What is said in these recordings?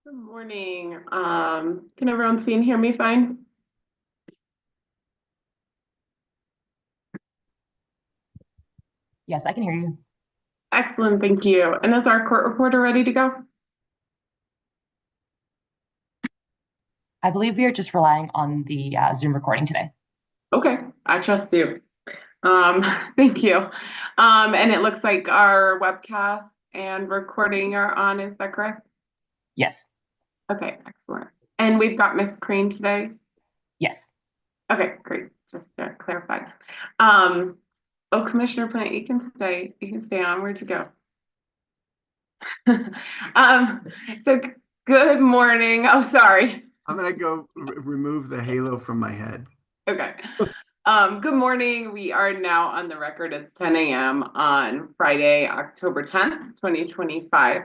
Good morning. Can everyone see and hear me fine? Yes, I can hear you. Excellent, thank you. And is our court reporter ready to go? I believe we are just relying on the Zoom recording today. Okay, I trust you. Um, Thank you. And it looks like our webcast and recording are on, is that correct? Yes, Okay, excellent. And we've got Miss Crane today? yes. Okay, great, just to clarify. Oh, Commissioner Plant, you can stay on, where'd you go? So good morning. Oh, sorry. I'm gonna go remove the halo from my head. Okay. Good morning. We are now on the record. It's 10 a.m. on Friday, October 10th, 2025.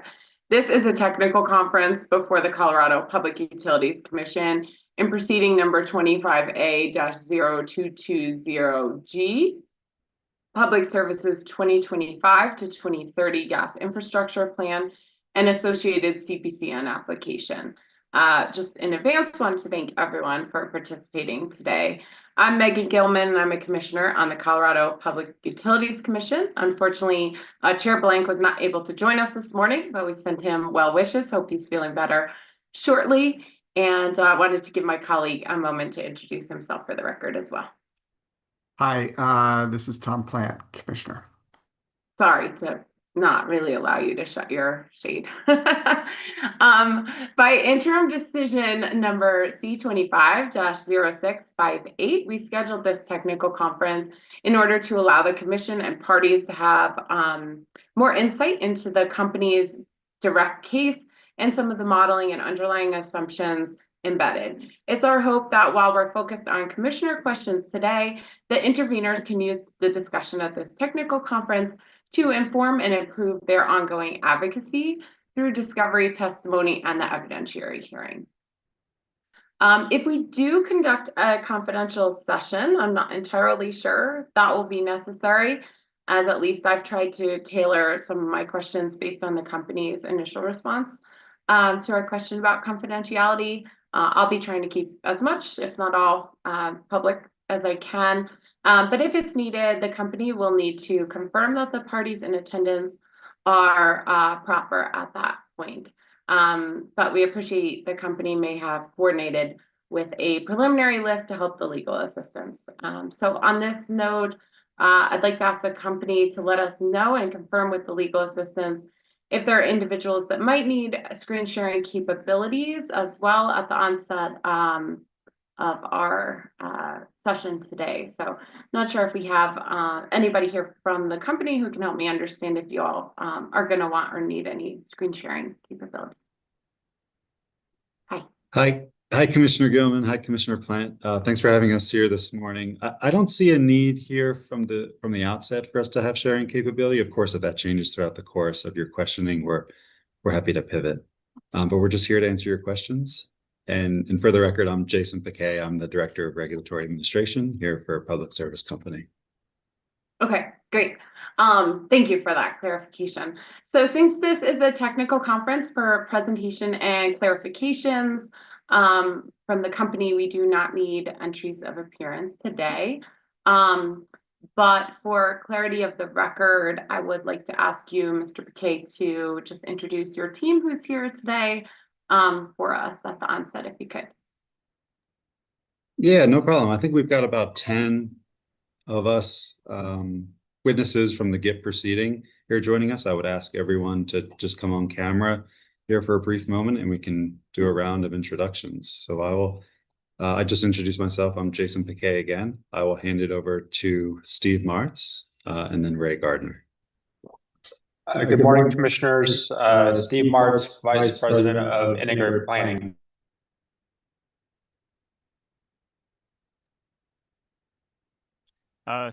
This is a technical conference before the Colorado Public Utilities Commission in proceeding number 25A-0220G. Public Services 2025 to 2030 Gas Infrastructure Plan and associated CPCN application. Just in advance, want to thank everyone for participating today. I'm Megan Gilman, and I'm a commissioner on the Colorado Public Utilities Commission. Unfortunately, Chair Blank was not able to join us this morning, but we sent him well wishes. Hope he's feeling better shortly. And wanted to give my colleague a moment to introduce himself for the record as well. Hi, this is Tom Plant, Commissioner. Sorry to not really allow you to shut your shade. By interim decision number C25-0658, we scheduled this technical conference in order to allow the commission and parties to have more insight into the company's direct case and some of the modeling and underlying assumptions embedded. It's our hope that while we're focused on commissioner questions today, the interveners can use the discussion at this technical conference to inform and improve their ongoing advocacy through discovery, testimony, and the evidentiary hearing. If we do conduct a confidential session, I'm not entirely sure that will be necessary, as at least I've tried to tailor some of my questions based on the company's initial response to our question about confidentiality. I'll be trying to keep as much, if not all, public as I can. But if it's needed, the company will need to confirm that the parties in attendance are proper at that point. But we appreciate the company may have coordinated with a preliminary list to help the legal assistance. So on this note, I'd like to ask the company to let us know and confirm with the legal assistance if there are individuals that might need screen sharing capabilities as well at the onset of our session today. So not sure if we have anybody here from the company who can help me understand if you all are going to want or need any screen sharing capabilities. Hi, Commissioner Gilman. Hi, Commissioner Plant. Thanks for having us here this morning. I don't see a need here from the outset for us to have sharing capability. Of course, if that changes throughout the course of your questioning, we're happy to pivot. But we're just here to answer your questions. And for the record, I'm Jason Piquet. I'm the Director of Regulatory Administration here for Public Service Company. Okay, great. Thank you for that clarification. So since this is a technical conference for presentation and clarifications from the company, we do not need entries of appearance today. But for clarity of the record, I would like to ask you, Mr. Piquet, to just introduce your team who's here today for us at the onset, if you could. Yeah, no problem. I think we've got about 10 of us witnesses from the GIP proceeding here joining us. I would ask everyone to just come on camera here for a brief moment and we can do a round of introductions. So I just introduced myself. I'm Jason Piquet again. I will hand it over to Steve Martz and then Ray Gardner. Good morning, Commissioners. Steve Martz, Vice President of Integrated Planning.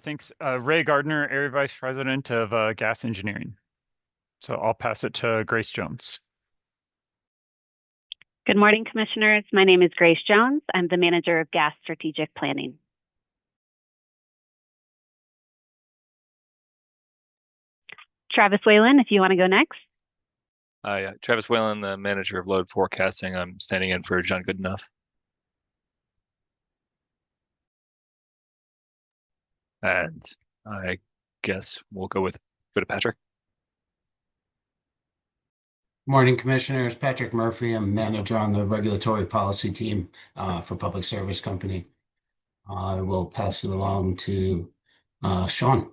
Thanks. Ray Gardner, Area Vice President of Gas Engineering. So I'll pass it to Grace Jones. Good morning, Commissioners. My name is Grace Jones. I'm the Manager of Gas Strategic Planning. Travis Whalen, if you want to go next. Hi, Travis Whalen, the manager of load forecasting. I'm standing in for John Goodenough. And I guess we'll go to Patrick. Morning, Commissioners. Patrick Murphy. I'm manager on the regulatory policy team for Public Service Company. I will pass it along to Sean.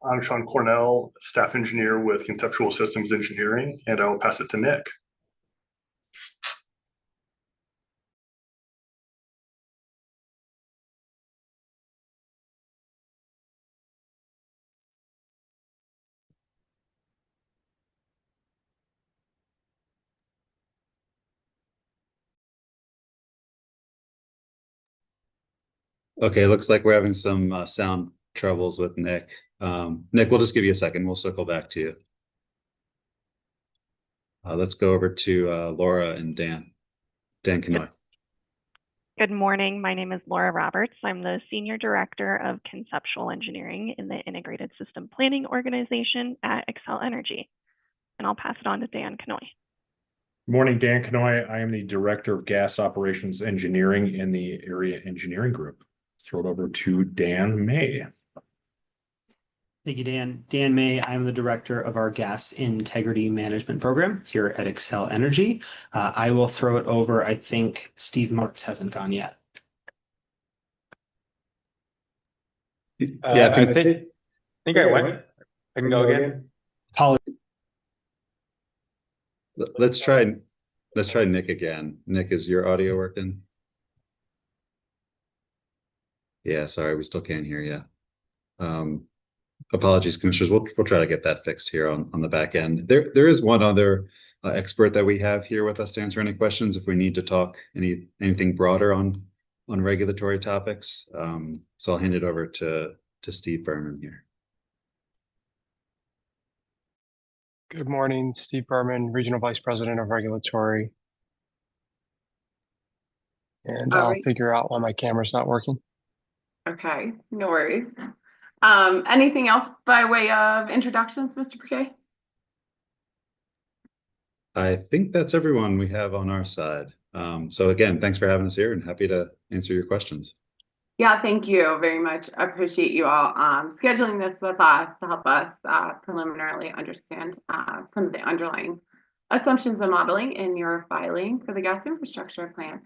I'm Sean Cornell, staff engineer with Conceptual Systems Engineering, and I will pass it to Nick. Okay, looks like we're having some sound troubles with Nick. Nick, we'll just give you a second. We'll circle back to you. Let's go over to Laura and Dan. Dan Canoy. Good morning. My name is Laura Roberts. I'm the Senior Director of Conceptual Engineering in the Integrated System Planning Organization at Xcel Energy. And I'll pass it on to Dan Canoy. Good morning, Dan Canoy. I am the Director of Gas Operations Engineering in the Area Engineering Group. Throw it over to Dan May. Thank you, Dan. Dan May, I'm the Director of our Gas Integrity Management Program here at Xcel Energy. I will throw it over. I think Steve Marks hasn't gone yet. Yeah, I think I went. I can go again. Let's try Nick again. Nick, is your audio working? Yeah, sorry, we still can't hear you. Apologies, commissioners. We'll try to get that fixed here on the back end. There is one other expert that we have here with us to answer any questions if we need to talk anything broader on regulatory topics. So I'll hand it over to Steve Berman here. Good morning, Steve Berman, Regional Vice President of Regulatory. And I'll figure out why my camera's not working. Okay, no worries. Anything else by way of introductions, Mr. Briquet? I think that's everyone we have on our side. So again, thanks for having us here and happy to answer your questions. Yeah, thank you very much. I appreciate you all scheduling this with us to help us preliminarily understand some of the underlying assumptions and modeling in your filing for the gas infrastructure plan.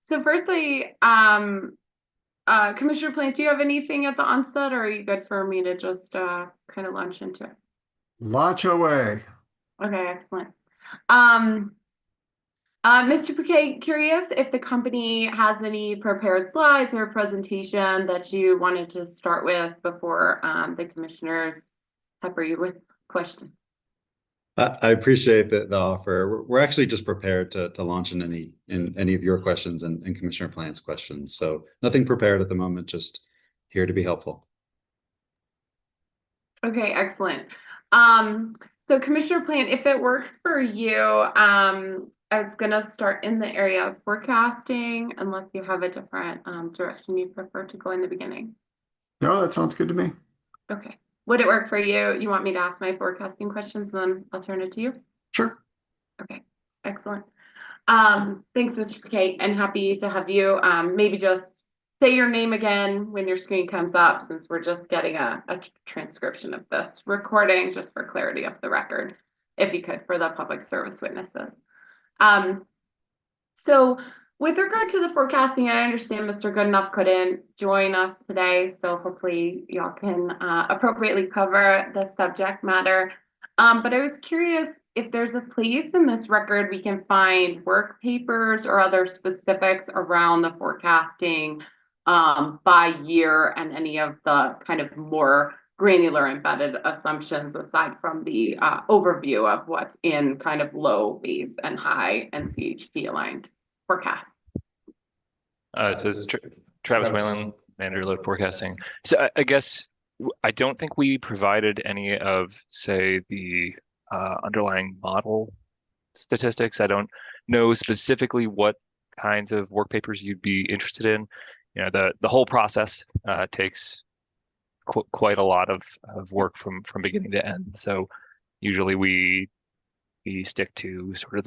So firstly, Commissioner Plant, do you have anything at the onset, or are you good for me to just kind of launch into it? Launch away. Okay, excellent. Mr. Briquet, curious if the company has any prepared slides or presentation that you wanted to start with before the commissioners pepper you with questions. I appreciate the offer. We're actually just prepared to launch in any of your questions and Commissioner Plant's questions. So nothing prepared at the moment, just here to be helpful. Okay, excellent. So Commissioner Plant, if it works for you, I was gonna start in the area of forecasting, unless you have a different direction you prefer to go in the beginning. No, that sounds good to me. Okay. Would it work for you? You want me to ask my forecasting questions, then I'll turn it to you? Sure. Okay, excellent. Thanks, Mr. Briquet, and happy to have you. Maybe just say your name again when your screen comes up, since we're just getting a transcription of this recording, just for clarity of the record, if you could, for the public service witnesses. So with regard to the forecasting, I understand Mr. Goodenough couldn't join us today, so hopefully y'all can appropriately cover the subject matter. But I was curious if there's a place in this record we can find work papers or other specifics around the forecasting by year and any of the kind of more granular embedded assumptions aside from the overview of what's in kind of low, base, and high and CHP aligned forecast. So this is Travis Whalen, manager load forecasting. So I guess I don't think we provided any of, say, the underlying model statistics. I don't know specifically what kinds of work papers you'd be interested in. You know, the whole process takes quite a lot of work from beginning to end. So usually we stick to sort of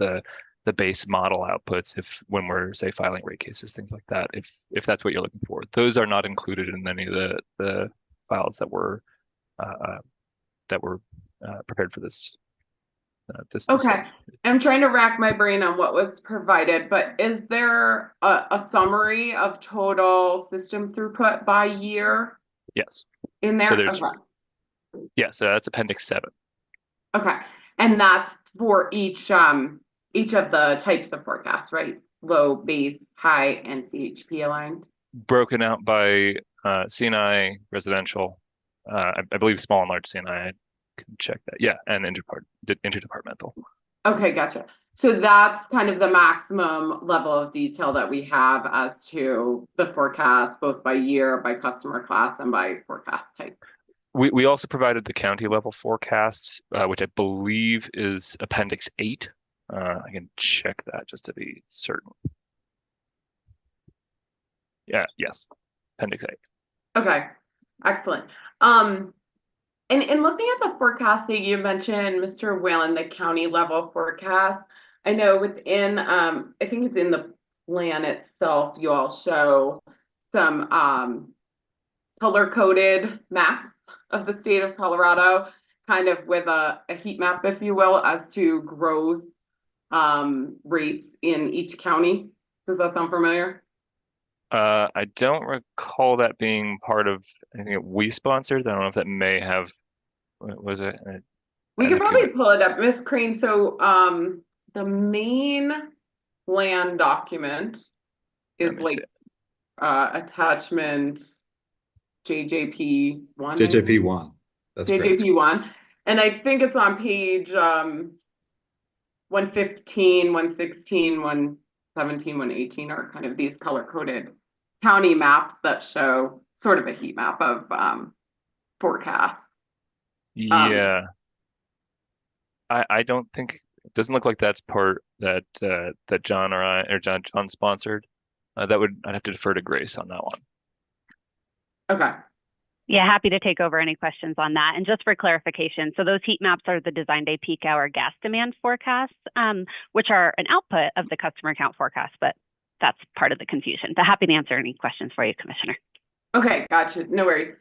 the base model outputs when we're, say, filing rate cases, things like that, if that's what you're looking for. Those are not included in any of the files that were prepared for this. Okay, I'm trying to rack my brain on what was provided, but is there a summary of total system throughput by year Yes. in there? So there's, Okay. yeah, so that's Appendix 7. Okay, and that's for each of the types of forecasts, right? Low, base, high, and CHP aligned. Broken out by CNI, residential, I believe small and large CNI. I can check that. Yeah, and interdepartmental. Okay, gotcha. So that's kind of the maximum level of detail that we have as to the forecast, both by year, by customer class, and by forecast type. We also provided the county level forecasts, which I believe is Appendix 8. I can check that just to be certain. Yeah, yes, Appendix 8. Okay, excellent. And in looking at the forecasting, you mentioned, Mr. Whalen, the county level forecast. I know within, I think it's in the plan itself, you all show some color coded maps of the state of Colorado, kind of with a heat map, if you will, as to growth rates in each county. Does that sound familiar? I don't recall that being part of anything that we sponsored. I don't know if that may have, was it? We could probably pull it up, Miss Crane. So the main plan document is like attachment JJP1. JJP1. That's JJP1. And I think it's on page 115, 116, 117, 118 are kind of these color coded county maps that show sort of a heat map of forecasts. Yeah. I don't think, it doesn't look like that's part that John John sponsored. I'd have to defer to Grace on that one. Okay. Yeah, happy to take over any questions on that. And just for clarification, so those heat maps are the design day peak hour gas demand forecasts, which are an output of the customer account forecast, but that's part of the confusion. But happy to answer any questions for you, Commissioner. Okay, gotcha. No worries.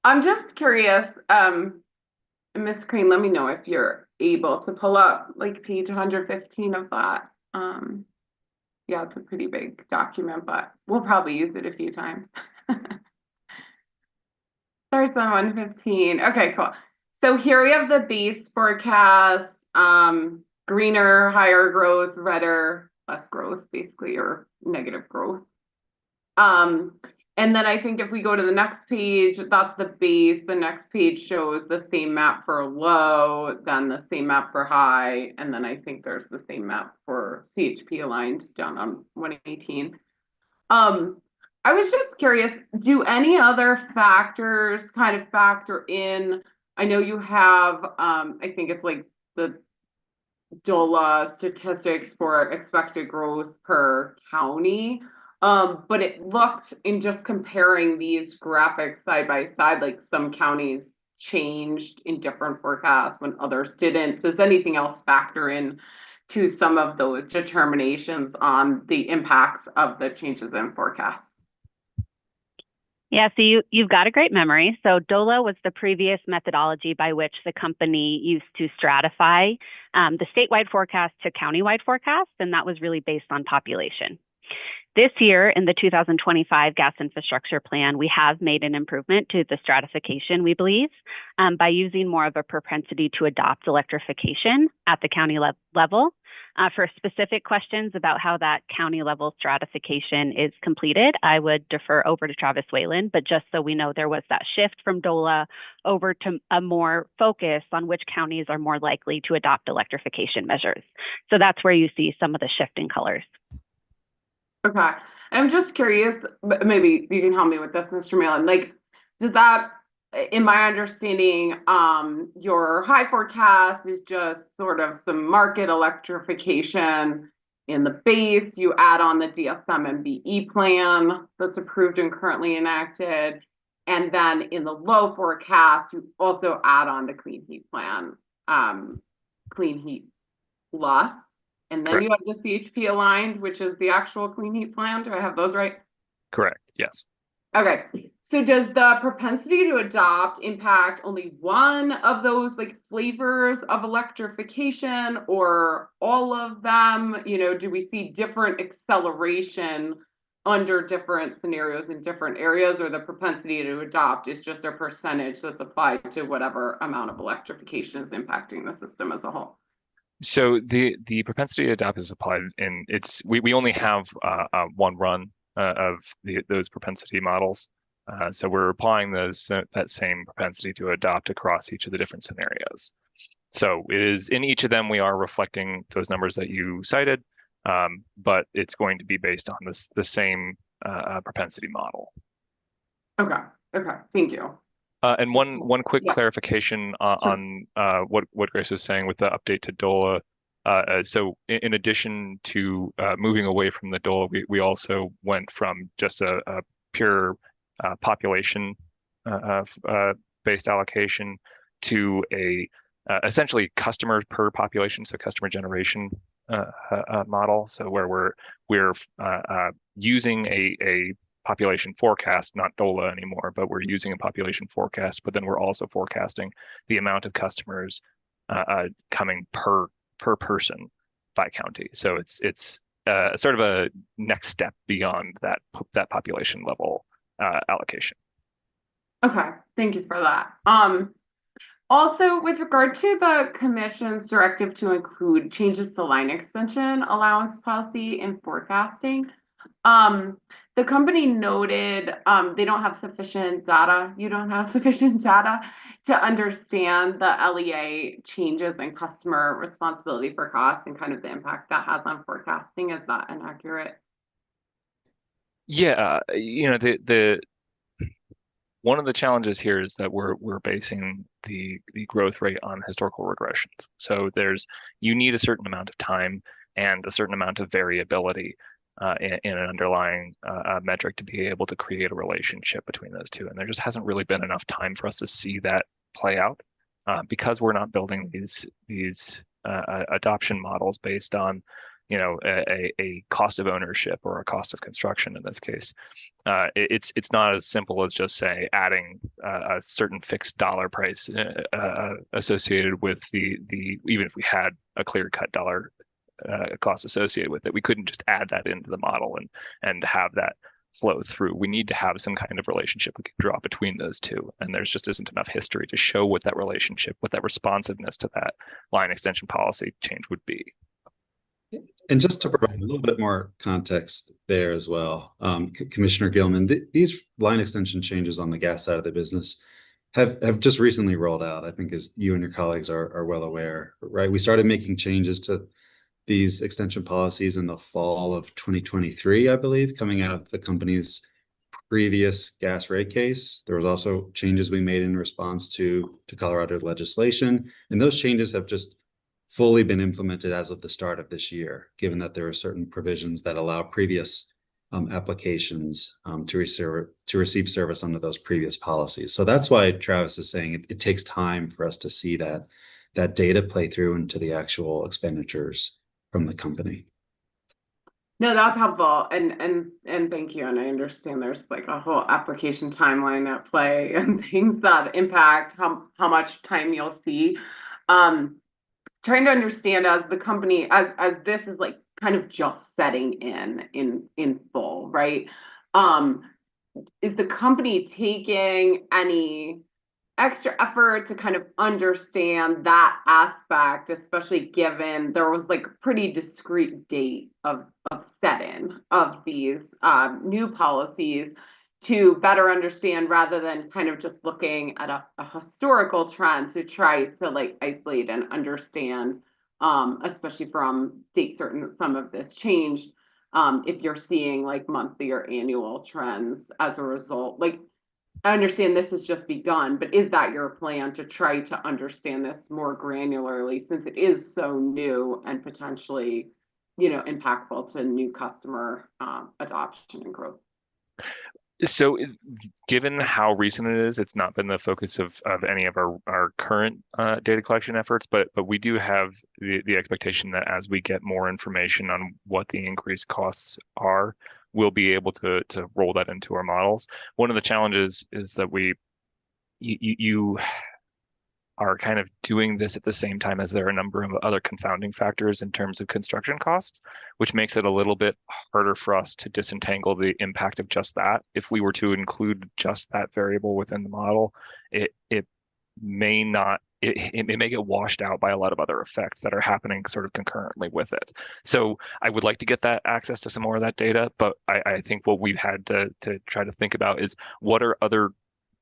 I'm just curious, Ms. Crane, let me know if you're able to pull up like page 115 of that. Yeah, it's a pretty big document, but we'll probably use it a few times. Starts on 115. Okay, cool. So here we have the base forecast, greener, higher growth, redder, less growth, basically, or negative growth. And then I think if we go to the next page, that's the base. The next page shows the same map for low, then the same map for high, and then I think there's the same map for CHP aligned down on 118. I was just curious, do any other factors kind of factor in? I know you have, I think it's like the DOLA statistics for expected growth per county. But it looked, in just comparing these graphics side by side, like some counties changed in different forecasts when others didn't. Does anything else factor in to some of those determinations on the impacts of the changes in forecasts? Yeah, so you've got a great memory. So DOLA was the previous methodology by which the company used to stratify the statewide forecast to countywide forecast, and that was really based on population. This year, in the 2025 gas infrastructure plan, we have made an improvement to the stratification, we believe, by using more of a propensity to adopt electrification at the county level. For specific questions about how that county level stratification is completed, I would defer over to Travis Whalen, but just so we know, there was that shift from DOLA over to a more focus on which counties are more likely to adopt electrification measures. So that's where you see some of the shift in colors. Okay, I'm just curious, maybe you can help me with this, Mr. Malin. Like, does that, in my understanding, your high forecast is just sort of some market electrification in the base. You add on the DSM and BE plan that's approved and currently enacted. And then in the low forecast, you also add on the clean heat plan, clean heat plus, and then you have the CHP aligned, which is the actual clean heat plan. Do I have those right? Correct. Yes. Okay. So does the propensity to adopt impact only one of those like flavors of electrification, or all of them? You know, do we see different acceleration under different scenarios in different areas, or the propensity to adopt is just a percentage that's applied to whatever amount of electrification is impacting the system as a whole? So the propensity to adopt is applied in we only have one run of those propensity models. So we're applying that same propensity to adopt across each of the different scenarios. So it is in each of them, we are reflecting those numbers that you cited, but it's going to be based on the same propensity model. Okay. Okay. Thank you. And one quick clarification on what Grace was saying with the update to DOLA. So in addition to moving away from the DOLA, we also went from just a pure population based allocation to a essentially customer per population, so customer generation model. So where we're using a population forecast, not DOLA anymore, but we're using a population forecast, but then we're also forecasting the amount of customers coming per person by county. So it's sort of a next step beyond that population level allocation. Okay, thank you for that. Also, with regard to the commission's directive to include changes to line extension allowance policy in forecasting, the company noted they don't have sufficient data. You don't have sufficient data to understand the LEA changes in customer responsibility for costs and kind of the impact that has on forecasting. Is that inaccurate? Yeah, you know, the one of the challenges here is that we're basing the growth rate on historical regressions. So you need a certain amount of time and a certain amount of variability in an underlying metric to be able to create a relationship between those two. And there just hasn't really been enough time for us to see that play out because we're not building these adoption models based on, you know, a cost of ownership or a cost of construction in this case. It's not as simple as just say adding a certain fixed dollar price associated with the even if we had a clear-cut dollar cost associated with it, we couldn't just add that into the model and have that flow through. We need to have some kind of relationship we can draw between those two, and there's just isn't enough history to show what that relationship, what that responsiveness to that line extension policy change would be. And just to provide a little bit more context there as well, Commissioner Gilman, these line extension changes on the gas side of the business have just recently rolled out. I think as you and your colleagues are well aware, right? We started making changes to these extension policies in the fall of 2023, I believe, coming out of the company's previous gas rate case. There was also changes we made in response to Colorado legislation, and those changes have just fully been implemented as of the start of this year, given that there are certain provisions that allow previous applications to receive service under those previous policies. So that's why Travis is saying it takes time for us to see that data play through into the actual expenditures from the company. No, that's helpful, and thank you. And I understand there's like a whole application timeline at play and things that impact how much time you'll see. Trying to understand as the company, as this is like kind of just setting in full, right? Is the company taking any extra effort to kind of understand that aspect, especially given there was like a pretty discrete date of set-in of these new policies, to better understand rather than kind of just looking at a historical trend to try to like isolate and understand, especially from date certain some of this changed, if you're seeing like monthly or annual trends as a result. Like, I understand this has just begun, but is that your plan to try to understand this more granularly, since it is so new and potentially, you know, impactful to new customer adoption and growth? So given how recent it is, it's not been the focus of any of our current data collection efforts, but we do have the expectation that as we get more information on what the increased costs are, we'll be able to roll that into our models. One of the challenges is that you are kind of doing this at the same time as there are a number of other confounding factors in terms of construction costs, which makes it a little bit harder for us to disentangle the impact of just that. If we were to include just that variable within the model, it may not, it may get washed out by a lot of other effects that are happening sort of concurrently with it. So I would like to get that access to some more of that data, but I think what we've had to try to think about is what are other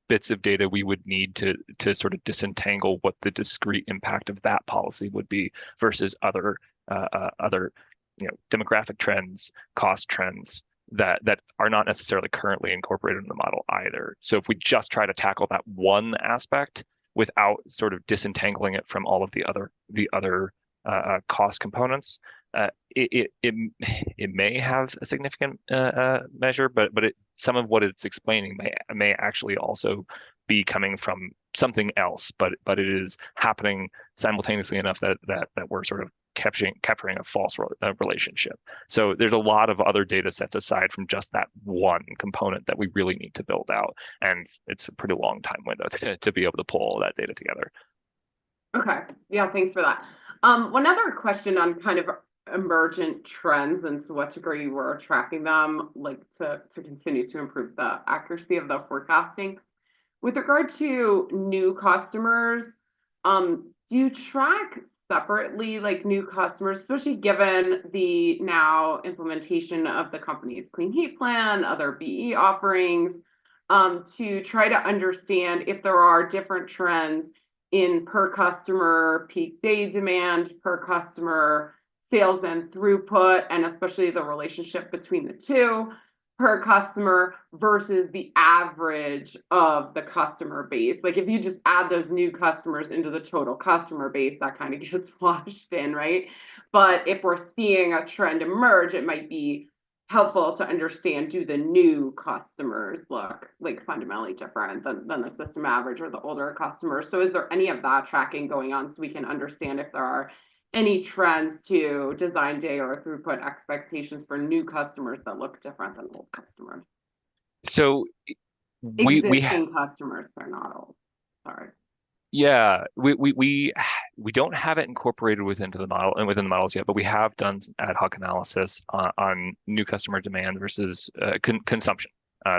bits of data we would need to sort of disentangle what the discrete impact of that policy would be versus other demographic trends, cost trends that are not necessarily currently incorporated in the model either. So if we just try to tackle that one aspect without sort of disentangling it from all of the other cost components, it may have a significant measure, but some of what it's explaining may actually also be coming from something else, but it is happening simultaneously enough that we're sort of capturing a false relationship. So there's a lot of other data sets aside from just that one component that we really need to build out, and it's a pretty long time window to be able to pull all that data together. Okay, yeah, thanks for that. One other question on kind of emergent trends and to what degree we're tracking them, like to continue to improve the accuracy of the forecasting. With regard to new customers, do you track separately like new customers, especially given the now implementation of the company's clean heat plan, other BE offerings, to try to understand if there are different trends in per customer peak day demand, per customer sales and throughput, and especially the relationship between the two per customer versus the average of the customer base. Like if you just add those new customers into the total customer base, that kind of gets washed in, right? But if we're seeing a trend emerge, it might be helpful to understand, do the new customers look like fundamentally different than the system average or the older customers? So is there any of that tracking going on so we can understand if there are any trends to design day or throughput expectations for new customers that look different than old customers? So existing customers, they're not old. Sorry. Yeah, we don't have it incorporated within the models yet, but we have done ad hoc analysis on new customer demand versus consumption,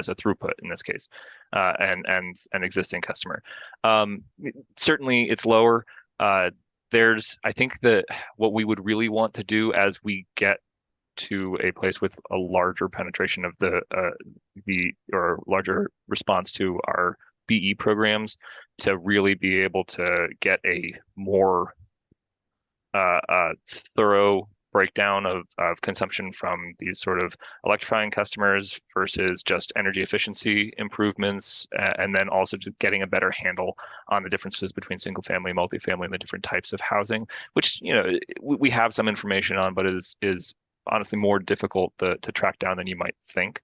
so throughput in this case, and existing customer. Certainly, it's lower. I think that what we would really want to do as we get to a place with a larger penetration of or larger response to our BE programs, to really be able to get a more thorough breakdown of consumption from these sort of electrifying customers versus just energy efficiency improvements, and then also just getting a better handle on the differences between single family, multifamily, and the different types of housing, which we have some information on, but is honestly more difficult to track down than you might think,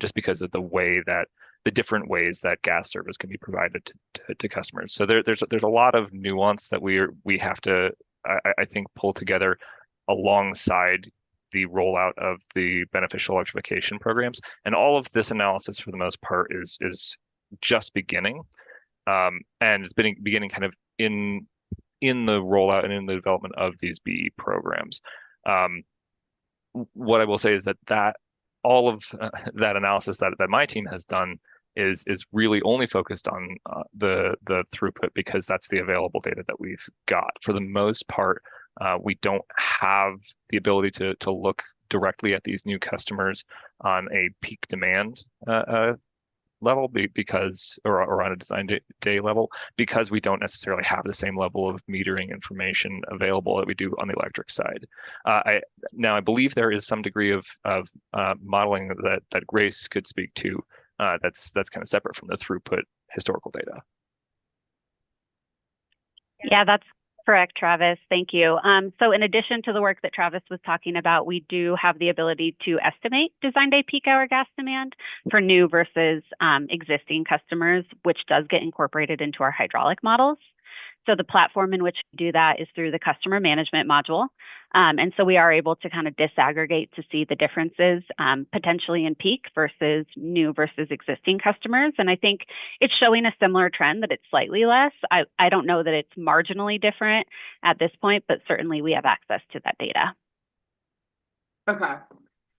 just because of the different ways that gas service can be provided to customers. So there's a lot of nuance that we have to, I think, pull together alongside the rollout of the beneficial electrification programs. And all of this analysis, for the most part, is just beginning, and it's been beginning kind of in the rollout and in the development of these BE programs. What I will say is that all of that analysis that my team has done is really only focused on the throughput, because that's the available data that we've got. For the most part, we don't have the ability to look directly at these new customers on a peak demand level, because or on a design day level, because we don't necessarily have the same level of metering information available that we do on the electric side. I believe there is some degree of modeling that Grace could speak to, that's kind of separate from the throughput historical data. Yeah, that's Correct, Travis. Thank you. So in addition to the work that Travis was talking about, we do have the ability to estimate design day peak hour gas demand for new versus existing customers, which does get incorporated into our hydraulic models. So the platform in which we do that is through the customer management module. And so we are able to kind of disaggregate to see the differences potentially in peak versus new versus existing customers. And I think it's showing a similar trend that it's slightly less. I don't know that it's marginally different at this point, but certainly we have access to that data. Okay.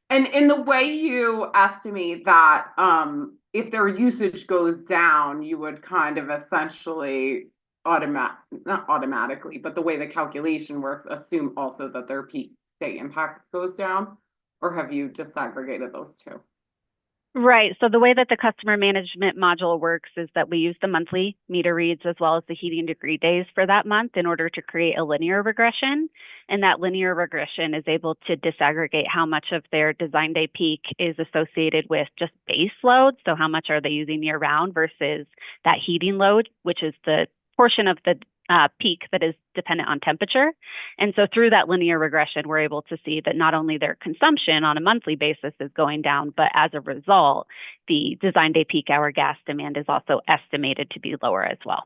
And in the way you estimate that, if their usage goes down, you would kind of essentially not automatically, but the way the calculation works, assume also that their peak day impact goes down, or have you disaggregated those two? Right. So the way that the customer management module works is that we use the monthly meter reads as well as the heating degree days for that month in order to create a linear regression. And that linear regression is able to disaggregate how much of their design day peak is associated with just base load. So how much are they using year round versus that heating load, which is the portion of the peak that is dependent on temperature. And so through that linear regression, we're able to see that not only their consumption on a monthly basis is going down, but as a result, the design day peak hour gas demand is also estimated to be lower as well.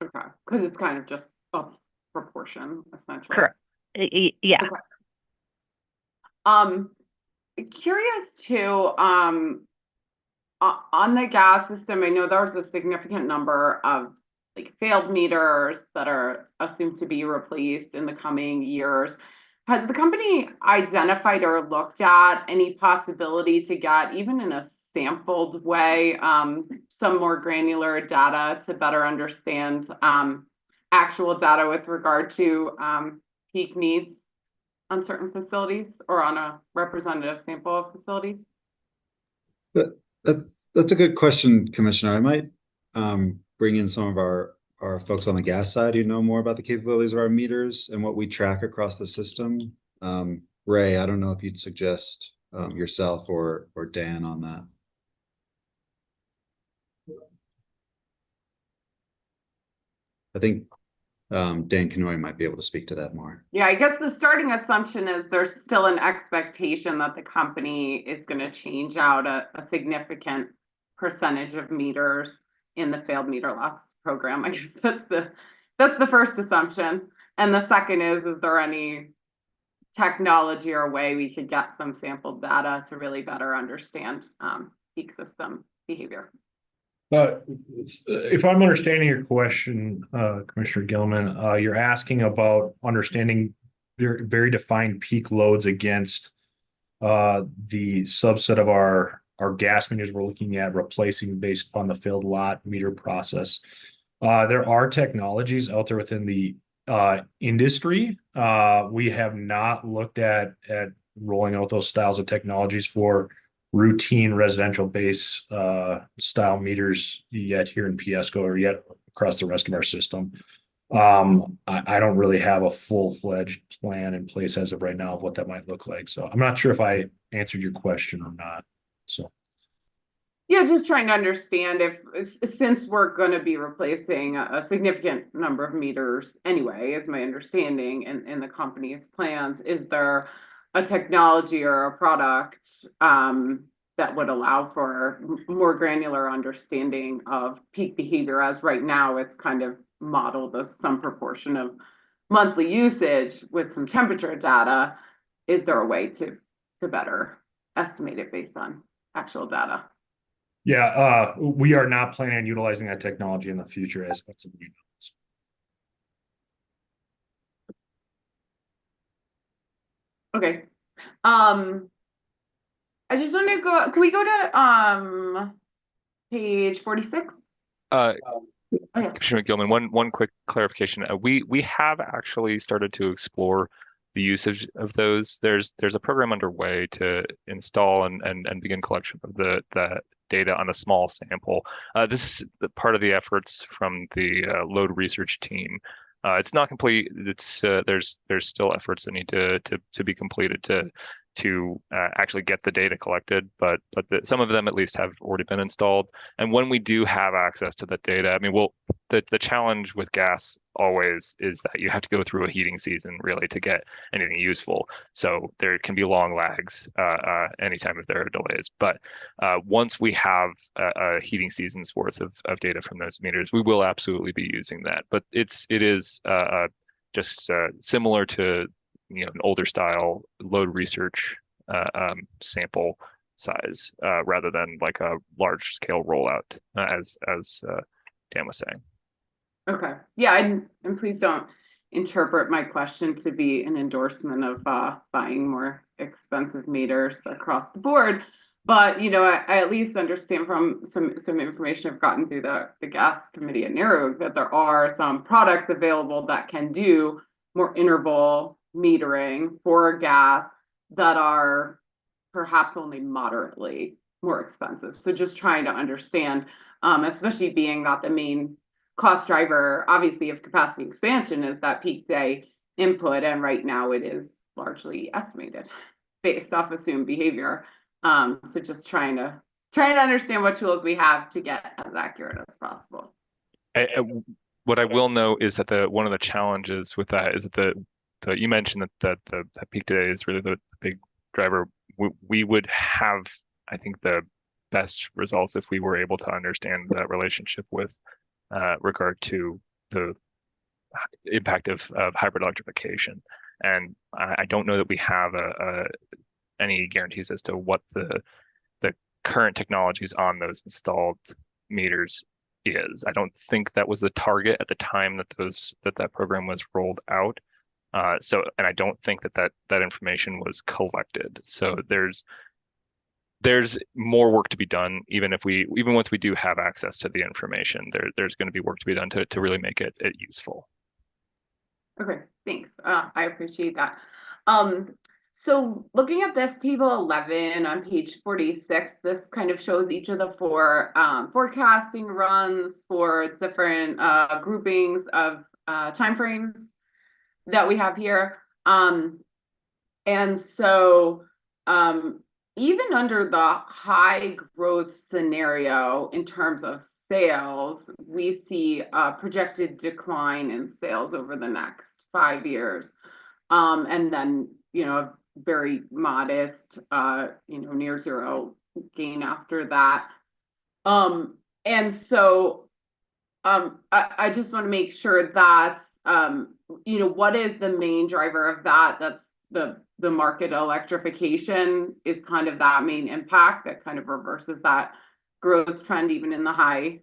Okay, because it's kind of just a proportion, essentially. Correct. Yeah. Okay. Curious too, on the gas system, I know there's a significant number of like failed meters that are assumed to be replaced in the coming years. Has the company identified or looked at any possibility to get, even in a sampled way, some more granular data to better understand actual data with regard to peak needs on certain facilities or on a representative sample of facilities? That's a good question, Commissioner. I might bring in some of our folks on the gas side who know more about the capabilities of our meters and what we track across the system. Ray, I don't know if you'd suggest yourself or Dan on that. I think Dan Canoy might be able to speak to that more. Yeah, I guess the starting assumption is there's still an expectation that the company is going to change out a significant percentage of meters in the failed meter loss program. I guess that's the first assumption. And the second is there any technology or way we could get some sampled data to really better understand peak system behavior? If I'm understanding your question, Commissioner Gilman, you're asking about understanding very defined peak loads against the subset of our gas meters we're looking at replacing based upon the failed lot meter process. There are technologies out there within the industry. We have not looked at rolling out those styles of technologies for routine residential base style meters yet here in Piesco or yet across the rest of our system. I don't really have a full-fledged plan in place as of right now of what that might look like. So I'm not sure if I answered your question or not. So yeah, just trying to understand if since we're going to be replacing a significant number of meters anyway, is my understanding in the company's plans, is there a technology or a product that would allow for more granular understanding of peak behavior, as right now it's kind of modeled as some proportion of monthly usage with some temperature data? Is there a way to better estimate it based on actual data? yeah, we are not planning on utilizing that technology in the future aspects of the units. Okay. I just want to go, can we go to page 46? Commissioner Gilman, one quick clarification. We have actually started to explore the usage of those. There's a program underway to install and begin collection of the data on a small sample. This is part of the efforts from the load research team. It's not complete. It's there's still efforts that need to be completed to to actually get the data collected, but some of them at least have already been installed. And when we do have access to that data, I mean, the challenge with gas always is that you have to go through a heating season really to get anything useful. So there can be long lags anytime if there are delays. But once we have a heating season's worth of data from those meters, we will absolutely be using that. But it is just similar to an older style load research sample size rather than like a large scale rollout as Dan was saying. Okay, yeah, and please don't interpret my question to be an endorsement of buying more expensive meters across the board. But I at least understand from some information I've gotten through the gas committee at NARUG that there are some products available that can do more interval metering for gas that are perhaps only moderately more expensive. So just trying to understand, especially being that the main cost driver, obviously, of capacity expansion is that peak day input, and right now it is largely estimated based off assumed behavior. So just trying to understand what tools we have to get as accurate as possible. What I will know is that one of the challenges with that is that you mentioned that the peak day is really the big driver. We would have, I think, the best results if we were able to understand that relationship with regard to the impact of hybrid electrification. And I don't know that we have any guarantees as to what the current technologies on those installed meters is. I don't think that was the target at the time that that program was rolled out. And I don't think that information was collected. So there's more work to be done, even once we do have access to the information. There's going to be work to be done to really make it useful. Okay, thanks. I appreciate that. So looking at this table 11 on page 46, this kind of shows each of the four forecasting runs for different groupings of timeframes that we have here. And so even under the high growth scenario in terms of sales, we see a projected decline in sales over the next 5 years. And then, very modest, near zero gain after that. And so I just want to make sure that's, what is the main driver of that? That's the market electrification is kind of that main impact that kind of reverses that growth trend even in the high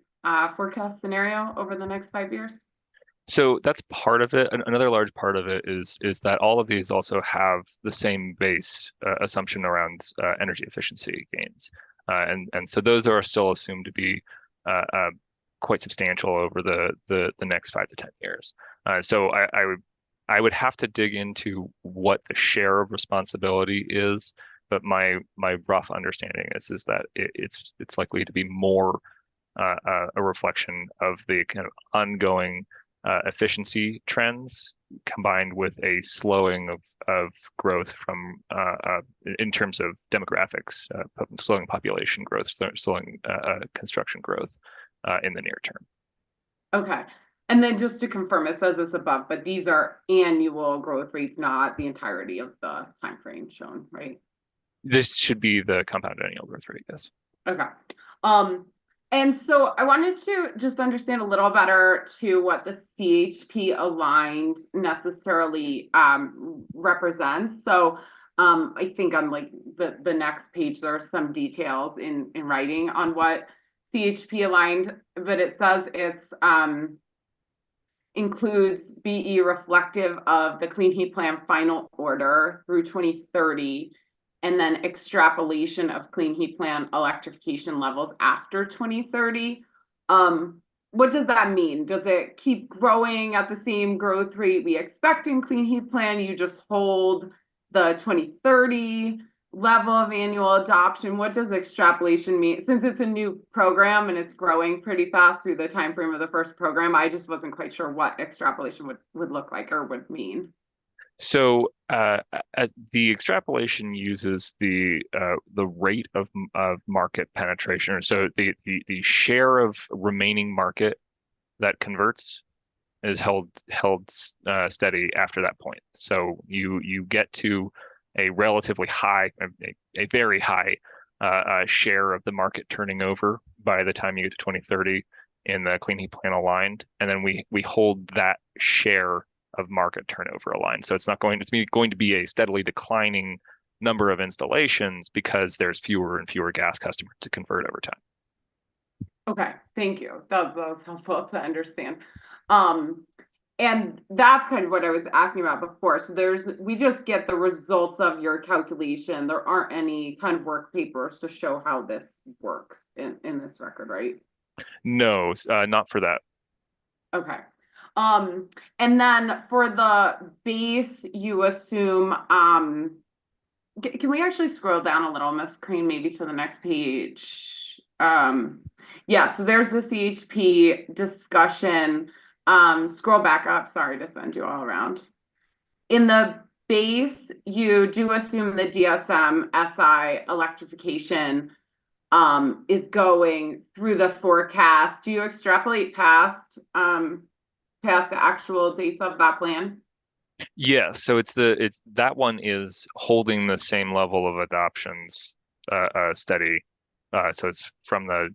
forecast scenario over the next 5 years. So that's part of it. Another large part of it is that all of these also have the same base assumption around energy efficiency gains, and so those are still assumed to be quite substantial over the next 5 to 10 years. So I would have to dig into what the share of responsibility is, but my rough understanding is that it's likely to be more a reflection of the kind of ongoing efficiency trends combined with a slowing of growth from in terms of demographics, slowing population growth, slowing construction growth in the near term. Okay. And then just to confirm, it says this above, but these are annual growth rates, not the entirety of the time frame shown, right? This should be the compounded annual growth rate, yes. Okay. And so I wanted to just understand a little better to what the CHP aligned necessarily represents. So I think on like the next page, there are some details in writing on what CHP aligned, but it says it's includes BE reflective of the Clean Heat Plan final order through 2030, and then extrapolation of Clean Heat Plan electrification levels after 2030. What does that mean? Does it keep growing at the same growth rate we expect in Clean Heat Plan? You just hold the 2030 level of annual adoption? What does extrapolation mean? Since it's a new program and it's growing pretty fast through the time frame of the first program, I just wasn't quite sure what extrapolation would look like or would mean. So the extrapolation uses the rate of market penetration, or so the share of remaining market that converts is held steady after that point. So you get to a relatively high, a very high share of the market turning over by the time you get to 2030 in the clean heat plan aligned, and then we hold that share of market turnover aligned. So it's going to be a steadily declining number of installations because there's fewer and fewer gas customers to convert over time. Okay, thank you. That was helpful to understand. And that's kind of what I was asking about before. So we just get the results of your calculation. There aren't any kind of work papers to show how this works in this record, right? No, not for that. Okay. And then for the base, you assume, can we actually scroll down a little, Ms. Crane, maybe to the next page? Yeah, so there's the CHP discussion. Scroll back up, sorry to send you all around. In the base, you do assume the DSM SI electrification is going through the forecast. Do you extrapolate past the actual dates of that plan? Yeah, so that one is holding the same level of adoptions steady. So it's from the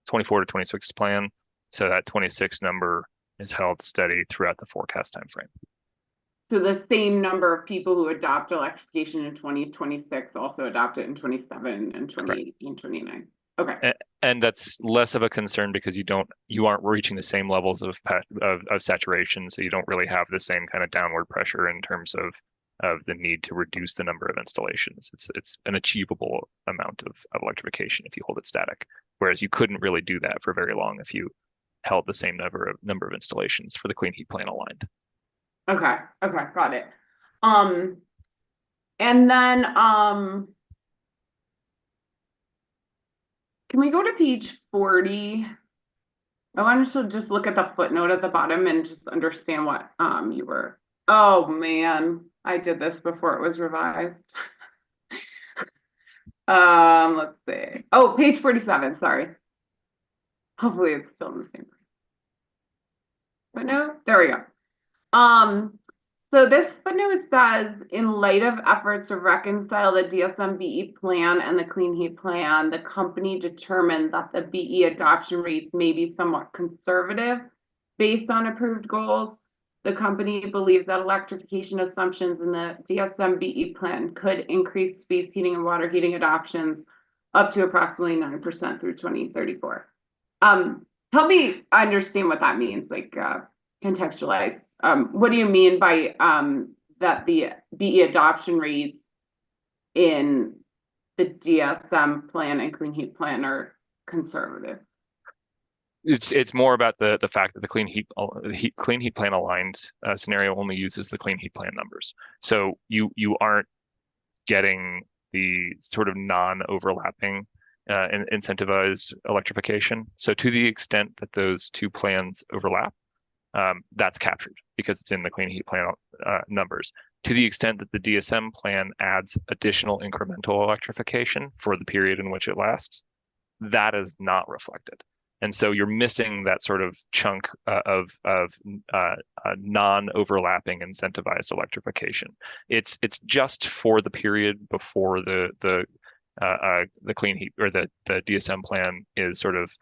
24 to 26 plan. So that 26 number is held steady throughout the forecast timeframe. So the same number of people who adopt electrification in 2026 also adopt it in 27 and 28 and 29. Okay. And that's less of a concern because you aren't reaching the same levels of saturation, so you don't really have the same kind of downward pressure in terms of the need to reduce the number of installations. It's an achievable amount of electrification if you hold it static, whereas you couldn't really do that for very long if you held the same number of installations for the clean heat plan aligned. Okay, got it. And then can we go to page 40? I wanted to just look at the footnote at the bottom and just understand what you were. Oh man, I did this before it was revised. Let's see. Oh, page 47, sorry. Hopefully it's still in the same place. Footnote, there we go. So this footnote says, in light of efforts to reconcile the DSM-BE plan and the clean heat plan, the company determined that the BE adoption rates may be somewhat conservative based on approved goals. The company believes that electrification assumptions in the DSM-BE plan could increase space heating and water heating adoptions up to approximately 9% through 2034. Help me understand what that means, like contextualize. What do you mean by that the BE adoption rates in the DSM plan and clean heat plan are conservative? It's more about the fact that the clean heat plan aligned scenario only uses the clean heat plan numbers. So you aren't getting the sort of non-overlapping incentivized electrification. So to the extent that those two plans overlap, that's captured because it's in the clean heat plan numbers. To the extent that the DSM plan adds additional incremental electrification for the period in which it lasts, that is not reflected. And so you're missing that sort of chunk of non-overlapping incentivized electrification. It's just for the period before the clean heat or the DSM plan is sort of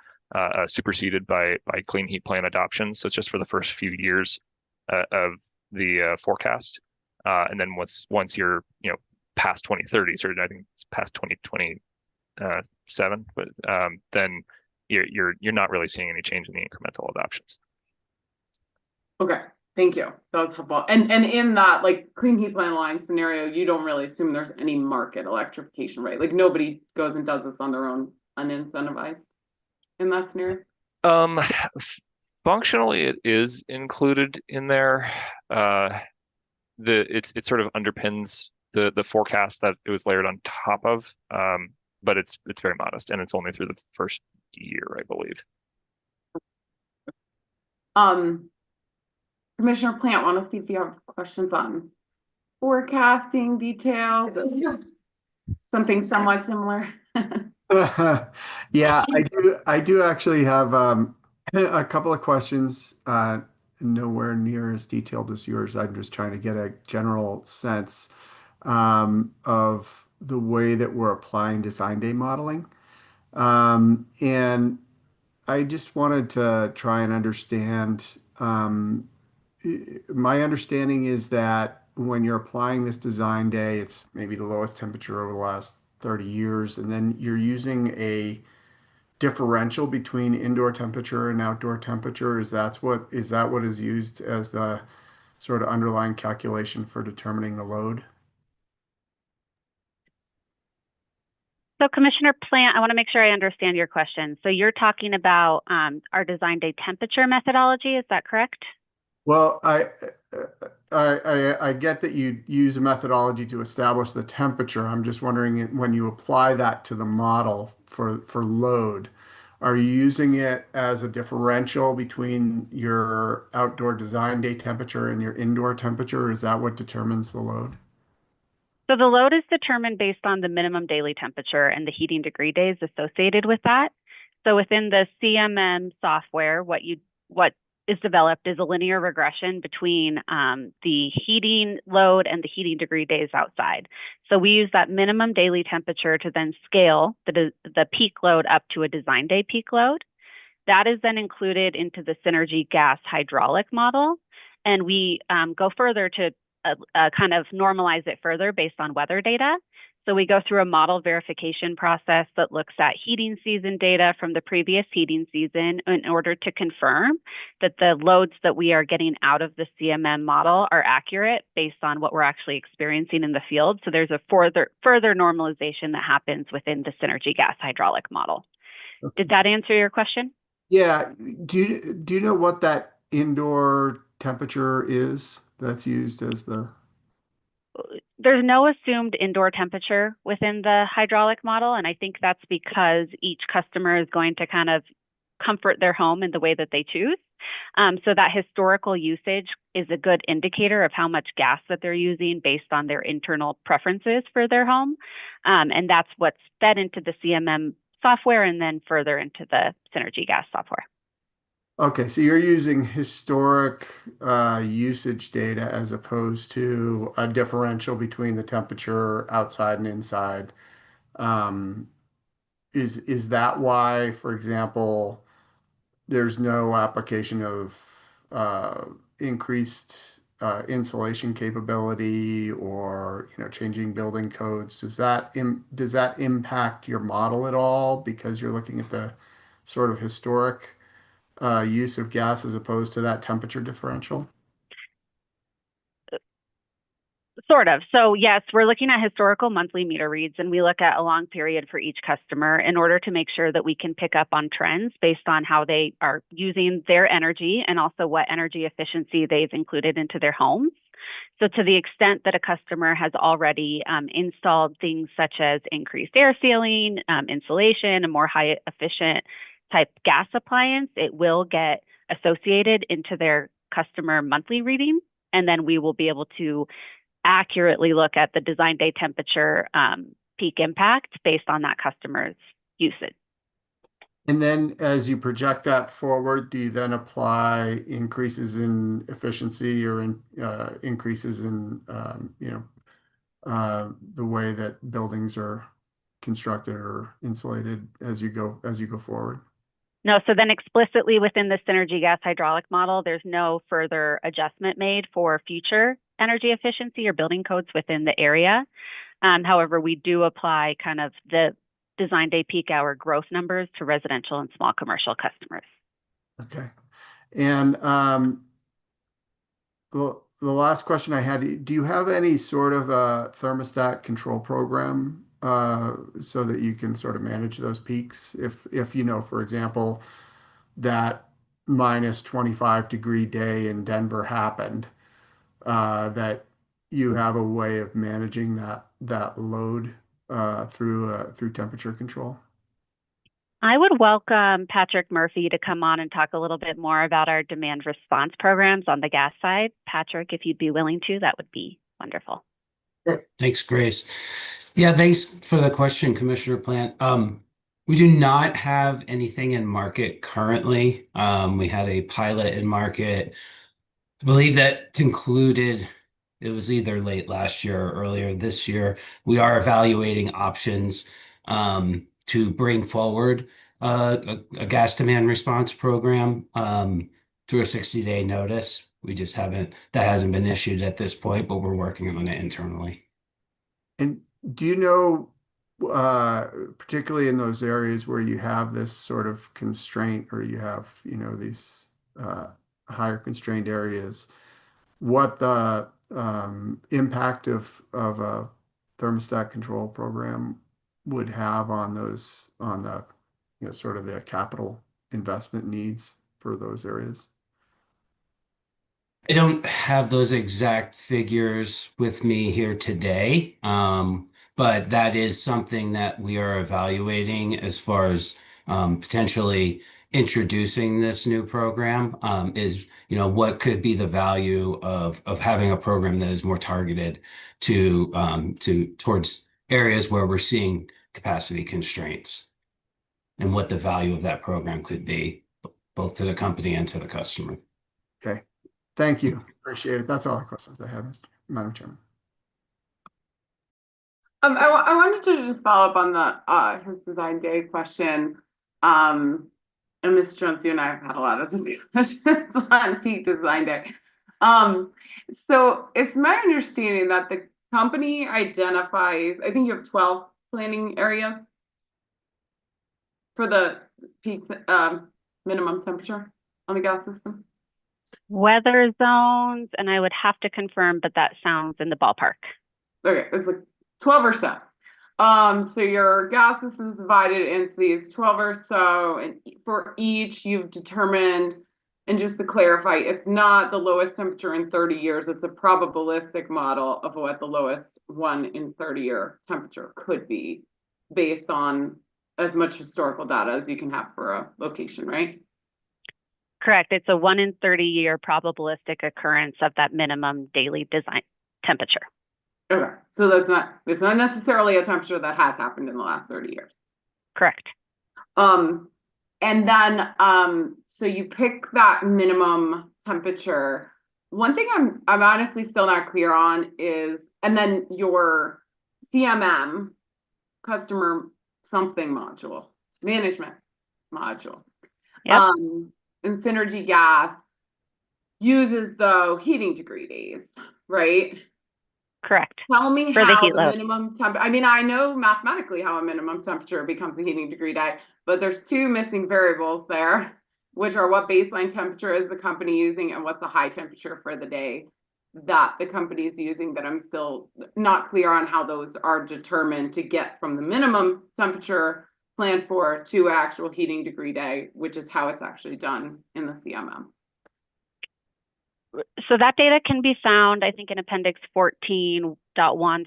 superseded by clean heat plan adoption. So it's just for the first few years of the forecast, and then once you're past 2030, or I think it's past 2027, but then you're not really seeing any change in the incremental adoptions. Okay, thank you. That was helpful. And in that like clean heat plan line scenario, you don't really assume there's any market electrification, right? Like nobody goes and does this on their own unincentivized in that scenario? Functionally, it is included in there. It sort of underpins the forecast that it was layered on top of, but it's very modest, and it's only through the first year, I believe. Commissioner Plant, want to see if you have questions on forecasting details. Something somewhat similar. Yeah, I do actually have a couple of questions, nowhere near as detailed as yours. I'm just trying to get a general sense of the way that we're applying design day modeling. And I just wanted to try and understand. My understanding is that when you're applying this design day, it's maybe the lowest temperature over the last 30 years, and then you're using a differential between indoor temperature and outdoor temperature. Is that what is used as the sort of underlying calculation for determining the load? So Commissioner Plant, I want to make sure I understand your question. So you're talking about our design day temperature methodology, is that correct? Well, I get that you use a methodology to establish the temperature. I'm just wondering when you apply that to the model for load, are you using it as a differential between your outdoor design day temperature and your indoor temperature? Is that what determines the load? So the load is determined based on the minimum daily temperature and the heating degree days associated with that. So within the CMM software, what is developed is a linear regression between the heating load and the heating degree days outside. So we use that minimum daily temperature to then scale the peak load up to a design day peak load. That is then included into the Synergy gas hydraulic model. And we go further to kind of normalize it further based on weather data. So we go through a model verification process that looks at heating season data from the previous heating season in order to confirm that the loads that we are getting out of the CMM model are accurate based on what we're actually experiencing in the field. So there's a further normalization that happens within the Synergy gas hydraulic model. Okay. Did that answer your question? Yeah. Do you know what that indoor temperature is that's used as the? There's no assumed indoor temperature within the hydraulic model, and I think that's because each customer is going to kind of comfort their home in the way that they choose. So that historical usage is a good indicator of how much gas that they're using based on their internal preferences for their home. And that's what's fed into the CMM software and then further into the Synergy gas software. Okay, so you're using historic usage data as opposed to a differential between the temperature outside and inside. Um, is that why, for example, there's no application of increased insulation capability or changing building codes? Does that impact your model at all because you're looking at the sort of historic use of gas as opposed to that temperature differential? Sort of. So yes, we're looking at historical monthly meter reads, and we look at a long period for each customer in order to make sure that we can pick up on trends based on how they are using their energy and also what energy efficiency they've included into their homes. So to the extent that a customer has already installed things such as increased air sealing, insulation, a more high efficient type gas appliance, it will get associated into their customer monthly reading. And then we will be able to accurately look at the design day temperature peak impact based on that customer's usage. And then as you project that forward, do you then apply increases in efficiency or increases in the way that buildings are constructed or insulated as you go forward? No, so then explicitly within the Synergy gas hydraulic model, there's no further adjustment made for future energy efficiency or building codes within the area. However, we do apply kind of the design day peak hour growth numbers to residential and small commercial customers. Okay. And the last question I had, do you have any sort of a thermostat control program so that you can sort of manage those peaks? If for example, that minus 25-degree day in Denver happened, that you have a way of managing that load through temperature control? I would welcome Patrick Murphy to come on and talk a little bit more about our demand response programs on the gas side. Patrick, if you'd be willing to, that would be Wonderful. Thanks, Grace. Yeah, thanks for the question, Commissioner Plant. We do not have anything in market currently. We had a pilot in market. I believe that concluded, it was either late last year or earlier this year. We are evaluating options to bring forward a gas demand response program through a 60-day notice. We just haven't, that hasn't been issued at this point, but we're working on it internally. And do you know, particularly in those areas where you have this sort of constraint, or you have, you know, these higher constrained areas, what the impact of a thermostat control program would have on those, on the, you know, sort of the capital investment needs for those areas? I don't have those exact figures with me here today, but that is something that we are evaluating as far as potentially introducing this new program. Is, you know, what could be the value of having a program that is more targeted to towards areas where we're seeing capacity constraints, and what the value of that program could be, both to the company and to the customer. Okay. Thank you. Appreciate it. That's all the questions I have, Madam Chairman. I wanted to just follow up on the his design day question. And Ms. Jones, you and I have had a lot of discussions on peak design day. So it's my understanding that the company identifies, I think you have 12 planning areas for the peak minimum temperature on the gas system. Weather zones, and I would have to confirm, but that sounds in the ballpark. Okay, it's like 12 or so. So your gas system is divided into these 12 or so, and for each you've determined, and just to clarify, it's not the lowest temperature in 30 years, it's a probabilistic model of what the lowest one in 30-year temperature could be based on as much historical data as you can have for a location, right? Correct. It's a 1 in 30-year probabilistic occurrence of that minimum daily design temperature. Okay, so it's not necessarily a temperature that has happened in the last 30 years. Correct. And then so you pick that minimum temperature. One thing I'm honestly still not clear on is, and then your CMM, customer something module, management module. Yep. And Synergy Gas uses the heating degree days, right? Correct. Tell me For the how heat the load. minimum temp, I mean, I know mathematically how a minimum temperature becomes a heating degree day, but there's two missing variables there, which are what baseline temperature is the company using and what's the high temperature for the day that the company is using, that I'm still not clear on how those are determined to get from the minimum temperature planned for to actual heating degree day, which is how it's actually done in the CMM. So that data can be found, I think, in Appendix 14.1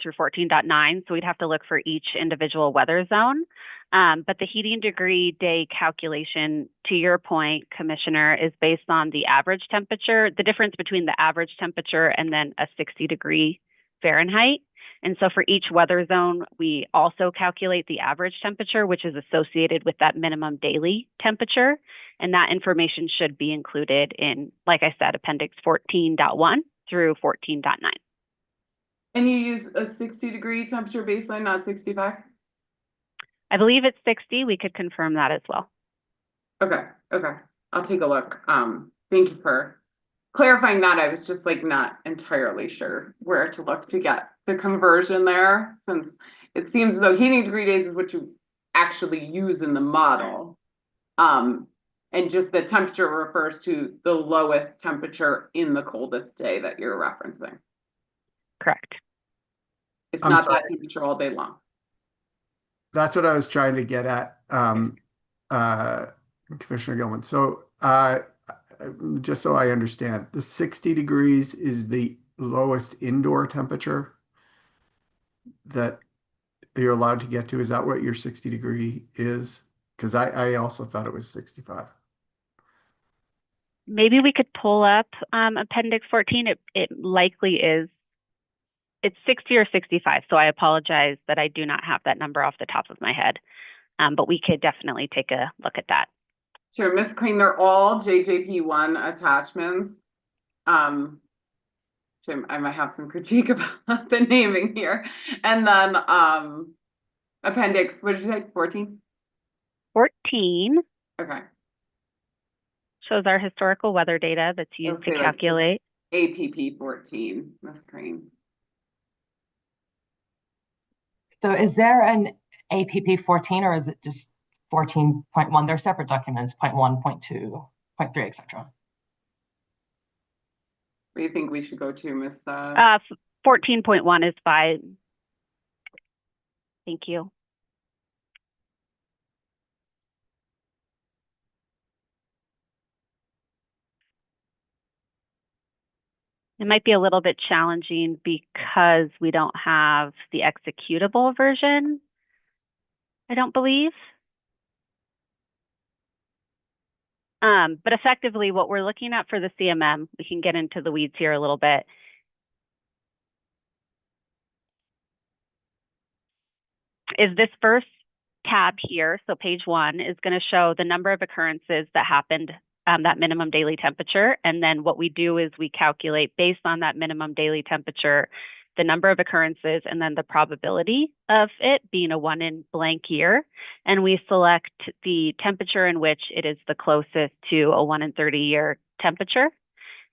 through 14.9. So we'd have to look for each individual weather zone. But the heating degree day calculation, to your point, Commissioner, is based on the average temperature, the difference between the average temperature and then a 60-degree Fahrenheit. And so for each weather zone, we also calculate the average temperature, which is associated with that minimum daily temperature. And that information should be included in, like I said, Appendix 14.1 through 14.9. And you use a 60-degree temperature baseline, not 65? I believe it's 60. We could confirm that as well. Okay, I'll take a look. Thank you for clarifying that. I was just like not entirely sure where to look to get the conversion there, since it seems as though heating degree days is what you actually use in the model. And just the temperature refers to the lowest temperature in the coldest day that you're referencing. Correct. It's I'm not sorry. that temperature all day long. That's what I was trying to get at, Commissioner Gilman. So just so I understand, the 60 degrees is the lowest indoor temperature that you're allowed to get to. Is that what your 60-degree is? Because I also thought it was 65. Maybe we could pull up Appendix 14. It likely is It's 60 or 65. So I apologize that I do not have that number off the top of my head. But we could definitely take a look at that. Sure, Ms. Crane, they're all JJP1 attachments. Jim, I might have some critique about the naming here. And then appendix, what did you say, 14? 14 Okay. shows our historical weather data that's used to calculate. APP 14, Ms. Crane. So is there an APP 14 or is it just 14.1? They're separate documents, 0.1, 0.2, 0.3, etc. What do you think we should go to, Ms. 14.1 is fine. Thank you. It might be a little bit challenging because we don't have the executable version, I don't believe. But effectively what we're looking at for the CMM, we can get into the weeds here a little bit. Is this first tab here, so page 1 is going to show the number of occurrences that happened, that minimum daily temperature. And then what we do is we calculate based on that minimum daily temperature, the number of occurrences and then the probability of it being a 1 in blank year. And we select the temperature in which it is the closest to a 1 in 30 year temperature.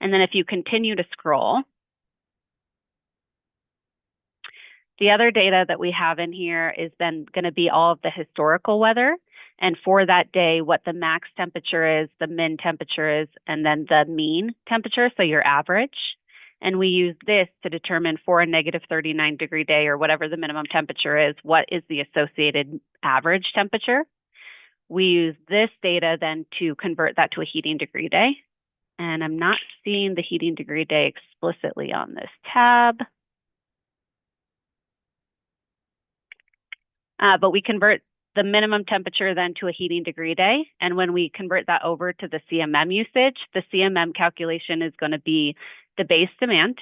And then if you continue to scroll, the other data that we have in here is then going to be all of the historical weather. And for that day, what the max temperature is, the min temperature is, and then the mean temperature, so your average. And we use this to determine for a negative 39 degree day or whatever the minimum temperature is, what is the associated average temperature. We use this data then to convert that to a heating degree day. And I'm not seeing the heating degree day explicitly on this tab. But we convert the minimum temperature then to a heating degree day. And when we convert that over to the CMM usage, the CMM calculation is going to be the base demand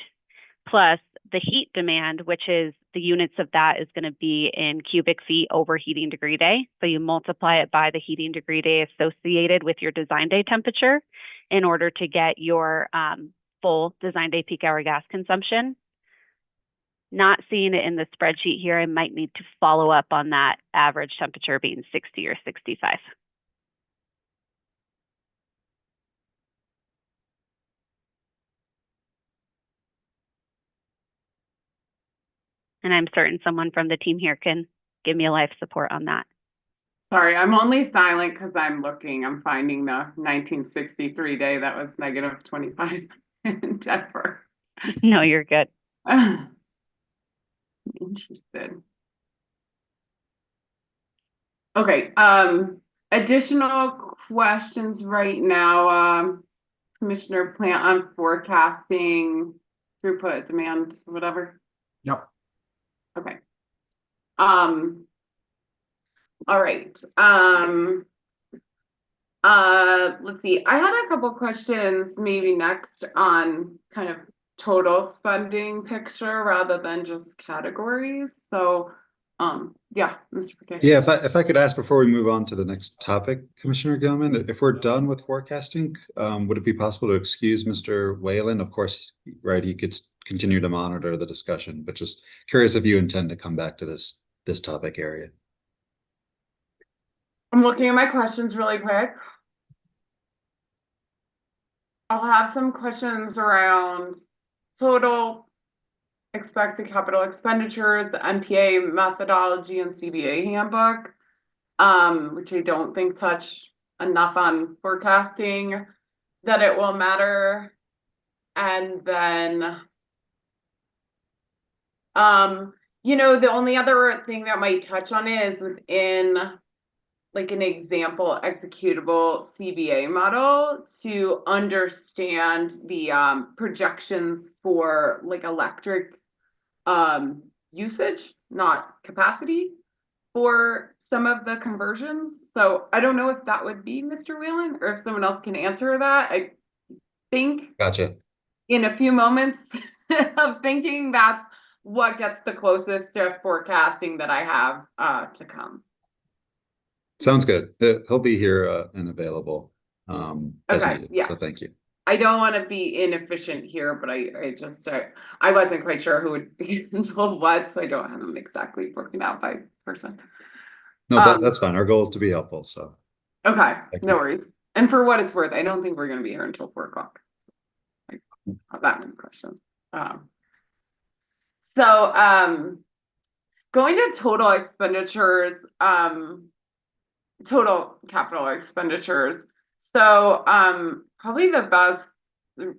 plus the heat demand, which is the units of that is going to be in cubic feet over heating degree day. So you multiply it by the heating degree day associated with your design day temperature in order to get your full design day peak hour gas consumption. Not seeing it in the spreadsheet here, I might need to follow up on that average temperature being 60 or 65. And I'm certain someone from the team here can give me a life support on that. Sorry, I'm only silent because I'm looking. I'm finding the 1963 day that was negative 25 in Denver. No, you're good. Interested. Okay, additional questions right now, Commissioner Plant, on forecasting throughput, demand, whatever. Yep. Okay. All right. Let's see. I had a couple questions maybe next on kind of total spending picture rather than just categories. So, yeah, Mr. Piquet. Yeah, if I could ask before we move on to the next topic, Commissioner Gilman, if we're done with forecasting, would it be possible to excuse Mr. Whalen? Of course, right, he could continue to monitor the discussion, but just curious if you intend to come back to this topic area. I'm looking at my questions really quick. I'll have some questions around total expected capital expenditures, the MPA methodology and CBA handbook, which I don't think touch enough on forecasting that it will matter. And then, you know, the only other thing that might touch on it is within like an example executable CBA model to understand the projections for like electric usage, not capacity, for some of the conversions. So I don't know if that would be Mr. Whalen or if someone else can answer that. I think Gotcha. in a few moments of thinking, that's what gets the closest to forecasting that I have to come. Sounds good. He'll be here and available as Okay, needed. yeah. So thank you. I don't want to be inefficient here, but I just I wasn't quite sure who would be told what, so I don't have them exactly broken out by person. No, that's fine. Our goal is to be helpful. So Okay, thank no you. worries. And for what it's worth, I don't think we're going to be here until 4 o'clock. Like, not that many questions. Going to total expenditures, total capital expenditures. So probably the best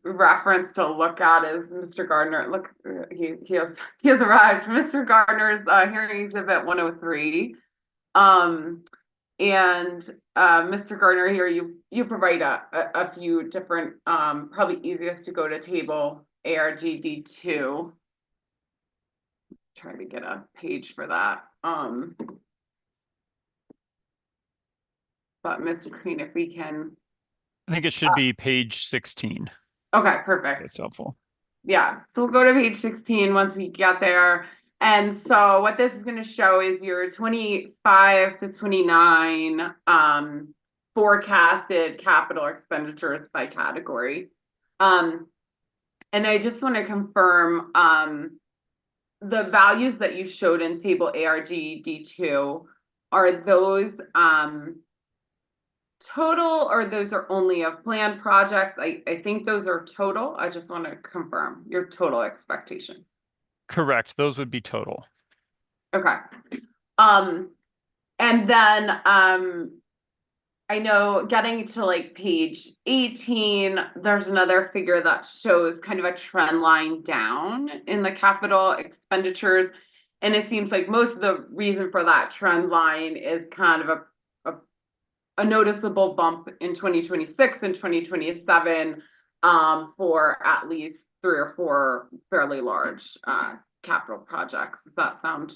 reference to look at is Mr. Gardner. Look, he has arrived. Mr. Gardner's hearing exhibit 103. And Mr. Gardner, here you provide a few different, probably easiest to go to table ARGD2. Trying to get a page for that. But Mr. Green, if we can. I think it should be page 16. Okay, perfect. That's helpful. Yeah, so we'll go to page 16 once we get there. And so what this is going to show is your 25 to 29 forecasted capital expenditures by category. And I just want to confirm the values that you showed in table ARGD2, are those total, or those are only of planned projects? I think those are total. I just want to confirm your total expectation. Correct. Those would be total. Okay. And then I know getting to like page 18, there's another figure that shows kind of a trend line down in the capital expenditures. And it seems like most of the reason for that trend line is kind of a noticeable bump in 2026 and 2027 for at least 3 or 4 fairly large capital projects. Does that sound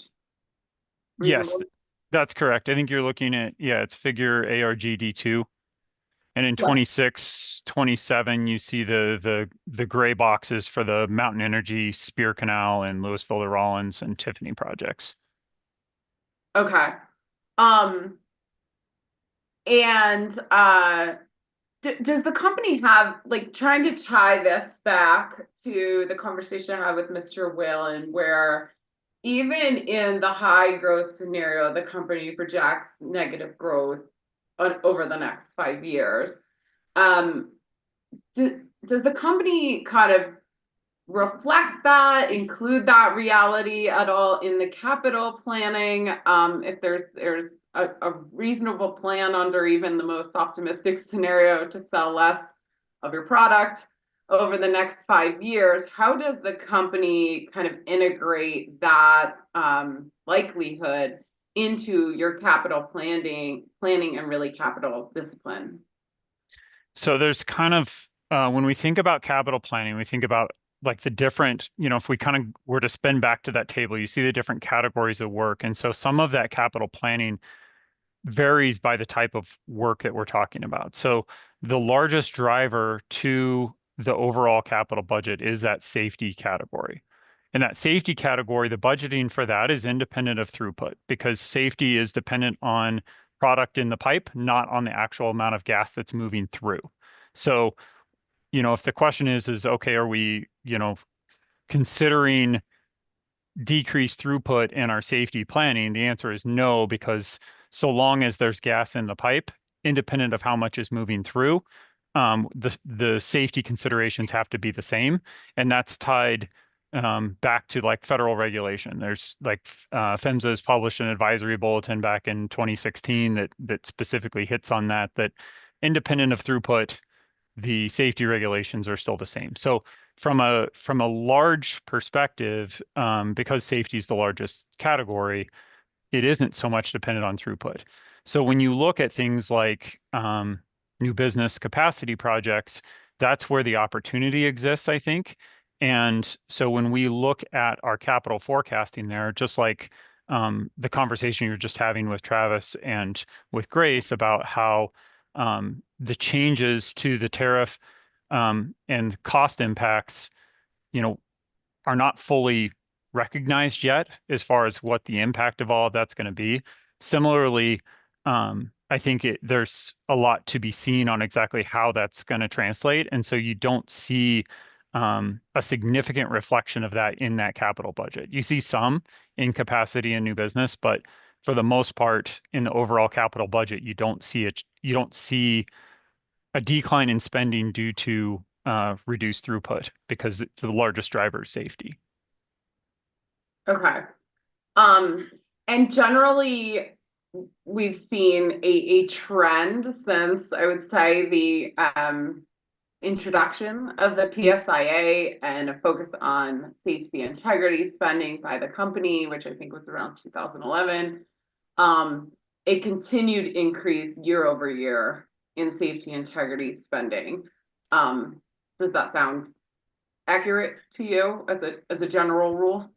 reasonable? Yes, that's correct. I think you're looking at, yeah, it's figure ARGD2. And in 26, 27, you see the gray boxes for the Mountain Energy, Spear Canal, and Louisville to Rollins and Tiffany projects. Okay. And does the company have, like, trying to tie this back to the conversation I had with Mr. Whalen, where even in the high growth scenario, the company projects negative growth over the next 5 years. Does the company kind of reflect that, include that reality at all in the capital planning? If there's a reasonable plan under even the most optimistic scenario to sell less of your product over the next 5 years, how does the company kind of integrate that likelihood into your capital planning and really capital discipline? So there's kind of, when we think about capital planning, we think about like the different, if we kind of were to spin back to that table, you see the different categories of work. And so some of that capital planning varies by the type of work that we're talking about. So the largest driver to the overall capital budget is that safety category. In that safety category, the budgeting for that is independent of throughput, because safety is dependent on product in the pipe, not on the actual amount of gas that's moving through. So, if the question is okay, are we, considering decreased throughput in our safety planning? The answer is no, because so long as there's gas in the pipe, independent of how much is moving through, the safety considerations have to be the same. And that's tied back to like federal regulation. There's like PHMSA has published an advisory bulletin back in 2016 that specifically hits on that independent of throughput, the safety regulations are still the same. So from a large perspective, because safety is the largest category, it isn't so much dependent on throughput. So when you look at things like new business capacity projects, that's where the opportunity exists, I think. And so when we look at our capital forecasting there, just like the conversation you're just having with Travis and with Grace about how the changes to the tariff and cost impacts, are not fully recognized yet as far as what the impact of all of that's going to be. Similarly, I think there's a lot to be seen on exactly how that's going to translate. And so you don't see a significant reflection of that in that capital budget. You see some in capacity and new business, but for the most part, in the overall capital budget, you don't see a decline in spending due to reduced throughput because the largest driver is safety. Okay. And generally, we've seen a trend since, I would say, the introduction of the PSIA and a focus on safety integrity spending by the company, which I think was around 2011. A continued increase year over year in safety integrity spending. Does that sound accurate to you as a general rule?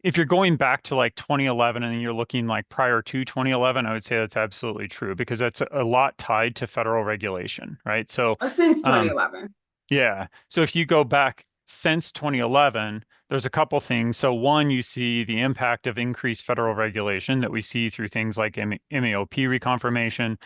If you're going back to like 2011 and you're looking like prior to 2011, I would say that's absolutely true because that's a lot tied to federal regulation, right? So since 2011. Yeah. So if you go back since 2011, there's a couple things. So one, you see the impact of increased federal regulation that we see through things like MAOP reconfirmation,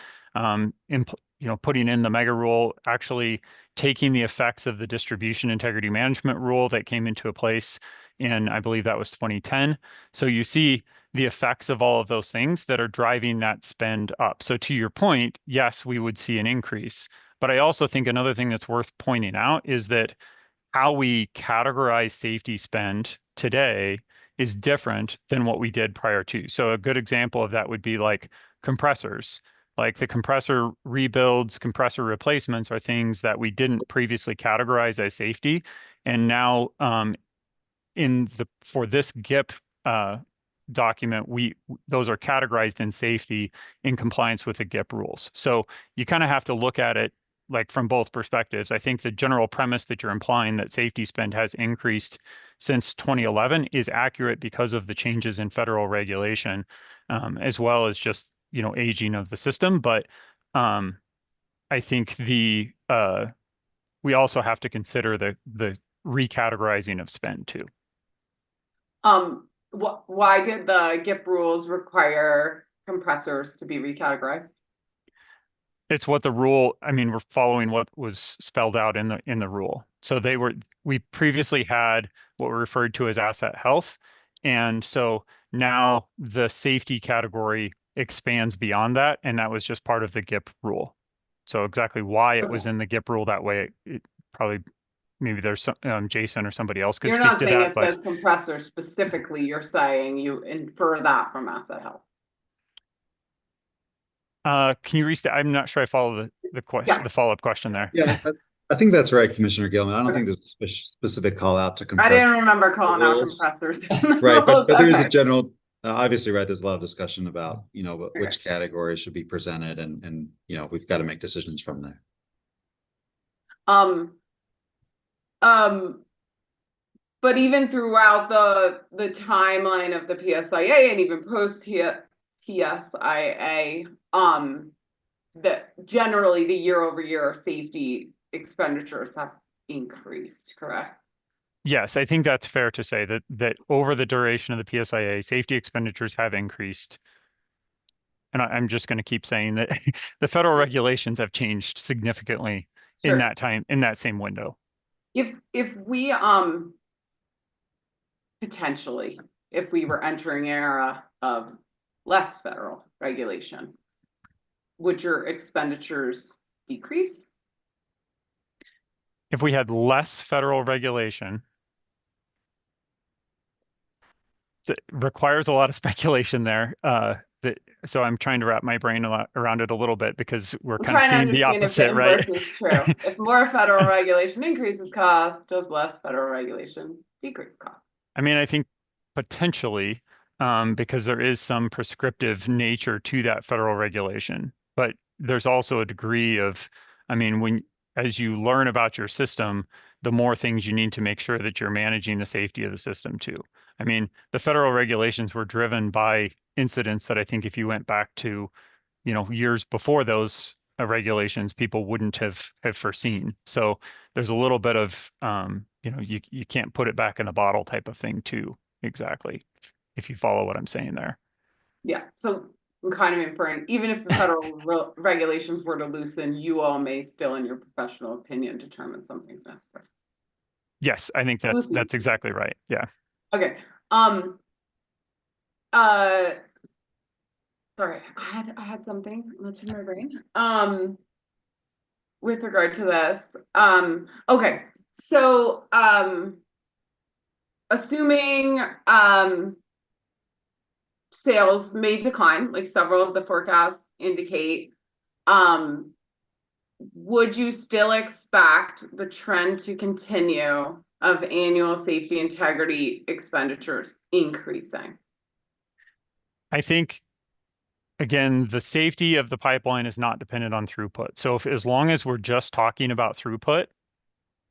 putting in the mega rule, actually taking the effects of the distribution integrity management rule that came into place in, I believe that was 2010. So you see the effects of all of those things that are driving that spend up. So to your point, yes, we would see an increase. But I also think another thing that's worth pointing out is that how we categorize safety spend today is different than what we did prior to. So a good example of that would be like compressors. Like the compressor rebuilds, compressor replacements are things that we didn't previously categorize as safety. And now for this GIP document, those are categorized in safety in compliance with the GIP rules. So you kind of have to look at it like from both perspectives. I think the general premise that you're implying that safety spend has increased since 2011 is accurate because of the changes in federal regulation, as well as just, aging of the system. But I think we also have to consider the recategorizing of spend too. Why did the GIP rules require compressors to be recategorized? It's what the rule, we're following what was spelled out in the rule. So we previously had what were referred to as asset health. And so now the safety category expands beyond that. And that was just part of the GIP rule. So exactly why it was in the GIP rule that way, it probably, maybe there's some, Jason or somebody else could speak to that. You're not saying it says compressor specifically, you're saying you infer that from asset health. Can you restate? I'm not sure I follow the question, the follow-up question there. Yeah, I think that's right, Commissioner Gilman. I don't think there's a specific call out to I compressor. didn't remember calling out compressors. Right, but there is a general, obviously, right, there's a lot of discussion about, which categories should be presented and we've got to make decisions from there. But even throughout the timeline of the PSIA and even post PSIA, that generally the year-over-year safety expenditures have increased, correct? Yes, I think that's fair to say that over the duration of the PSIA, safety expenditures have increased. And I'm just going to keep saying that the federal regulations have changed significantly in that time, in that same window. If we potentially, if we were entering an era of less federal regulation, would your expenditures decrease? If we had less federal regulation, it requires a lot of speculation there. So I'm trying to wrap my brain around it a little bit because we're kind of seeing the opposite, right? If the inverse is true. If more federal regulation increases cost, does less federal regulation decrease cost? I think potentially, because there is some prescriptive nature to that federal regulation, but there's also a degree of, as you learn about your system, the more things you need to make sure that you're managing the safety of the system too. The federal regulations were driven by incidents that I think if you went back to, years before those regulations people wouldn't have foreseen. So there's a little bit of, you can't put it back in a bottle type of thing too, exactly, if you follow what I'm saying there. Yeah, so I'm kind of inferring, even if the federal regulations were to loosen, you all may still, in your professional opinion, determine something's necessary. Yes, I think that's exactly right. Yeah. Okay. Sorry, I had something that's in my brain. With regard to this. Okay. So assuming sales may decline, like several of the forecasts indicate, would you still expect the trend to continue of annual safety integrity expenditures increasing? I think, again, the safety of the pipeline is not dependent on throughput. So as long as we're just talking about throughput,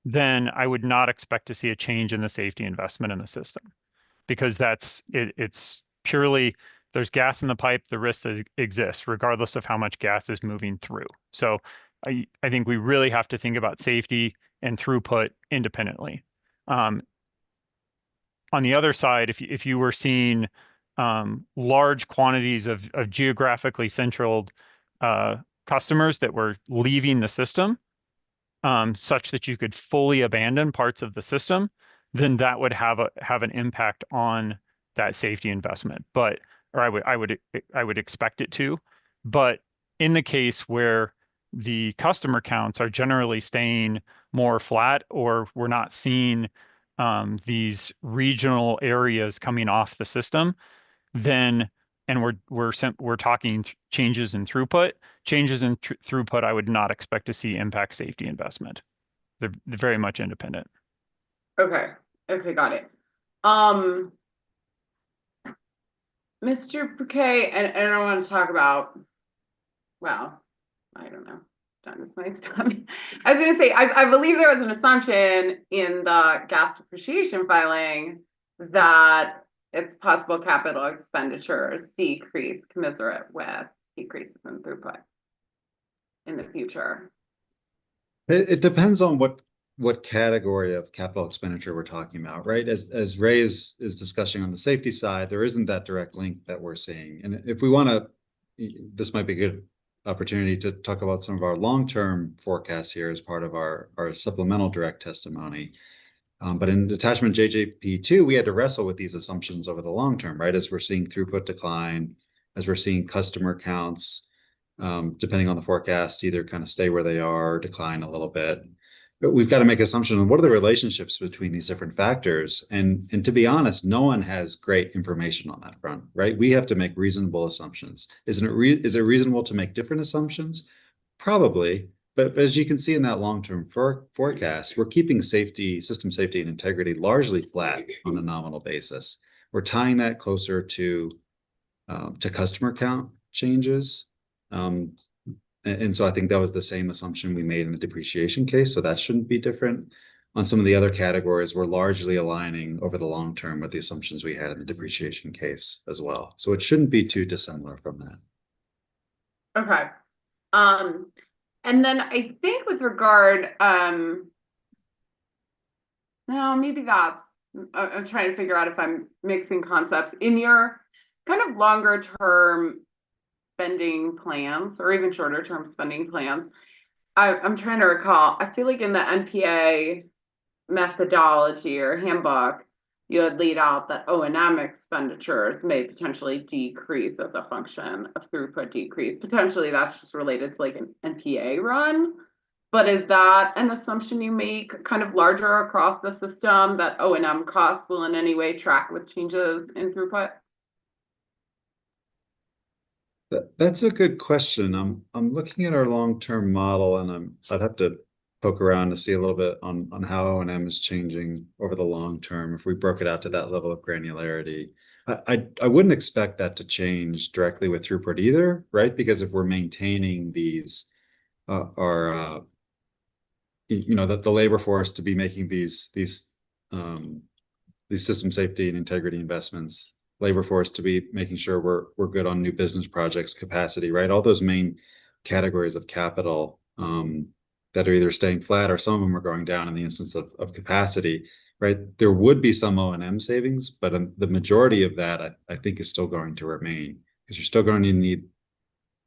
then I would not expect to see a change in the safety investment in the system, because it's purely, there's gas in the pipe, the risk exists regardless of how much gas is moving through. So I think we really have to think about safety and throughput independently. On the other side, if you were seeing large quantities of geographically central customers that were leaving the system, such that you could fully abandon parts of the system, then that would have an impact on that safety investment. But, or I would expect it to. But in the case where the customer counts are generally staying more flat, or we're not seeing these regional areas coming off the system, then, and we're talking changes in throughput. Changes in throughput, I would not expect to see impact safety investment. They're very much independent. Okay. Okay, got it. Mr. Bouquet, and I don't want to talk about, well, I don't know. Done this nice time. I was going to say, I believe there was an assumption in the gas depreciation filing that it's possible capital expenditures decrease commensurate with decreases in throughput in the future. It depends on what category of capital expenditure we're talking about, right? As Ray is discussing on the safety side, there isn't that direct link that we're seeing. And if we want to, this might be a good opportunity to talk about some of our long-term forecasts here as part of our supplemental direct testimony. But in attachment JJP2, we had to wrestle with these assumptions over the long term, right? As we're seeing throughput decline, as we're seeing customer counts, depending on the forecast, either kind of stay where they are or decline a little bit. But we've got to make assumptions on what are the relationships between these different factors. And to be honest, no one has great information on that front, right? We have to make reasonable assumptions. Is it reasonable to make different assumptions? Probably. But as you can see in that long-term forecast, we're keeping system safety and integrity largely flat on a nominal basis. We're tying that closer to customer count changes. And so I think that was the same assumption we made in the depreciation case. So that shouldn't be different. On some of the other categories, we're largely aligning over the long term with the assumptions we had in the depreciation case as well. So it shouldn't be too dissimilar from that. Okay. And then I think with regard, no, maybe that's, I'm trying to figure out if I'm mixing concepts. In your kind of longer term spending plans, or even shorter term spending plans, I'm trying to recall, I feel like in the NPA methodology or handbook, you had laid out that O&M expenditures may potentially decrease as a function of throughput decrease. Potentially that's just related to like an NPA run. But is that an assumption you make kind of larger across the system, that O&M costs will in any way track with changes in throughput? That's a good question. I'm looking at our long-term model, and I'd have to poke around to see a little bit on how O&M is changing over the long term if we broke it out to that level of granularity. I wouldn't expect that to change directly with throughput either, right? Because if we're maintaining these the labor force to be making these system safety and integrity investments, labor force to be making sure we're good on new business projects, capacity, right? All those main categories of capital that are either staying flat or some of them are going down in the instance of capacity, right? There would be some O&M savings, but the majority of that I think is still going to remain, because you're still going to need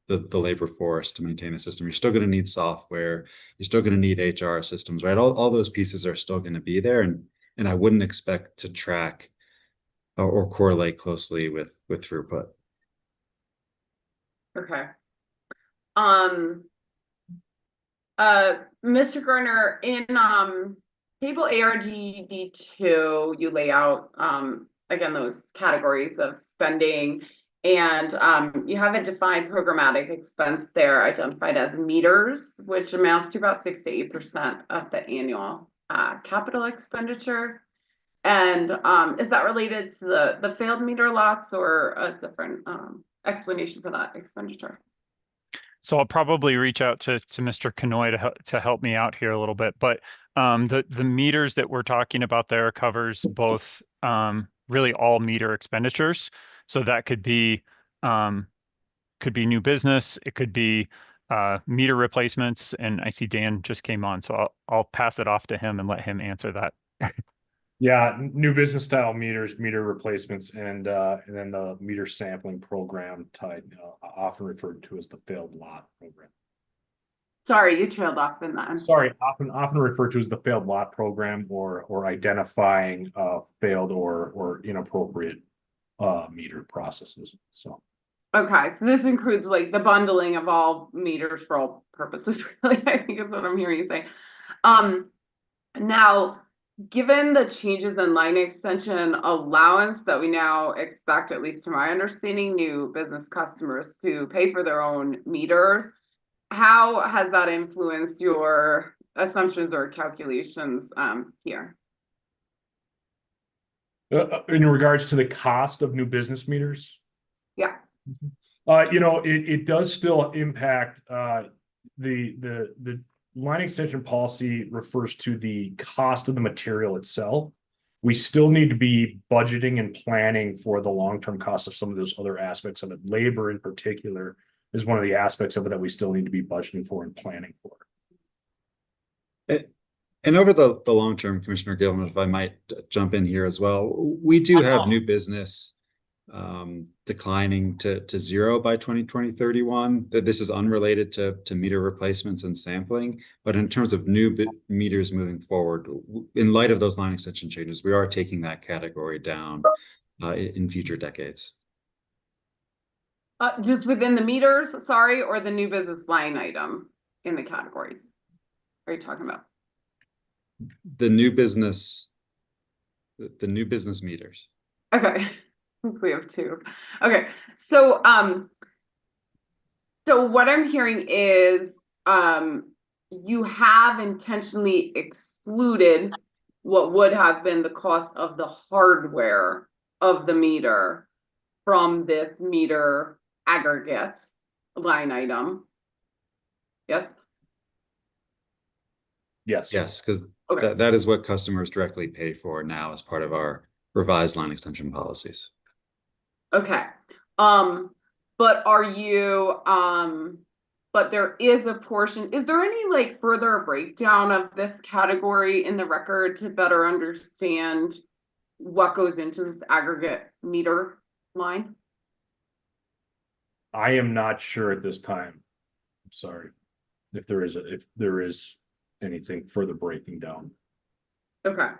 the labor force to maintain the system. You're still going to need software. You're still going to need HR systems, right? All those pieces are still going to be there, and I wouldn't expect to track or correlate closely with throughput. Okay. Mr. Garner, in table ARGD2, you lay out again those categories of spending, and you have a defined programmatic expense there identified as meters, which amounts to about 6 to 8% of the annual capital expenditure. And is that related to the failed meter lots, or a different explanation for that expenditure? So I'll probably reach out to Mr. Kanoy to help me out here a little bit, but the meters that we're talking about there covers both really all meter expenditures. So that could be new business, it could be meter replacements, and I see Dan just came on, so I'll pass it off to him and let him answer that. Yeah, new business style meters, meter replacements, and then the meter sampling program tied, often referred to as the failed lot program. Sorry, you trailed off in that. Sorry, often referred to as the failed lot program, or identifying failed or inappropriate meter processes. So. Okay, so this includes like the bundling of all meters for all purposes, really, I think is what I'm hearing you say. Now, given the changes in line extension allowance that we now expect, at least to my understanding, new business customers to pay for their own meters, how has that influenced your assumptions or calculations here? In regards to the cost of new business meters? Yeah. It does still impact the line extension policy refers to the cost of the material itself. We still need to be budgeting and planning for the long-term cost of some of those other aspects of it. Labor in particular is one of the aspects of it that we still need to be budgeting for and planning for. And over the long term, Commissioner Gilman, if I might jump in here as well, we do have new business declining to zero by 2031. That this is unrelated to meter replacements and sampling, but in terms of new meters moving forward, in light of those line extension changes, we are taking that category down in future decades. Just within the meters, sorry, or the new business line item in the categories? Are you talking about? The new business meters. Okay. We have two. Okay. So what I'm hearing is you have intentionally excluded what would have been the cost of the hardware of the meter from this meter aggregate line item. Yes? Yes. Yes, because okay. that is what customers directly pay for now as part of our revised line extension policies. Okay. But are you, but there is a portion, is there any like further breakdown of this category in the record to better understand what goes into this aggregate meter line? I am not sure at this time. I'm sorry if there is anything further breaking down. Okay.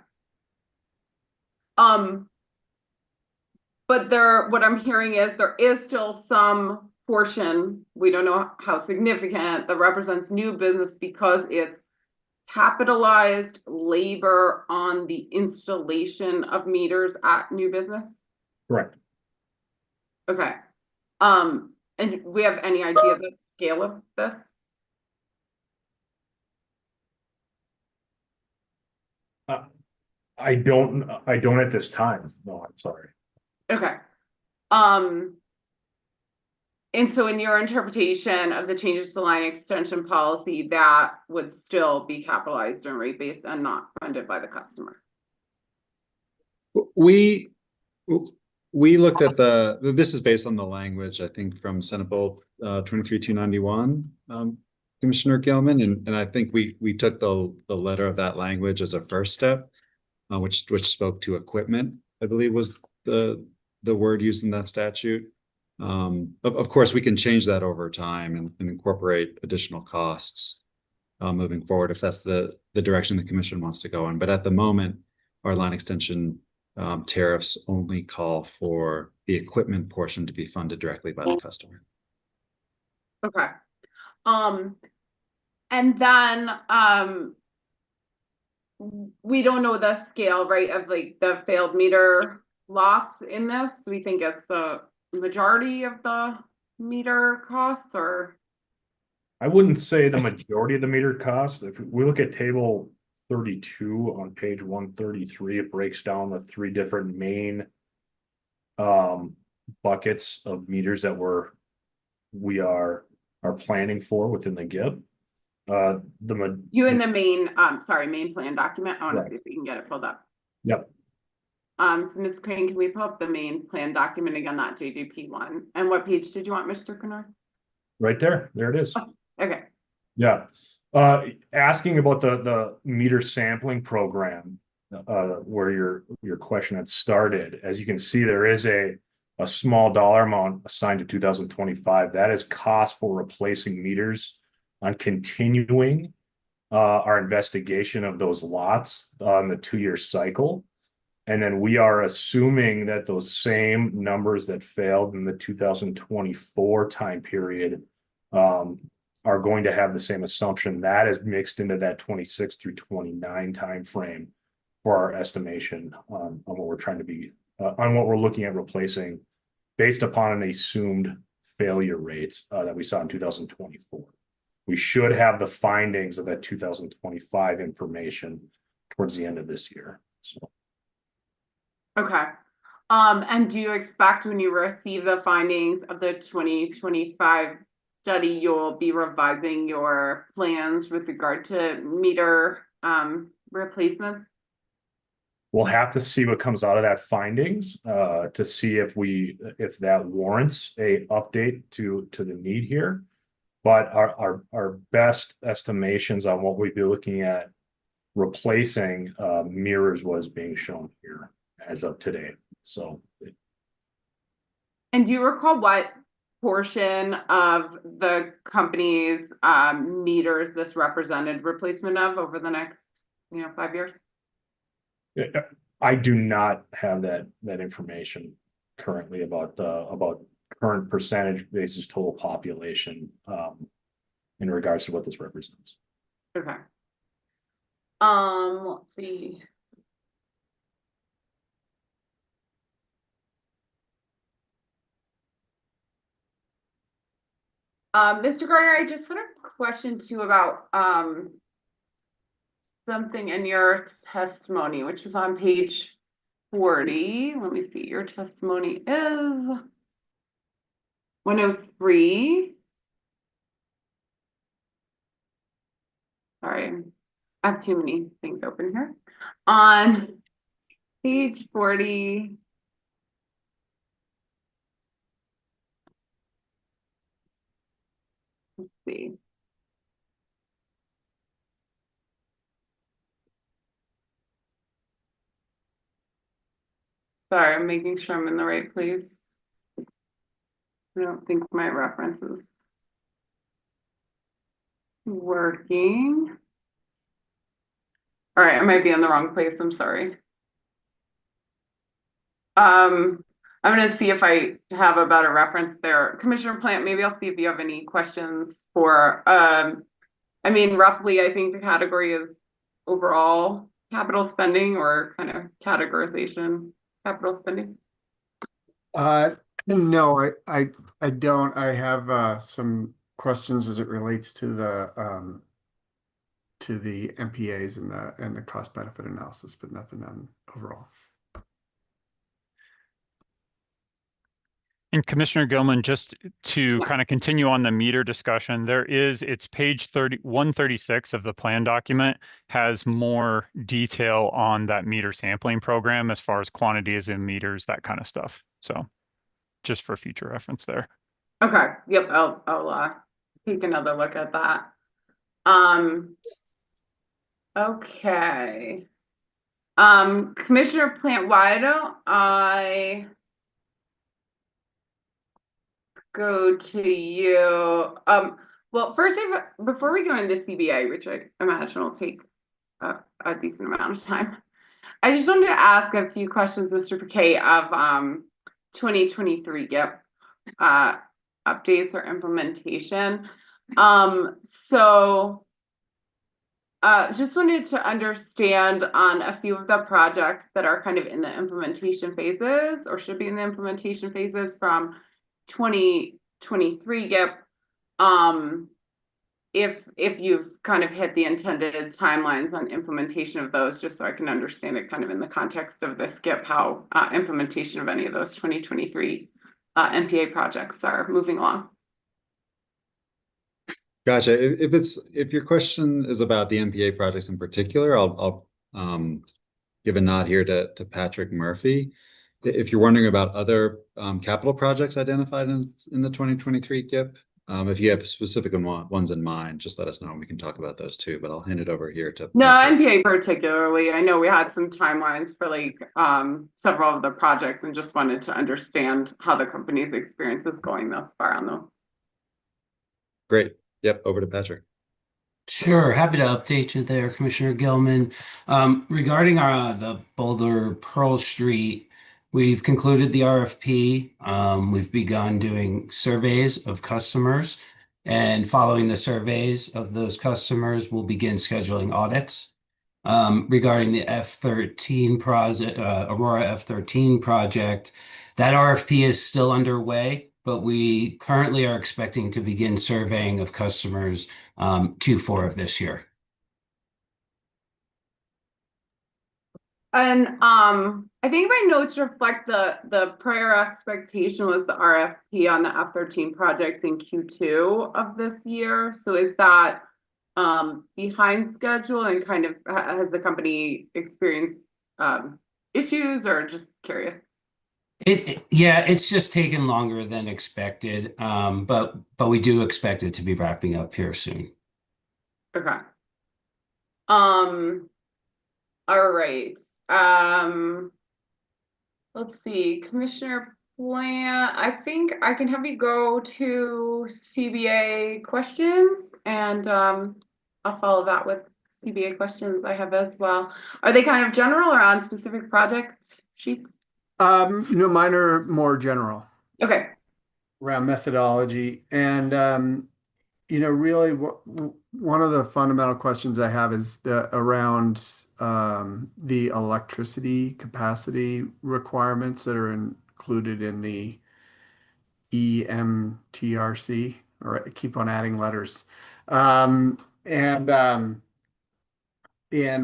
But what I'm hearing is there is still some portion, we don't know how significant, that represents new business because it's capitalized labor on the installation of meters at new business? Correct. Okay. And we have any idea of the scale of this? I don't at this time. No, I'm sorry. Okay. And so in your interpretation of the changes to line extension policy, that would still be capitalized and rate based and not funded by the customer? We looked at this is based on the language, I think, from Senate Bill 23291. Commissioner Gilman, and I think we took the letter of that language as a first step, which spoke to equipment, I believe was the word used in that statute. Of course, we can change that over time and incorporate additional costs moving forward if that's the direction the commission wants to go in. But at the moment, our line extension tariffs only call for the equipment portion to be funded directly by the customer. Okay. And then we don't know the scale, right, of like the failed meter lots in this. We think it's the majority of the meter costs, or I wouldn't say the majority of the meter cost. If we look at table 32 on page 133, it breaks down the three different main buckets of meters that we are planning for within the GIP. You in the main main plan document. I want to see if we can get it pulled up. Yep. So Ms. Crane, can we pull up the main plan document again, that JGP one? And what page did you want, Mr. Kennard? Right there. There it is. Oh, okay. Yeah. Asking about the meter sampling program, where your question had started. As you can see, there is a small dollar amount assigned to 2025. That is cost for replacing meters on continuing our investigation of those lots on the 2-year cycle. And then we are assuming that those same numbers that failed in the 2024 time period are going to have the same assumption. That is mixed into that 26 through 29 time frame for our estimation on what we're trying to be on what we're looking at replacing based upon an assumed failure rate that we saw in 2024. We should have the findings of that 2025 information towards the end of this year. So. Okay. And do you expect when you receive the findings of the 2025 study, you'll be revising your plans with regard to meter replacement? We'll have to see what comes out of that findings to see if that warrants a update to the need here. But our best estimations on what we'd be looking at replacing mirrors was being shown here as of today. So. And do you recall what portion of the company's meters this represented replacement of over the next 5 years? I do not have that information currently about current percentage basis total population in regards to what this represents. Okay. Let's see. Mr. Gardner, I just had a question too about something in your testimony, which was on page 40. Let me see. Your testimony is 103. Sorry, I have too many things open here. On page 40. Let's see. Sorry, I'm making sure I'm in the right place. I don't think my reference is working. All right, I might be in the wrong place. I'm sorry. I'm going to see if I have a better reference there. Commissioner Plant, maybe I'll see if you have any questions for, I mean, roughly, I think the category is overall capital spending or kind of categorization capital spending. No, I don't. I have some questions as it relates to the MPAs and the cost benefit analysis, but nothing on overall. And Commissioner Gilman, just to kind of continue on the meter discussion, it's page 136 of the plan document has more detail on that meter sampling program as far as quantities in meters, that kind of stuff. So just for future reference there. Okay. Yep. I'll take another look at that. Okay. Commissioner Plant, why don't I go to you? Well, first, before we go into CBA, which I imagine will take a decent amount of time, I just wanted to ask a few questions, Mr. Piquet, of 2023 GIP updates or implementation. Just wanted to understand on a few of the projects that are kind of in the implementation phases or should be in the implementation phases from 2023 GIP. If you've kind of hit the intended timelines on implementation of those, just so I can understand it kind of in the context of this GIP, how implementation of any of those 2023 MPA projects are moving along. Gotcha. If your question is about the MPA projects in particular, I'll give a nod here to Patrick Murphy. If you're wondering about other capital projects identified in the 2023 GIP, if you have specific ones in mind, just let us know and we can talk about those too. But I'll hand it over here to No, Patrick. MPA particularly. I know we had some timelines for like several of the projects and just wanted to understand how the company's experience is going thus far on those. Great. Yep, over to Patrick. Sure, happy to update you there, Commissioner Gilman. Regarding the Boulder Pearl Street, we've concluded the RFP. We've begun doing surveys of customers, and following the surveys of those customers, we'll begin scheduling audits. Regarding the F13 project, Aurora F13 project, that RFP is still underway, but we currently are expecting to begin surveying of customers Q4 of this year. And I think my notes reflect the prior expectation was the RFP on the F13 project in Q2 of this year. So is that behind schedule, and kind of has the company experienced issues, or just curious? Yeah, it's just taken longer than expected, but we do expect it to be wrapping up here soon. Okay. All right. Let's see, Commissioner Plant, I think I can have you go to CBA questions, and I'll follow that with CBA questions I have as well. Are they kind of general or on specific project sheets? Mine are more general. Okay. Around methodology. And, really one of the fundamental questions I have is around the electricity capacity requirements that are included in the EMTRC, or I keep on adding letters. And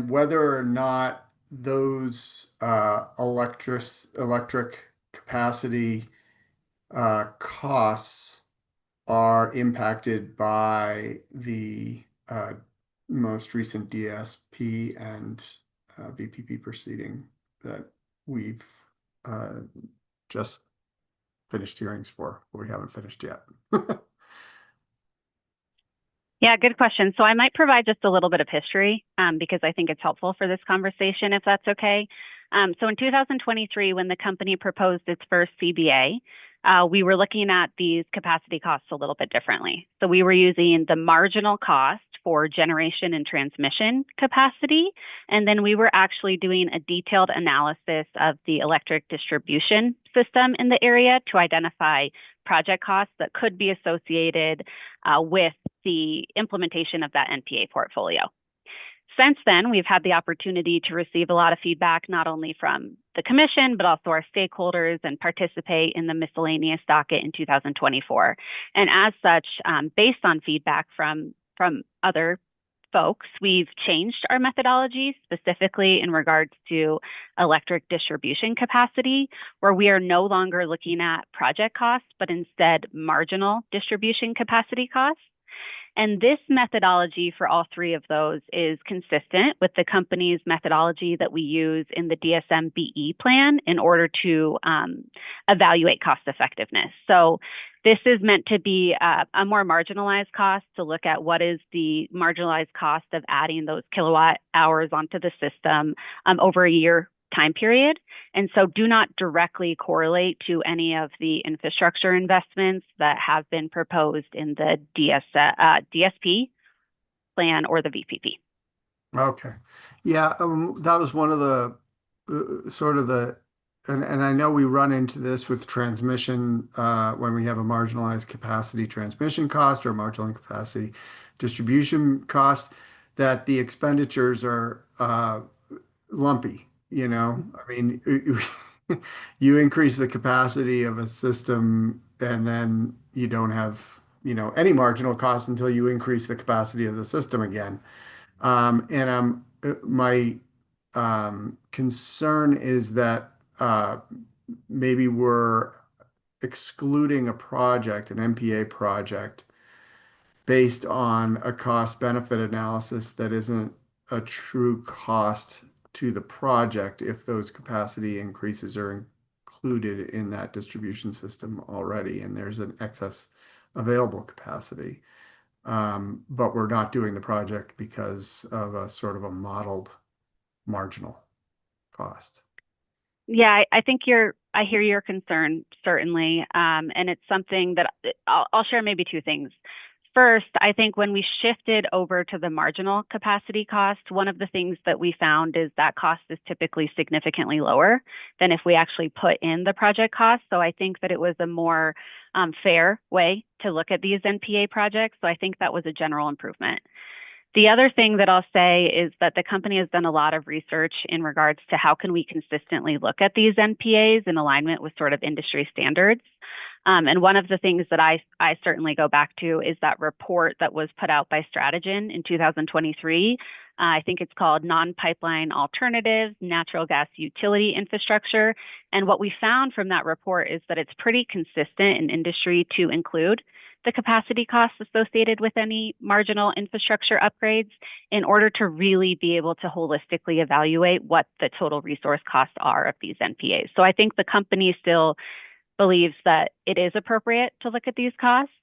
whether or not those electric capacity costs are impacted by the most recent DSP and VPP proceeding that we've just finished hearings for, but we haven't finished yet. Yeah, good question. So I might provide just a little bit of history because I think it's helpful for this conversation, if that's okay. So in 2023, when the company proposed its first CBA, we were looking at these capacity costs a little bit differently. So we were using the marginal cost for generation and transmission capacity, and then we were actually doing a detailed analysis of the electric distribution system in the area to identify project costs that could be associated with the implementation of that NPA portfolio. Since then, we've had the opportunity to receive a lot of feedback, not only from the commission, but also our stakeholders, and participate in the miscellaneous docket in 2024. And as such, based on feedback from other folks, we've changed our methodology, specifically in regards to electric distribution capacity, where we are no longer looking at project costs, but instead marginal distribution capacity costs. And this methodology for all three of those is consistent with the company's methodology that we use in the DSM-BE plan in order to evaluate cost effectiveness. So This is meant to be a more marginalized cost to look at what is the marginalized cost of adding those kilowatt hours onto the system over a year time period. And so do not directly correlate to any of the infrastructure investments that have been proposed in the DSP plan or the VPP. Okay. Yeah, that was one of the sort of the, and I know we run into this with transmission when we have a marginalized capacity transmission cost or marginal capacity distribution cost, that the expenditures are lumpy, you know? I mean, you increase the capacity of a system and then you don't have, you know, any marginal cost until you increase the capacity of the system again. And my concern is that maybe we're excluding a project, an MPA project, based on a cost benefit analysis that isn't a true cost to the project if those capacity increases are included in that distribution system already and there's an excess available capacity. But we're not doing the project because of a sort of a modeled marginal cost. Yeah, I think I hear your concern, certainly. And it's something that I'll share maybe two things. First, I think when we shifted over to the marginal capacity cost, one of the things that we found is that cost is typically significantly lower than if we actually put in the project cost. So I think that it was a more fair way to look at these NPA projects. So I think that was a general improvement. The other thing that I'll say is that the company has done a lot of research in regards to how can we consistently look at these NPAs in alignment with sort of industry standards. And one of the things that I certainly go back to is that report that was put out by Stratogen in 2023. I think it's called Non-Pipeline Alternatives, Natural Gas Utility Infrastructure. And what we found from that report is that it's pretty consistent in industry to include the capacity costs associated with any marginal infrastructure upgrades in order to really be able to holistically evaluate what the total resource costs are of these NPAs. So I think the company still believes that it is appropriate to look at these costs,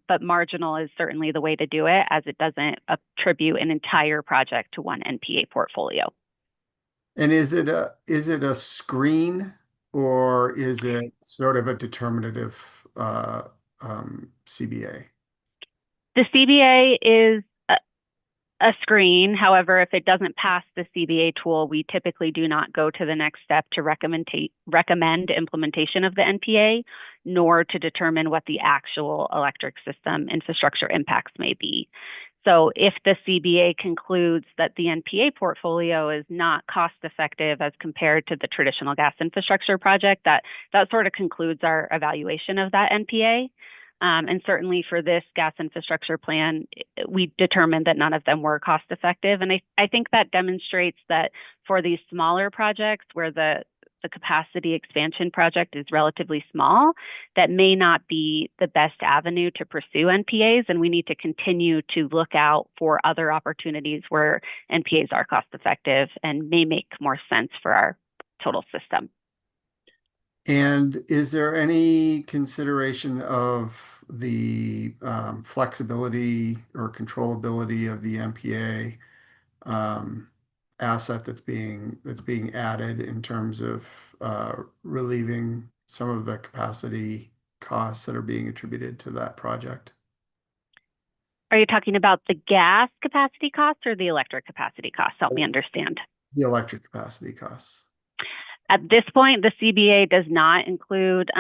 but marginal is certainly the way to do it, as it doesn't attribute an entire project to one NPA portfolio. And is it a screen or is it sort of a determinative CBA? The CBA is a screen. However, if it doesn't pass the CBA tool, we typically do not go to the next step to recommend implementation of the NPA, nor to determine what the actual electric system infrastructure impacts may be. So if the CBA concludes that the NPA portfolio is not cost effective as compared to the traditional gas infrastructure project, that sort of concludes our evaluation of that NPA. And certainly for this gas infrastructure plan, we determined that none of them were cost effective. And I think that demonstrates that for these smaller projects where the capacity expansion project is relatively small, that may not be the best avenue to pursue NPAs. And we need to continue to look out for other opportunities where NPAs are cost effective and may make more sense for our total system. And is there any consideration of the flexibility or controllability of the MPA asset that's being added in terms of relieving some of the capacity costs that are being attributed to that project? Are you talking about the gas capacity costs or the electric capacity costs? Help me understand. The electric capacity costs. At this point, the CBA does not include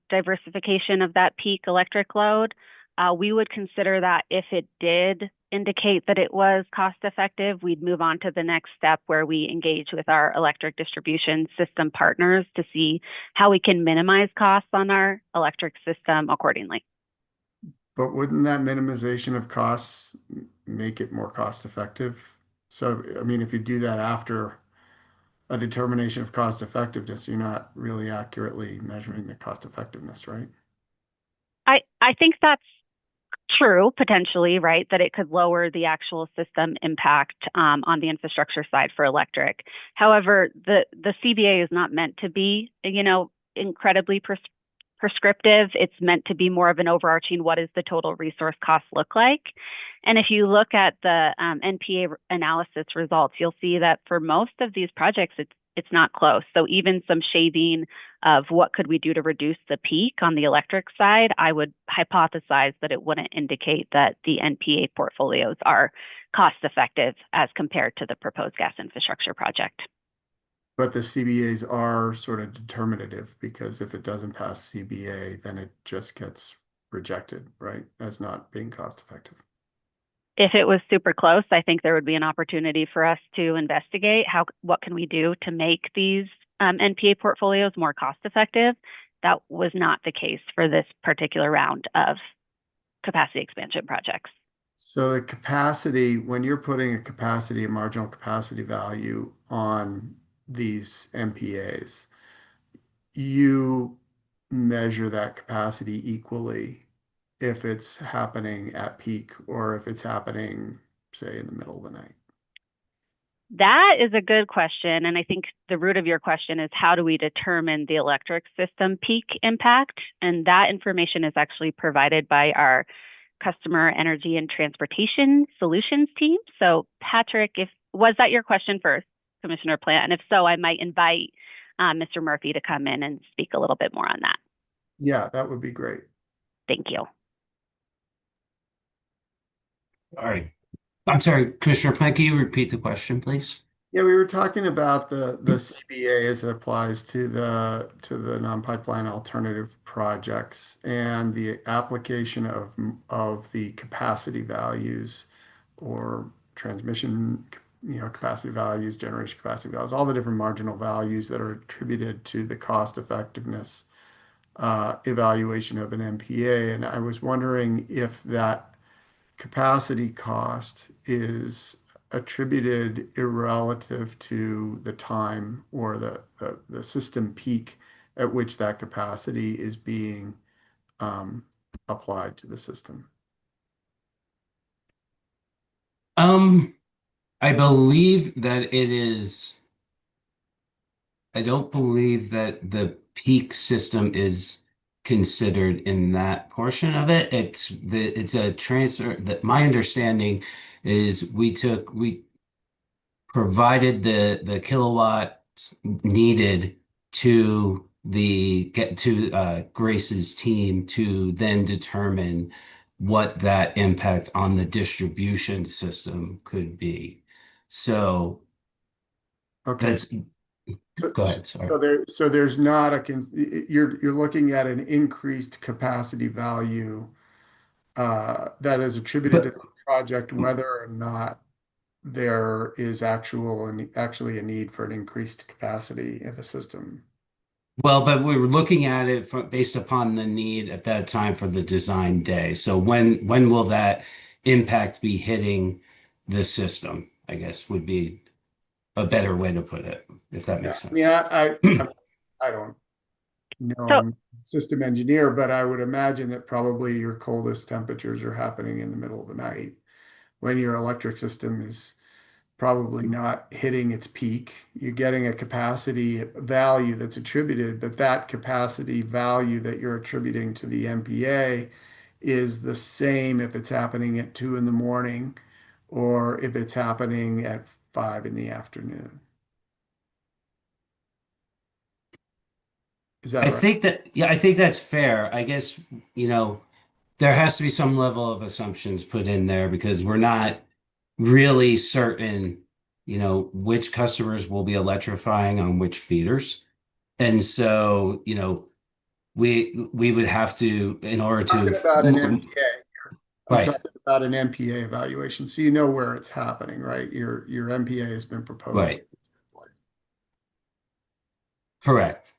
diversification of that peak electric load. We would consider that if it did indicate that it was cost effective, we'd move on to the next step where we engage with our electric distribution system partners to see how we can minimize costs on our electric system accordingly. But wouldn't that minimization of costs make it more cost effective? So, I mean, if you do that after a determination of cost effectiveness, you're not really accurately measuring the cost effectiveness, right? I think that's true, potentially, right? That it could lower the actual system impact on the infrastructure side for electric. However, the CBA is not meant to be, incredibly prescriptive. It's meant to be more of an overarching, what does the total resource cost look like? And if you look at the NPA analysis results, you'll see that for most of these projects, it's not close. So even some shaving of what could we do to reduce the peak on the electric side, I would hypothesize that it wouldn't indicate that the NPA portfolios are cost effective as compared to the proposed gas infrastructure project. But the CBAs are sort of determinative, because if it doesn't pass CBA, then it just gets rejected, right, as not being cost effective. If it was super close, I think there would be an opportunity for us to investigate what can we do to make these NPA portfolios more cost effective. That was not the case for this particular round of capacity expansion projects. So the capacity, when you're putting a marginal capacity value on these MPAs, you measure that capacity equally if it's happening at peak or if it's happening, say, in the middle of the night. That is a good question. And I think the root of your question is, how do we determine the electric system peak impact? And that information is actually provided by our Customer Energy and Transportation Solutions team. So Patrick, was that your question first, Commissioner Plant? And if so, I might invite Mr. Murphy to come in and speak a little bit more on that. Yeah, that would be great. Thank you. All right. I'm sorry, Commissioner Plant, can you repeat the question, please? Yeah, we were talking about the CBA as it applies to the non-pipeline alternative projects and the application of the capacity values or transmission, capacity values, generation capacity values, all the different marginal values that are attributed to the cost effectiveness evaluation of an MPA. And I was wondering if that capacity cost is attributed irrelative to the time or the system peak at which that capacity is being applied to the system. I believe that it is. I don't believe that the peak system is considered in that portion of it. It's a transfer that my understanding is we provided the kilowatts needed to Grace's team to then determine what that impact on the distribution system could be. So okay. Go ahead. Sorry. So there's not you're looking at an increased capacity value that is attributed to the project, whether or not there is actually a need for an increased capacity in the system. Well, but we were looking at it based upon the need at that time for the design day. So when will that impact be hitting the system, I guess would be a better way to put it, if that makes sense. I don't know, I'm a system engineer, but I would imagine that probably your coldest temperatures are happening in the middle of the night when your electric system is probably not hitting its peak. You're getting a capacity value that's attributed, but that capacity value that you're attributing to the MPA is the same if it's happening at 2 in the morning or if it's happening at 5 in the afternoon. Is that right? I think that's fair. I guess, there has to be some level of assumptions put in there because we're not really certain, which customers will be electrifying on which feeders. And so, we would have to, in order to. Talking about an MPA. I'm Right. talking about an MPA evaluation. So you know where it's happening, right? Your MPA has been proposed. Right. Correct.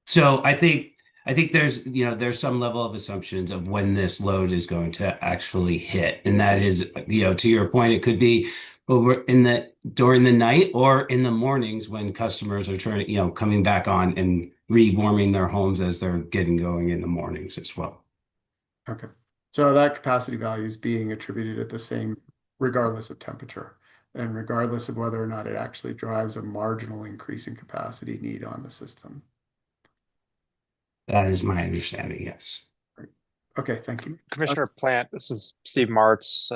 So I think there's some level of assumptions of when this load is going to actually hit. And that is, to your point, it could be during the night or in the mornings when customers are coming back on and re-warming their homes as they're getting going in the mornings as well. Okay. So that capacity value is being attributed at the same, regardless of temperature and regardless of whether or not it actually drives a marginal increase in capacity need on the system. That is my understanding, yes. Okay, thank you. Commissioner Plant, this is Steve Martz,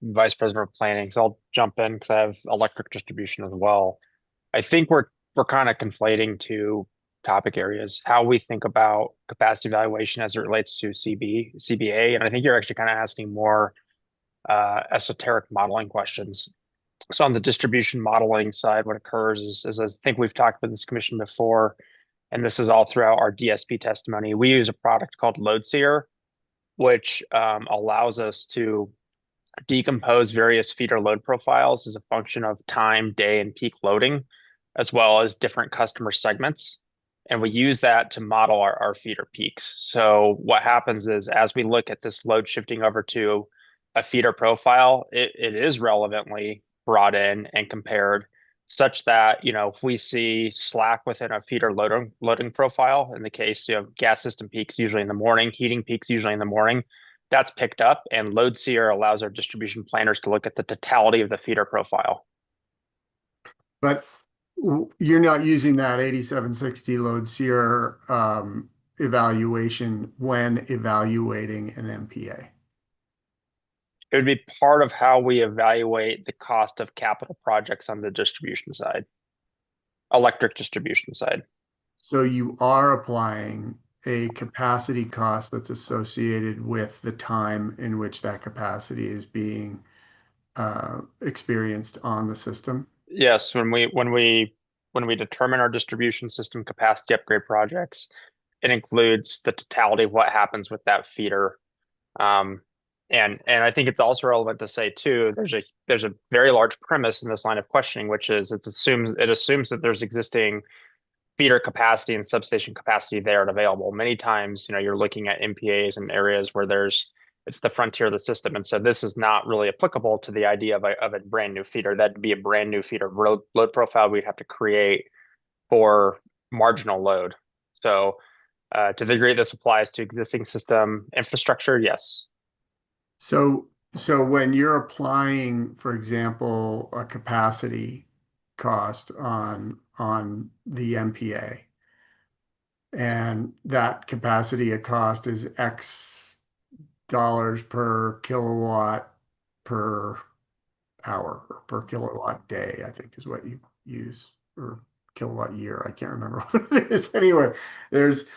Vice President of Planning. So I'll jump in because I have electric distribution as well. I think we're kind of conflating two topic areas, how we think about capacity evaluation as it relates to CBA, and I think you're actually kind of asking more esoteric modeling questions. So on the distribution modeling side, what occurs is I think we've talked with this commission before, and this is all throughout our DSP testimony. We use a product called LoadSeer, which allows us to decompose various feeder load profiles as a function of time, day, and peak loading, as well as different customer segments. And we use that to model our feeder peaks. So what happens is as we look at this load shifting over to a feeder profile, it is relevantly brought in and compared such that, if we see slack within a feeder loading profile, in the case, gas system peaks usually in the morning, heating peaks usually in the morning, that's picked up, and LoadSeer allows our distribution planners to look at the totality of the feeder profile. But you're not using that 8760 LoadSeer evaluation when evaluating an MPA. It would be part of how we evaluate the cost of capital projects on the distribution side, electric distribution side. So you are applying a capacity cost that's associated with the time in which that capacity is being experienced on the system? Yes, when we determine our distribution system capacity upgrade projects, it includes the totality of what happens with that feeder. And I think it's also relevant to say too, there's a very large premise in this line of questioning, which is it assumes that there's existing feeder capacity and substation capacity there and available. Many times, you're looking at MPAs in areas where it's the frontier of the system. And so this is not really applicable to the idea of a brand new feeder. That'd be a brand new feeder load profile we'd have to create for marginal load. So to the degree this applies to existing system infrastructure, yes. So when you're applying, for example, a capacity cost on the MPA, and that capacity cost is X dollars per kilowatt per hour or per kilowatt day, I think is what you use, or kilowatt year. I can't remember what it is. Anyway, there's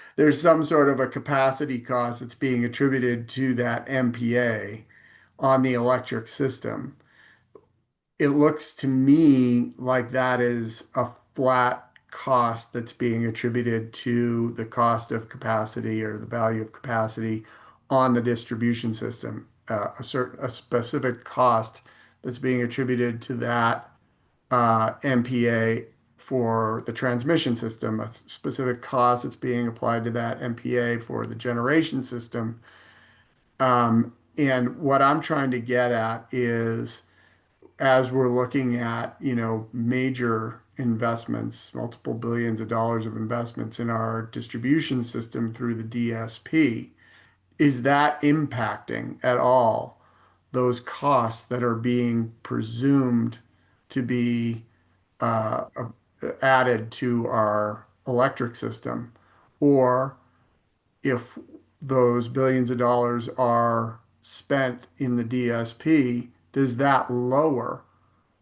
some sort of a capacity cost that's being attributed to that MPA on the electric system. It looks to me like that is a flat cost that's being attributed to the cost of capacity or the value of capacity on the distribution system. A specific cost that's being attributed to that MPA for the transmission system, a specific cost that's being applied to that MPA for the generation system. And what I'm trying to get at is, as we're looking at, major investments, multiple billions of dollars of investments in our distribution system through the DSP, is that impacting at all those costs that are being presumed to be added to our electric system? Or if those billions of dollars are spent in the DSP, does that lower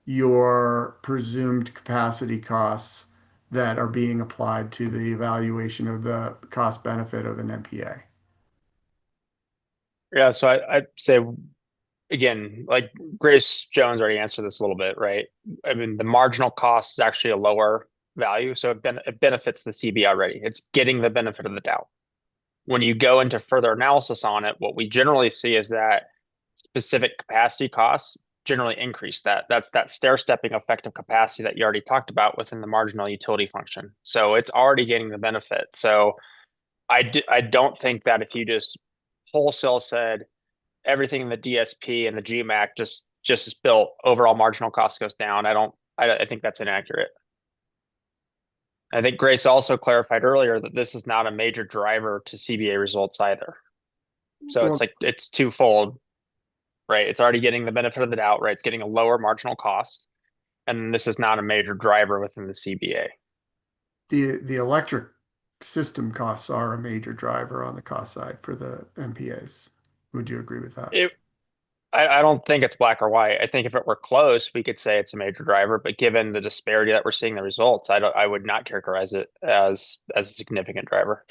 your presumed capacity costs that are being applied to the evaluation of the cost benefit of an MPA? Yeah, so I'd say, again, like Grace Jones already answered this a little bit, right? I mean, the marginal cost is actually a lower value, so it benefits the CB already. It's getting the benefit of the doubt. When you go into further analysis on it, what we generally see is that specific capacity costs generally increase that. That's that stair-stepping effect of capacity that you already talked about within the marginal utility function. So it's already getting the benefit. So I don't think that if you just wholesale said everything in the DSP and the GMAC just is built, overall marginal cost goes down. I think that's inaccurate. I think Grace also clarified earlier that this is not a major driver to CBA results either. So Well, it's twofold, right? It's already getting the benefit of the doubt, right? It's getting a lower marginal cost, and this is not a major driver within the CBA. the electric system costs are a major driver on the cost side for the MPAs. Would you agree with that? I don't think it's black or white. I think if it were close, we could say it's a major driver, but given the disparity that we're seeing in the results, I would not characterize it as a significant driver.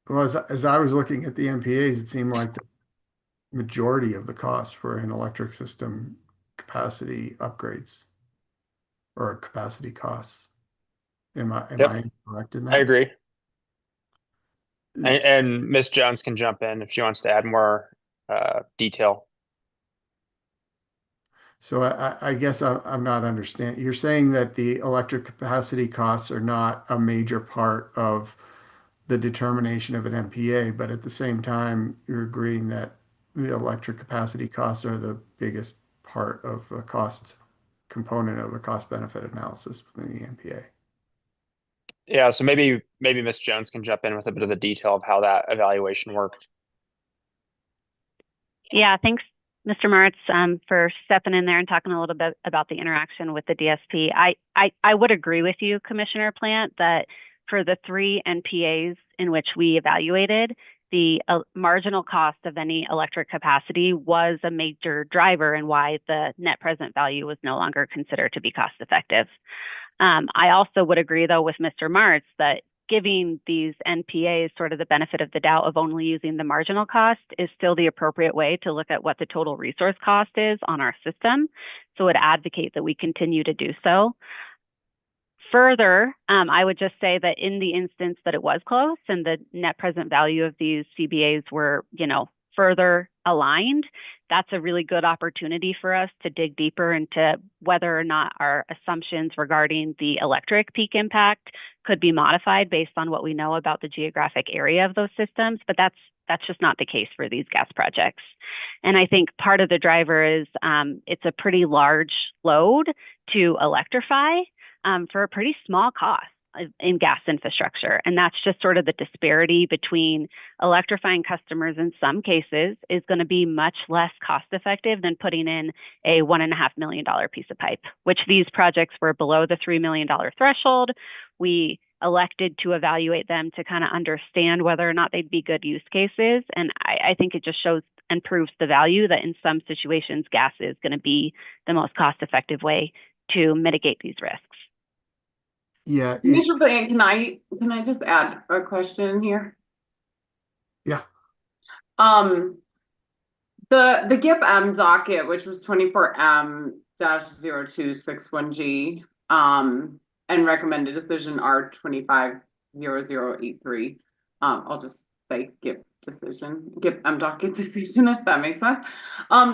Well, as I was looking at the MPAs, it seemed like the majority of the costs were in electric system capacity upgrades or capacity costs. Am I correct in that? I agree. And Ms. Jones can jump in if she wants to add more detail. So I guess I'm not understanding. You're saying that the electric capacity costs are not a major part of the determination of an MPA, but at the same time, you're agreeing that the electric capacity costs are the biggest part of a cost component of a cost benefit analysis within the MPA. Yeah, so maybe Ms. Jones can jump in with a bit of the detail of how that evaluation worked. Yeah, thanks, Mr. Martz, for stepping in there and talking a little bit about the interaction with the DSP. I would agree with you, Commissioner Plant, that for the 3 NPAs in which we evaluated, the marginal cost of any electric capacity was a major driver in why the net present value was no longer considered to be cost effective. I also would agree, though, with Mr. Martz that giving these NPAs sort of the benefit of the doubt of only using the marginal cost is still the appropriate way to look at what the total resource cost is on our system. So I would advocate that we continue to do so. Further, I would just say that in the instance that it was close and the net present value of these CBAs were, further aligned, that's a really good opportunity for us to dig deeper into whether or not our assumptions regarding the electric peak impact could be modified based on what we know about the geographic area of those systems. But that's just not the case for these gas projects. And I think part of the driver is it's a pretty large load to electrify for a pretty small cost in gas infrastructure. And that's just sort of the disparity between electrifying customers in some cases is going to be much less cost effective than putting in a $1.5 million piece of pipe, which these projects were below the $3 million threshold. We elected to evaluate them to kind of understand whether or not they'd be good use cases. And I think it just shows and proves the value that in some situations, gas is going to be the most cost effective way to mitigate these risks. Yeah. Commissioner Plant, can I just add a question here? Yeah. The GIP docket, which was 24M-0261G, and recommended decision R 250083. I'll just say GIP docket decision, if that makes sense.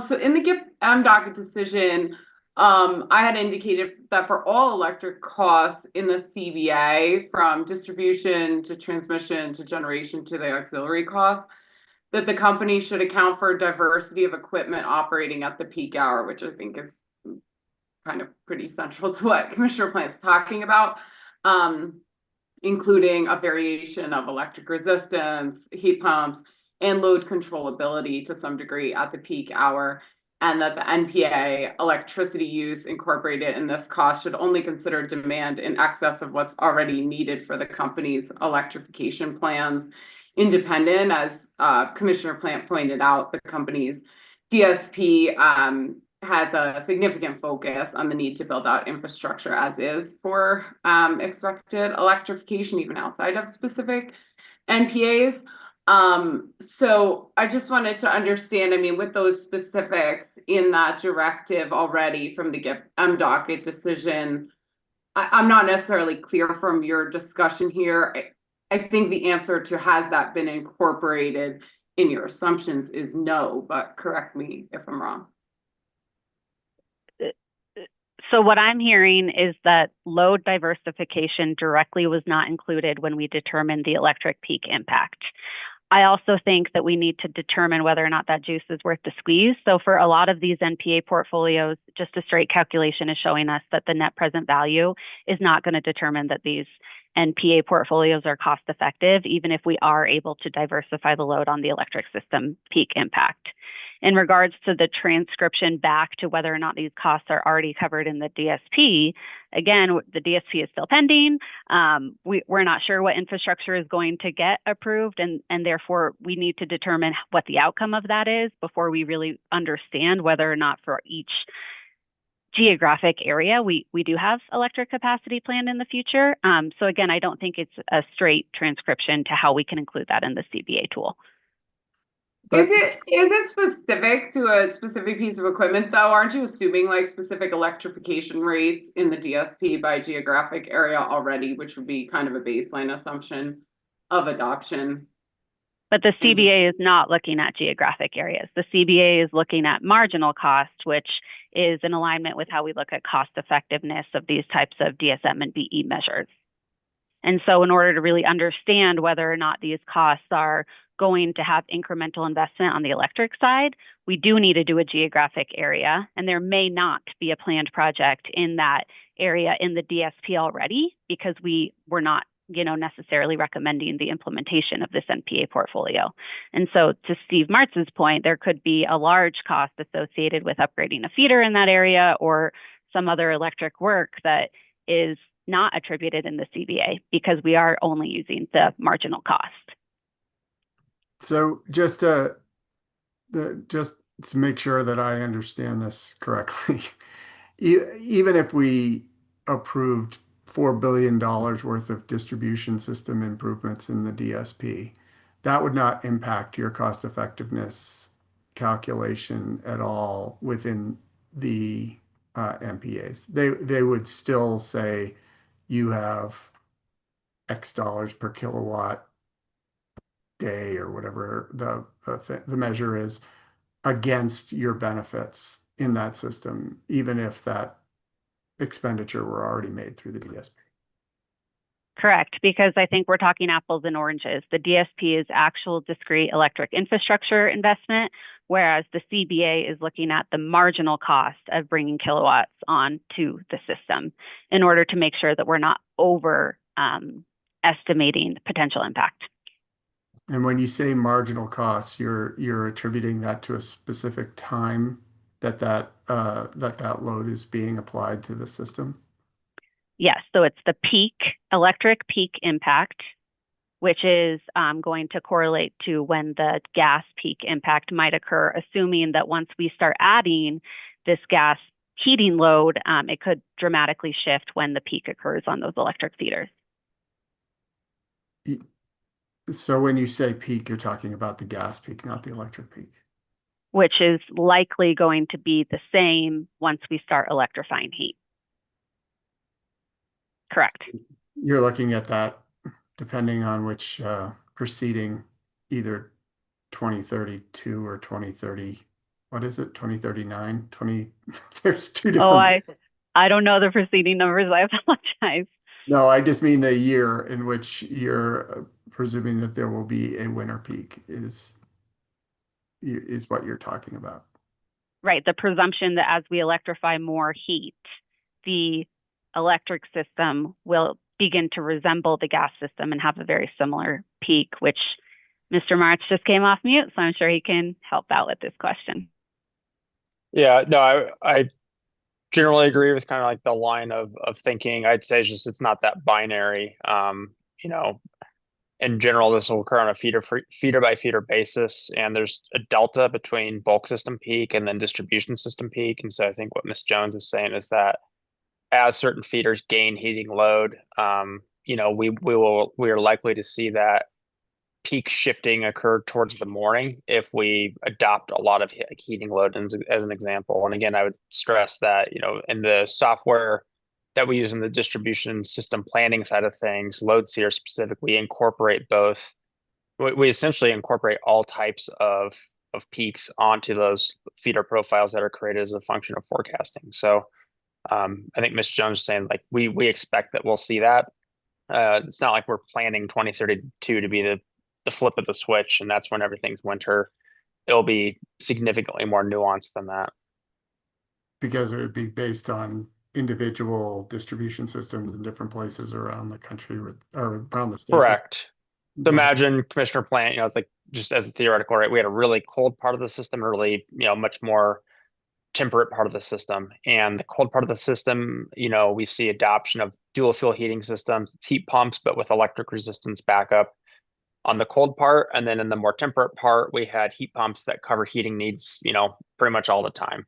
So in the GIP docket decision, I had indicated that for all electric costs in the CBA, from distribution to transmission to generation to the auxiliary costs, that the company should account for diversity of equipment operating at the peak hour, which I think is kind of pretty central to what Commissioner Plant's talking about, including a variation of electric resistance, heat pumps, and load controllability to some degree at the peak hour, and that the NPA electricity use incorporated in this cost should only consider demand in excess of what's already needed for the company's electrification plans. Independent, as Commissioner Plant pointed out, the company's DSP has a significant focus on the need to build out infrastructure as is for expected electrification, even outside of specific NPAs. So I just wanted to understand, with those specifics in that directive already from the GIP docket decision, I'm not necessarily clear from your discussion here. I think the answer to has that been incorporated in your assumptions is no, but correct me if I'm wrong. So what I'm hearing is that load diversification directly was not included when we determined the electric peak impact. I also think that we need to determine whether or not that juice is worth the squeeze. So for a lot of these NPA portfolios, just a straight calculation is showing us that the net present value is not going to determine that these NPA portfolios are cost effective, even if we are able to diversify the load on the electric system peak impact. In regards to the transcription back to whether or not these costs are already covered in the DSP, again, the DSP is still pending. We're not sure what infrastructure is going to get approved, and therefore we need to determine what the outcome of that is before we really understand whether or not for each geographic area we do have electric capacity planned in the future. So again, I don't think it's a straight transcription to how we can include that in the CBA tool. Is it specific to a specific piece of equipment though? Aren't you assuming like specific electrification rates in the DSP by geographic area already, which would be kind of a baseline assumption of adoption? But the CBA is not looking at geographic areas. The CBA is looking at marginal cost, which is in alignment with how we look at cost effectiveness of these types of DSM and BE measures. And so in order to really understand whether or not these costs are going to have incremental investment on the electric side, we do need to do a geographic area, and there may not be a planned project in that area in the DSP already because we're not necessarily recommending the implementation of this NPA portfolio. And so to Steve Martz's point, there could be a large cost associated with upgrading a feeder in that area or some other electric work that is not attributed in the CBA because we are only using the marginal cost. So just to make sure that I understand this correctly, even if we approved $4 billion worth of distribution system improvements in the DSP, that would not impact your cost effectiveness calculation at all within the MPAs. They would still say you have X dollars per kilowatt day or whatever the measure is against your benefits in that system, even if that expenditure were already made through the DSP. Correct, because I think we're talking apples and oranges. The DSP is actual discrete electric infrastructure investment, whereas the CBA is looking at the marginal cost of bringing kilowatts onto the system in order to make sure that we're not over estimating the potential impact. And when you say marginal costs, you're attributing that to a specific time that load is being applied to the system? Yes, so it's the electric peak impact, which is going to correlate to when the gas peak impact might occur, assuming that once we start adding this gas heating load, it could dramatically shift when the peak occurs on those electric feeders. So when you say peak, you're talking about the gas peak, not the electric peak. Which is likely going to be the same once we start electrifying heat. Correct. You're looking at that depending on which proceeding, either 2032 or 2030. What is it? 2039? There's two different. Oh, I don't know the preceding numbers. I apologize. No, I just mean the year in which you're presuming that there will be a winter peak is what you're talking about. Right. The presumption that as we electrify more heat, the electric system will begin to resemble the gas system and have a very similar peak, which Mr. Martz just came off mute, so I'm sure he can help out with this question. Yeah, no, I generally agree with kind of like the line of thinking. I'd say it's not that binary. In general, this will occur on a feeder by feeder basis, and there's a delta between bulk system peak and then distribution system peak. And so I think what Ms. Jones is saying is that as certain feeders gain heating load, we are likely to see that peak shifting occur towards the morning if we adopt a lot of heating load as an example. And again, I would stress that, in the software that we use in the distribution system planning side of things, LoadSeer specifically incorporate both. We essentially incorporate all types of peaks onto those feeder profiles that are created as a function of forecasting. So I think Ms. Jones is saying like we expect that we'll see that. It's not like we're planning 2032 to be the flip of the switch and that's when everything's winter. It'll be significantly more nuanced than that. Because it would be based on individual distribution systems in different places around the country or around the state. Correct. So imagine Commissioner Plant, it's like just as a theoretical, right? We had a really cold part of the system, a really, much more temperate part of the system. And the cold part of the system, we see adoption of dual fuel heating systems, it's heat pumps, but with electric resistance backup on the cold part. And then in the more temperate part, we had heat pumps that cover heating needs, pretty much all the time.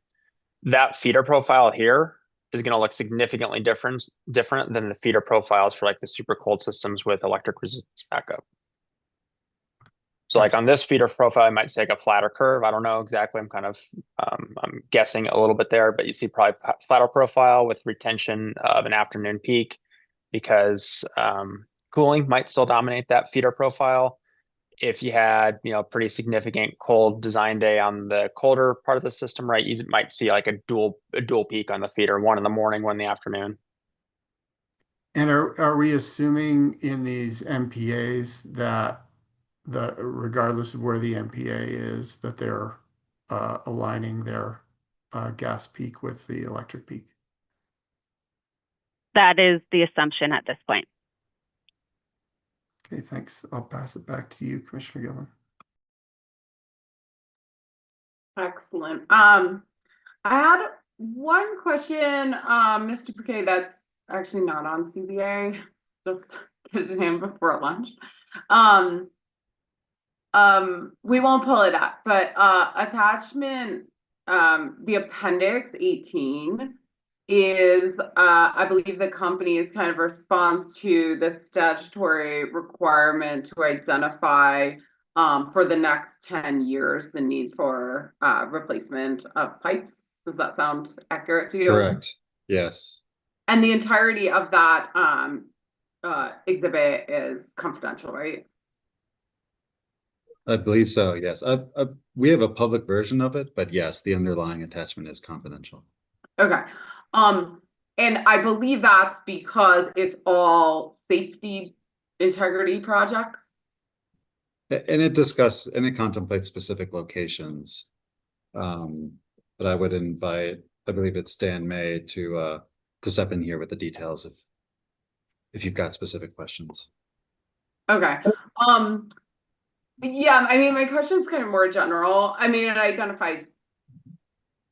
That feeder profile here is going to look significantly different than the feeder profiles for like the super cold systems with electric resistance backup. So like on this feeder profile, I might say like a flatter curve. I don't know exactly. I'm kind of, I'm guessing a little bit there, but you see probably flatter profile with retention of an afternoon peak because cooling might still dominate that feeder profile. If you had, pretty significant cold design day on the colder part of the system, right, you might see like a dual peak on the feeder, one in the morning, one in the afternoon. And are we assuming in these MPAs that regardless of where the MPA is, that they're aligning their gas peak with the electric peak? That is the assumption at this point. Okay, thanks. I'll pass it back to you, Commissioner Gilman. Excellent. I had one question, Mr. Bouquet, that's actually not on CBA. Just get it in before lunch. We won't pull it up, but attachment, the appendix 18 is, I believe the company's kind of response to the statutory requirement to identify for the next 10 years the need for replacement of pipes. Does that sound accurate to you? Correct. Yes. And the entirety of that exhibit is confidential, right? I believe so, yes. We have a public version of it, but yes, the underlying attachment is confidential. Okay. And I believe that's because it's all safety integrity projects. And it contemplates specific locations. But I would invite, I believe it's Dan May to step in here with the details if you've got specific questions. Okay. Yeah, I mean, my question is kind of more general. I mean, it identifies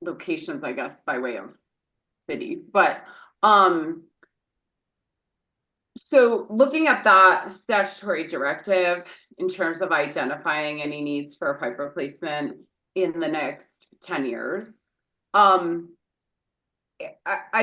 locations, I guess, by way of city, but so looking at that statutory directive in terms of identifying any needs for a pipe replacement in the next 10 years, I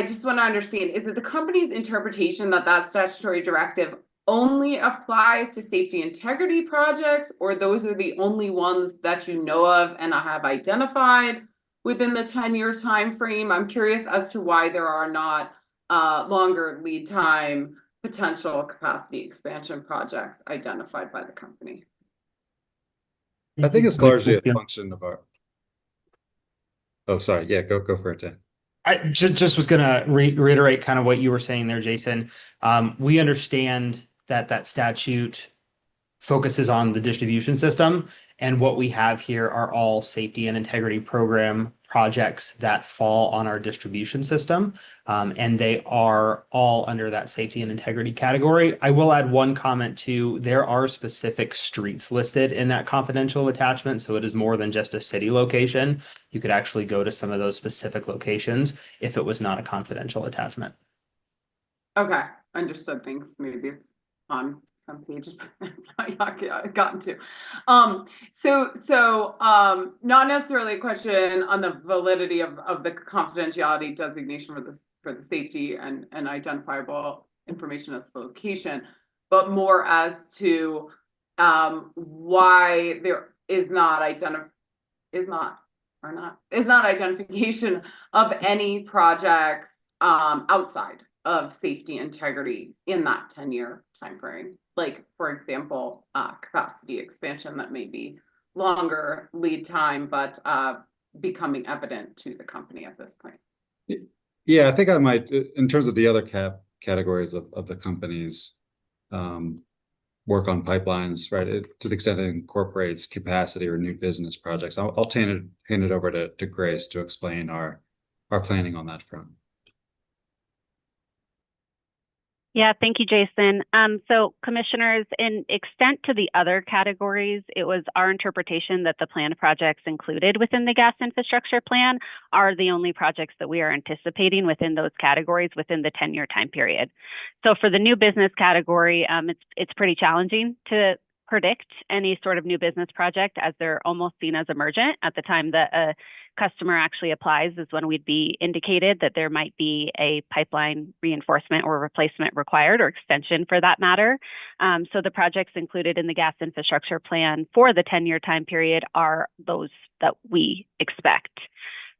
just want to understand, is it the company's interpretation that that statutory directive only applies to safety integrity projects, or those are the only ones that you know of and have identified within the 10-year time frame? I'm curious as to why there are not longer lead time potential capacity expansion projects identified by the company. I think it's largely a function of our. Oh, sorry. Yeah, go for it, Dan. I just was gonna reiterate kind of what you were saying there, Jason. We understand that statute focuses on the distribution system, and what we have here are all safety and integrity program projects that fall on our distribution system, and they are all under that safety and integrity category. I will add one comment too. There are specific streets listed in that confidential attachment, so it is more than just a city location. You could actually go to some of those specific locations if it was not a confidential attachment. Okay, understood. Thanks. Maybe it's on some pages I've not gotten to. Not necessarily a question on the validity of the confidentiality designation for the safety and identifiable information as the location, but more as to why there is not identification of any projects outside of safety integrity in that 10-year time frame. Like, for example, capacity expansion that may be longer lead time, but becoming evident to the company at this point. Yeah, I think I might, in terms of the other categories of the companies, work on pipelines, right? To the extent it incorporates capacity or new business projects, I'll hand it over to Grace to explain our planning on that front. Yeah, thank you, Jason. So commissioners, in extent to the other categories, it was our interpretation that the planned projects included within the gas infrastructure plan are the only projects that we are anticipating within those categories within the 10-year time period. So for the new business category, it's pretty challenging to predict any sort of new business project, as they're almost seen as emergent at the time that a customer actually applies is when we'd be indicated that there might be a pipeline reinforcement or replacement required, or extension for that matter. So the projects included in the gas infrastructure plan for the 10-year time period are those that we expect.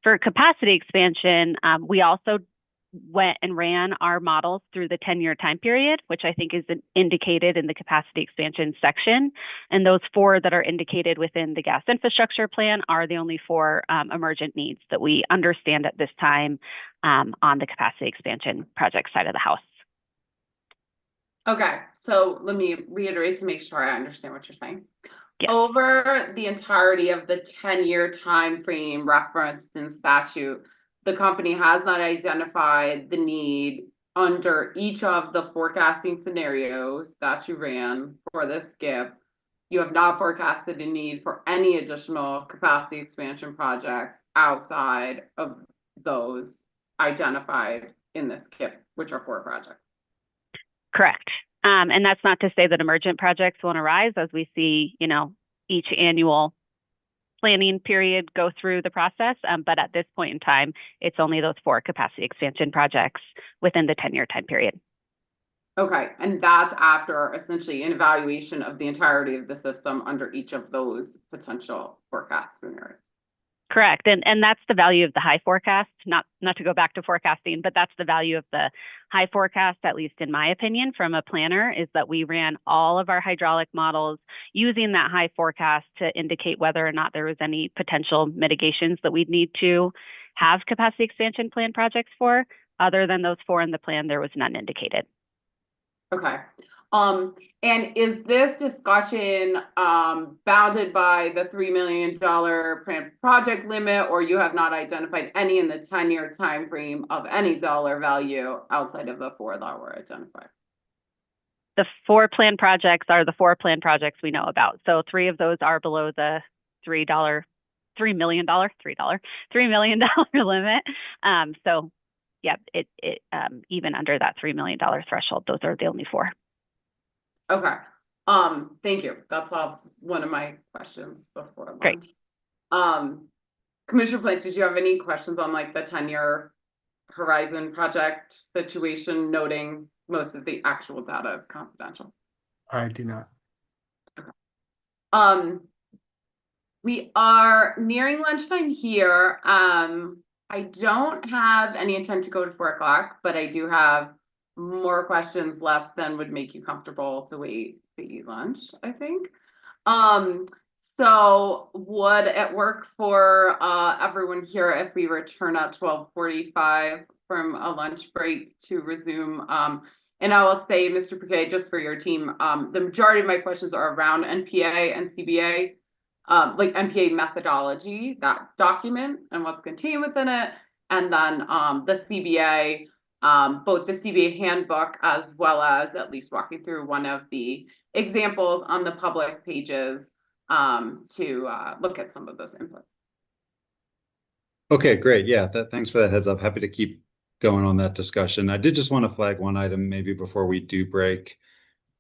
For capacity expansion, we also went and ran our models through the 10-year time period, which I think is indicated in the capacity expansion section. And those 4 that are indicated within the gas infrastructure plan are the only 4 emergent needs that we understand at this time on the capacity expansion project side of the house. Okay, so let me reiterate to make sure I understand what you're saying. Yes. Over the entirety of the 10-year time frame referenced in statute, the company has not identified the need under each of the forecasting scenarios that you ran for this GIP. You have not forecasted a need for any additional capacity expansion projects outside of those identified in this GIP, which are 4 projects. Correct. And that's not to say that emergent projects won't arise as we see, each annual planning period go through the process. But at this point in time, it's only those 4 capacity expansion projects within the 10-year time period. Okay, and that's after essentially an evaluation of the entirety of the system under each of those potential forecast scenarios. Correct. And that's the value of the high forecast, not to go back to forecasting, but that's the value of the high forecast, at least in my opinion, from a planner, is that we ran all of our hydraulic models using that high forecast to indicate whether or not there was any potential mitigations that we'd need to have capacity expansion plan projects for. Other than those 4 in the plan, there was none indicated. Okay. And is this discussion bounded by the $3 million project limit, or you have not identified any in the 10-year time frame of any dollar value outside of the 4 that were identified? The 4 planned projects are the 4 planned projects we know about. So 3 of those are below the $3 million limit. So yeah, it even under that $3 million threshold, those are the only 4. Okay. Thank you. That solves one of my questions before lunch. Great. Commissioner Plant, did you have any questions on like the 10-year horizon project situation, noting most of the actual data is confidential? I do not. Okay. We are nearing lunchtime here. I don't have any intent to go to 4 o'clock, but I do have more questions left than would make you comfortable to wait to eat lunch, I think. So would it work for everyone here if we return at 12:45 from a lunch break to resume? And I will say, Mr. Piquet, just for your team, the majority of my questions are around NPA and CBA, like NPA methodology, that document and what's contained within it, and then the CBA, both the CBA handbook as well as at least walking through one of the examples on the public pages to look at some of those inputs. Okay, great. Yeah, thanks for that heads up. Happy to keep going on that discussion. I did just want to flag one item maybe before we do break.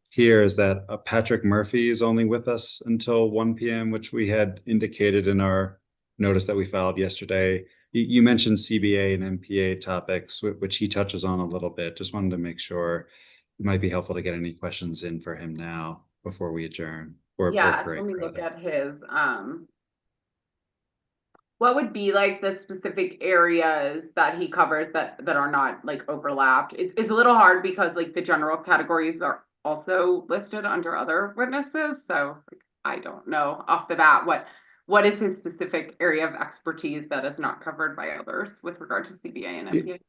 Here is that Patrick Murphy is only with us until 1 p.m., which we had indicated in our notice that we filed yesterday. You mentioned CBA and MPA topics, which he touches on a little bit. Just wanted to make sure it might be helpful to get any questions in for him now before we adjourn or Yeah, break, let me look rather. at his what would be like the specific areas that he covers that are not like overlapped? It's a little hard because like the general categories are also listed under other witnesses, so like, I don't know off the bat what is his specific area of expertise that is not covered by others with regard to CBA and MPA?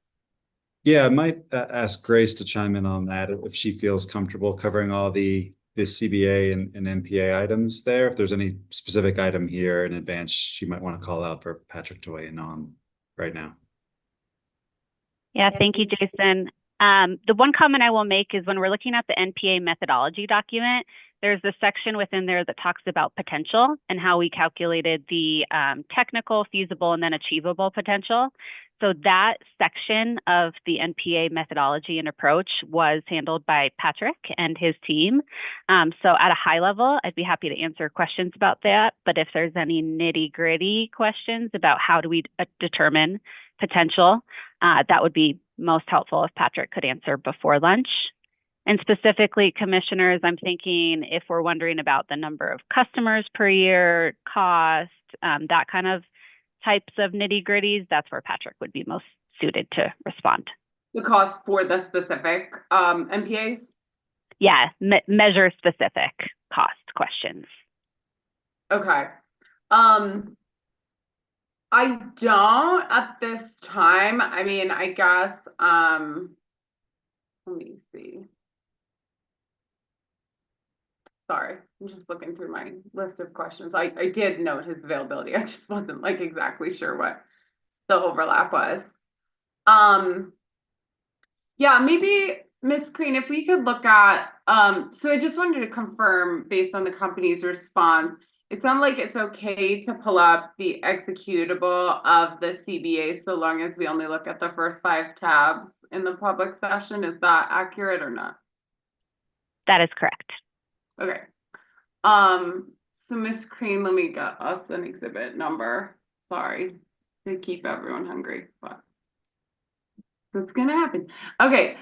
Yeah, I might ask Grace to chime in on that if she feels comfortable covering all the CBA and MPA items there. If there's any specific item here in advance, she might want to call out for Patrick to weigh in on right now. Yeah, thank you, Jason. The one comment I will make is when we're looking at the NPA methodology document, there's a section within there that talks about potential and how we calculated the technical, feasible, and then achievable potential. So that section of the NPA methodology and approach was handled by Patrick and his team. So at a high level, I'd be happy to answer questions about that. But if there's any nitty-gritty questions about how do we determine potential, that would be most helpful if Patrick could answer before lunch. And specifically, commissioners, I'm thinking if we're wondering about the number of customers per year, cost, that kind of types of nitty-gritties, that's where Patrick would be most suited to respond. The cost for the specific MPAs? Yeah, measure specific cost questions. Okay. I don't at this time. I mean, I guess, let me see. Sorry, I'm just looking through my list of questions. I did note his availability. I just wasn't like exactly sure what the overlap was. Yeah, maybe Ms. Crean, if we could look at, so I just wanted to confirm based on the company's response, it sounds like it's okay to pull up the executable of the CBA so long as we only look at the first 5 tabs in the public session. Is that accurate or not? That is correct. Okay. So Ms. Crean, let me get us an exhibit number. Sorry to keep everyone hungry, but so it's gonna happen. Okay,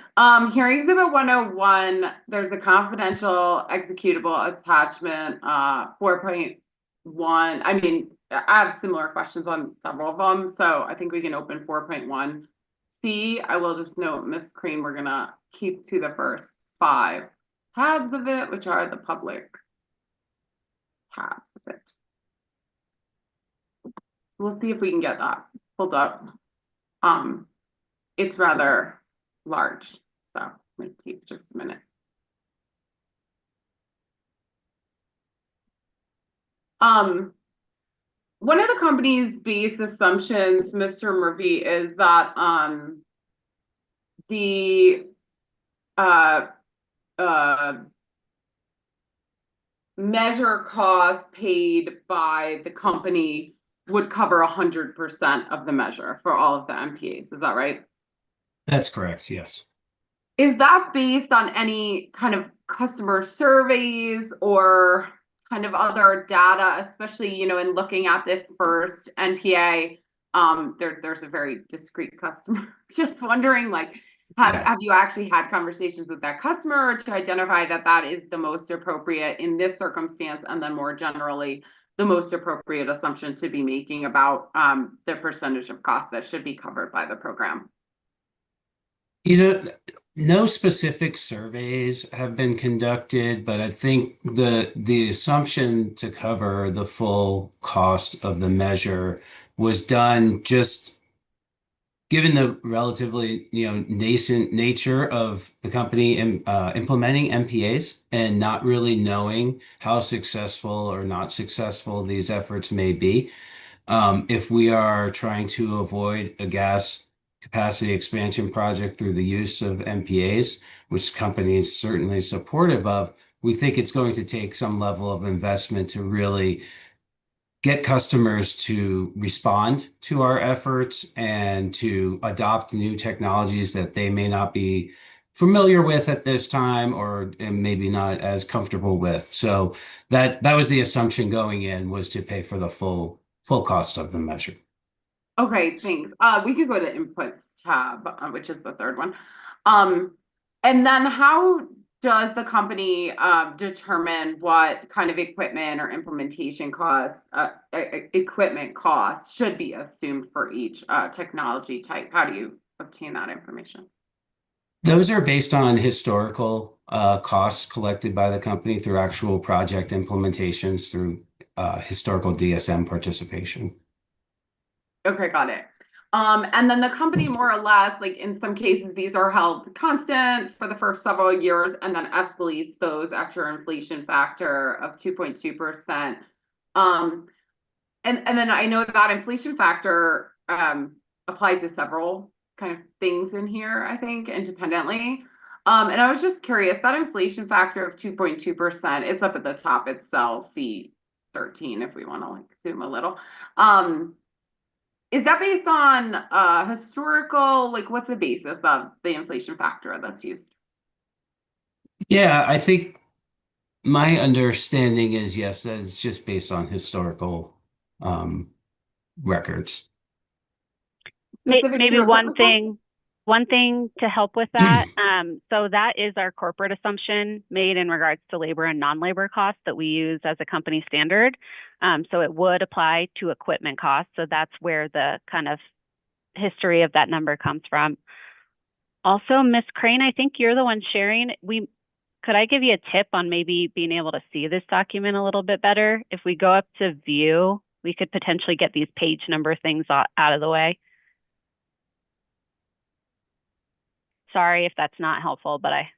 hearing exhibit 101, there's a confidential executable attachment, 4.1. I mean, I have similar questions on several of them, so I think we can open 4.1C. I will just note, Ms. Crean, we're gonna keep to the first 5 tabs of it, which are the public tabs of it. We'll see if we can get that pulled up. It's rather large, so it might take just a minute. One of the company's base assumptions, Mr. Murphy, is that the measure cost paid by the company would cover 100% of the measure for all of the MPAs. Is that right? That's correct, yes. Is that based on any kind of customer surveys or kind of other data, especially, you know, in looking at this first NPA? There's a very discreet customer. Just wondering, like, have you actually had conversations with that customer to identify that that is the most appropriate in this circumstance, and then more generally, the most appropriate assumption to be making about the percentage of cost that should be covered by the program? You know, no specific surveys have been conducted, but I think the assumption to cover the full cost of the measure was done just given the relatively, nascent nature of the company implementing MPAs and not really knowing how successful or not successful these efforts may be. If we are trying to avoid a gas capacity expansion project through the use of MPAs, which company is certainly supportive of, we think it's going to take some level of investment to really get customers to respond to our efforts and to adopt new technologies that they may not be familiar with at this time or maybe not as comfortable with. So that was the assumption going in, was to pay for the full cost of the measure. Okay, thanks. We could go to the inputs tab, which is the third one. And then how does the company determine what kind of equipment or implementation costs, equipment costs should be assumed for each technology type? How do you obtain that information? Those are based on historical costs collected by the company through actual project implementations through historical DSM participation. Okay, got it. And then the company more or less, like in some cases, these are held constant for the first several years and then escalates those after inflation factor of 2.2%. And then I know that inflation factor applies to several kind of things in here, I think, independently. And I was just curious, that inflation factor of 2.2%, it's up at the top, it's cell C13 if we want to like zoom a little. Is that based on historical, like what's the basis of the inflation factor that's used? Yeah, I think my understanding is yes, that is just based on historical records. Specific to Maybe your one equipment thing to help with that. So that is our corporate assumption made in regards to labor and non-labor costs that we use as a company standard. So it would apply to equipment costs. So that's where the kind of history of that number comes from. Also, Ms. Crane, I think you're the one sharing. Could I give you a tip on maybe being able to see this document a little bit better? If we go up to view, we could potentially get these page number things out of the way. Sorry if that's not helpful, but I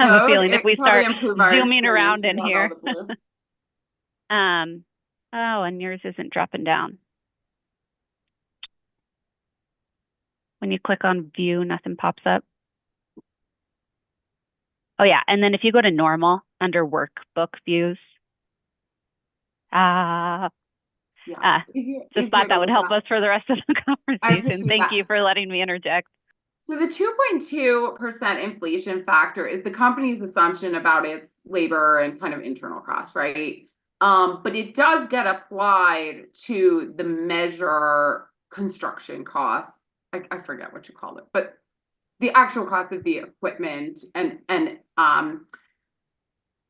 have a feeling if we start zooming around in here. Oh, and yours isn't dropping down. When you click on view, nothing pops up. Oh yeah, and then if you go to normal under workbook views, it's a spot that would help us for the rest of the conversation. Thank you for letting me interject. So the 2.2% inflation factor is the company's assumption about its labor and kind of internal costs, right? But it does get applied to the measure construction costs. I forget what you call it, but the actual cost of the equipment and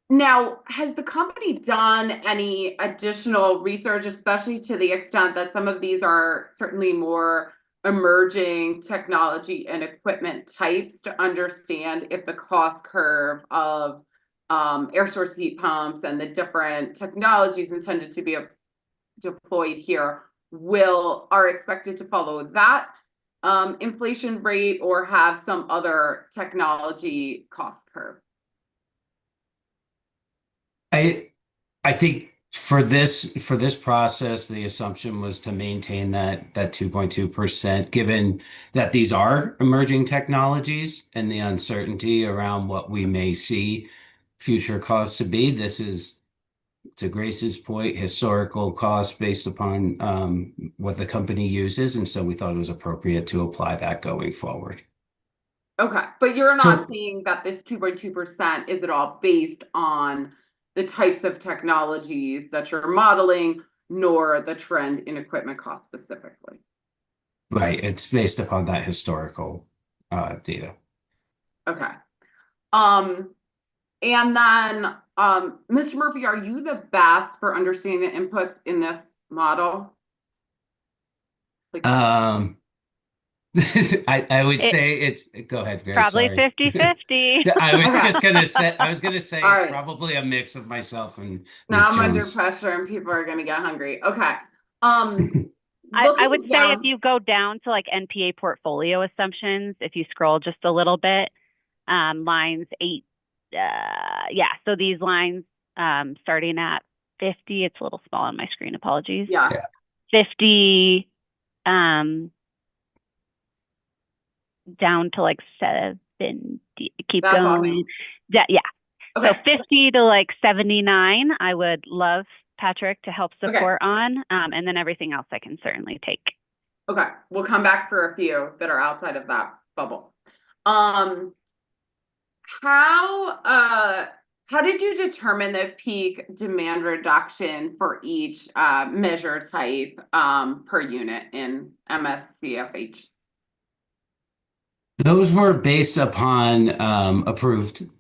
now, has the company done any additional research, especially to the extent that some of these are certainly more emerging technology and equipment types, to understand if the cost curve of air source heat pumps and the different technologies intended to be deployed here are expected to follow that inflation rate or have some other technology cost curve? I think for this process, the assumption was to maintain that 2.2%, given that these are emerging technologies and the uncertainty around what we may see future costs to be. This is, to Grace's point, historical costs based upon what the company uses, and so we thought it was appropriate to apply that going forward. Okay, but you're not saying that this 2.2% is at all based on the types of technologies that you're modeling, nor the trend in equipment costs specifically. Right, it's based upon that historical data. Okay. And then, Mr. Murphy, are you the best for understanding the inputs in this model? Like, I would say it's, go ahead, Grace. Probably sorry. 50-50. I was just gonna say it's right. probably a mix of myself and now Ms. I'm under Jones. pressure and people are gonna get hungry. Okay. I would say if you go down to like NPA portfolio assumptions, if you scroll just a little bit, lines 8, so these lines starting at 50, it's a little small on my screen, apologies. Yeah. 50 down to like 70, keep That's going. awesome. Yeah. Okay. So 50 to like 79, I would love Patrick to help support on, and then everything else I can certainly take. Okay, we'll come back for a few that are outside of that bubble. How did you determine the peak demand reduction for each measure type per unit in MSCFH? Those were based upon approved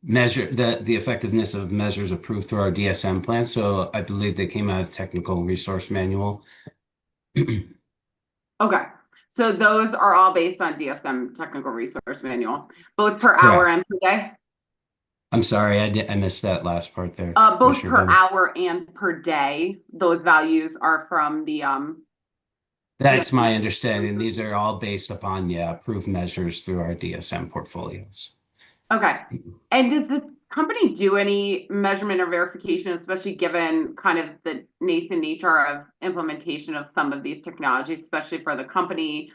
measure the effectiveness of measures approved through our DSM plan. So I believe they came out of technical resource manual. Okay, so those are all based on DSM technical resource manual, both per Correct. hour and per day? I'm sorry, I missed that last part there. Both per hour and per day, those values are from the That's my understanding. These are all based upon, approved measures through our DSM portfolios. Okay. And does the company do any measurement or verification, especially given kind of the nascent nature of implementation of some of these technologies, especially for the company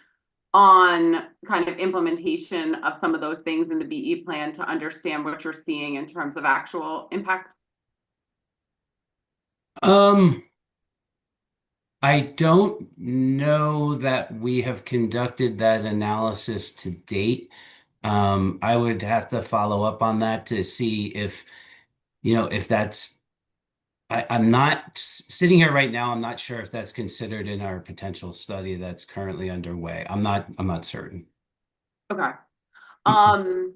on kind of implementation of some of those things in the BE plan to understand what you're seeing in terms of actual impact? I don't know that we have conducted that analysis to date. I would have to follow up on that to see if, if that's, I'm not sitting here right now. I'm not sure if that's considered in our potential study that's currently underway. I'm not certain. Okay. And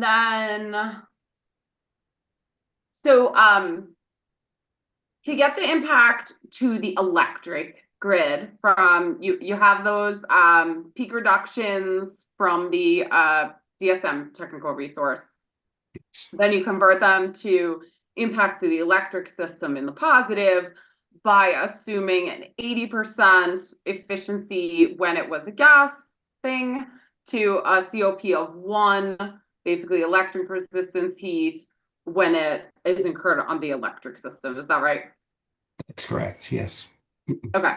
then, so, to get the impact to the electric grid from, you have those, peak reductions from the, DSM technical resource. Then you convert them to impacts to the electric system in the positive by assuming an 80% efficiency when it was a gas thing to a COP of 1, basically electric resistance heat when it is incurred on the electric system. Is that right? That's correct. Yes. Okay.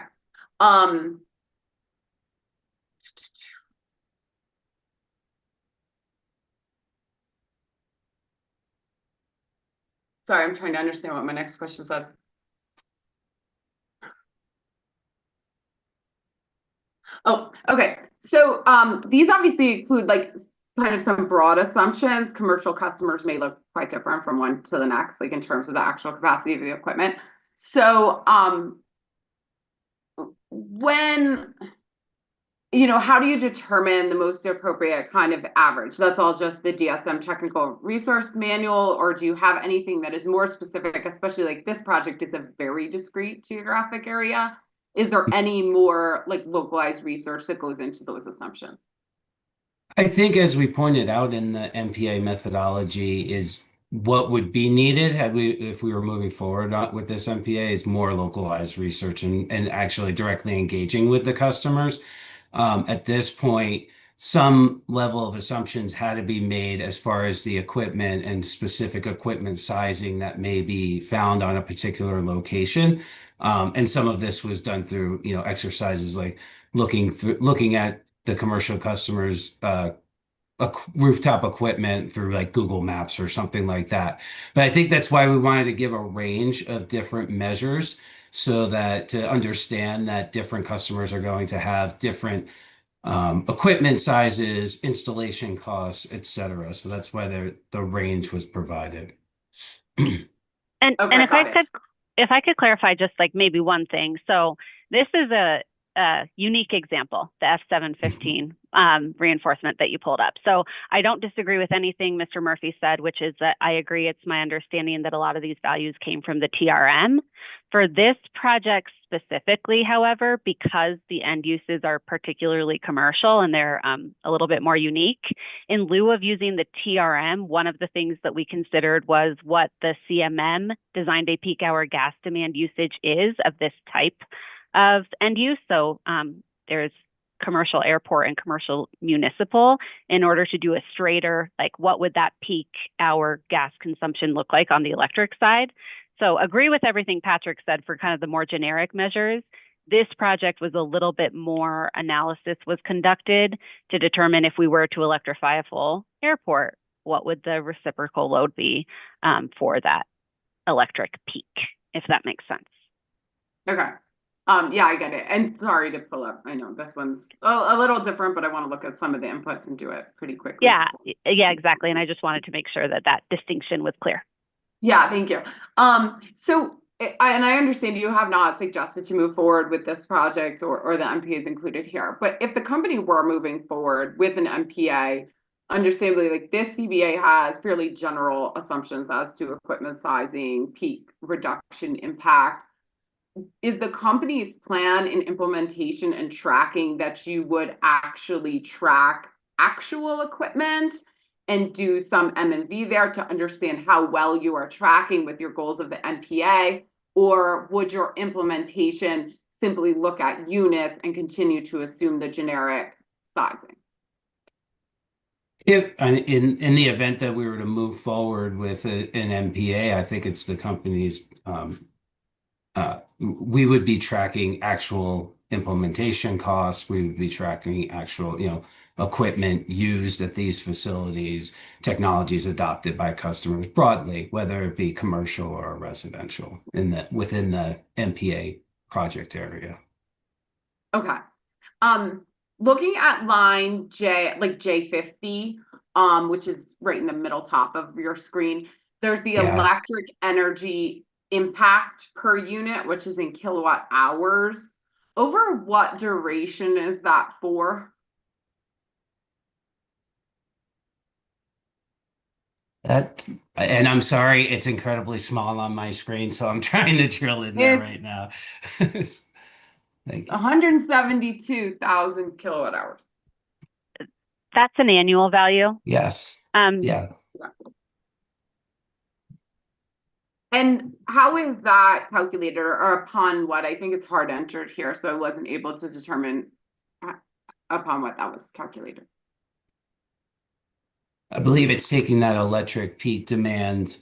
Sorry, I'm trying to understand what my next question says. Oh, okay. So these obviously include like kind of some broad assumptions. Commercial customers may look quite different from one to the next, like in terms of the actual capacity of the equipment. So when, how do you determine the most appropriate kind of average? That's all just the DSM technical resource manual, or do you have anything that is more specific, especially like this project is a very discrete geographic area? Is there any more like localized research that goes into those assumptions? I think, as we pointed out in the MPA methodology, is what would be needed if we were moving forward with this MPA is more localized research and actually directly engaging with the customers. At this point, some level of assumptions had to be made as far as the equipment and specific equipment sizing that may be found on a particular location. And some of this was done through, exercises like looking at the commercial customers' rooftop equipment through like Google Maps or something like that. But I think that's why we wanted to give a range of different measures so that to understand that different customers are going to have different equipment sizes, installation costs, et cetera. So that's why the range was provided. And if I could clarify just like maybe one thing. So this is a unique example, the F715 reinforcement that you pulled up. So I don't disagree with anything Mr. Murphy said, which is that I agree. It's my understanding that a lot of these values came from the TRM. For this project specifically, however, because the end uses are particularly commercial and they're a little bit more unique, in lieu of using the TRM, one of the things that we considered was what the CMM, design day peak hour gas demand usage, is of this type of end use. So there's commercial airport and commercial municipal, in order to do a straighter, like what would that peak hour gas consumption look like on the electric side. So agree with everything Patrick said for kind of the more generic measures. This project was a little bit more analysis was conducted to determine if we were to electrify a full airport, what would the reciprocal load be for that electric peak, if that makes sense. Okay. Yeah, I get it. And sorry to pull up. I know this one's a little different, but I want to look at some of the inputs and do it pretty quickly. Yeah, exactly. And I just wanted to make sure that distinction was clear. Yeah, thank you. So, and I understand you have not suggested to move forward with this project or the MPA is included here, but if the company were moving forward with an MPA, understandably, like this CBA has fairly general assumptions as to equipment sizing, peak reduction impact. Is the company's plan in implementation and tracking that you would actually track actual equipment and do some M&V there to understand how well you are tracking with your goals of the MPA? Or would your implementation simply look at units and continue to assume the generic sizing? If in the event that we were to move forward with an MPA, I think it's the company's we would be tracking actual implementation costs. We would be tracking actual, equipment used at these facilities, technologies adopted by customers broadly, whether it be commercial or residential within the MPA project area. Okay. Looking at line J, like J50, which is right in the middle top of your screen, there's the electric energy impact per unit, which is in kilowatt hours. Over what duration is that for? And I'm sorry, it's incredibly small on my screen, so I'm trying to drill in there right now. Thank you. 172,000 kilowatt hours. That's an annual value. Yes. Yeah. And how is that calculated, or upon what? I think it's hard entered here, so I wasn't able to determine upon what that was calculated. I believe it's taking that electric peak demand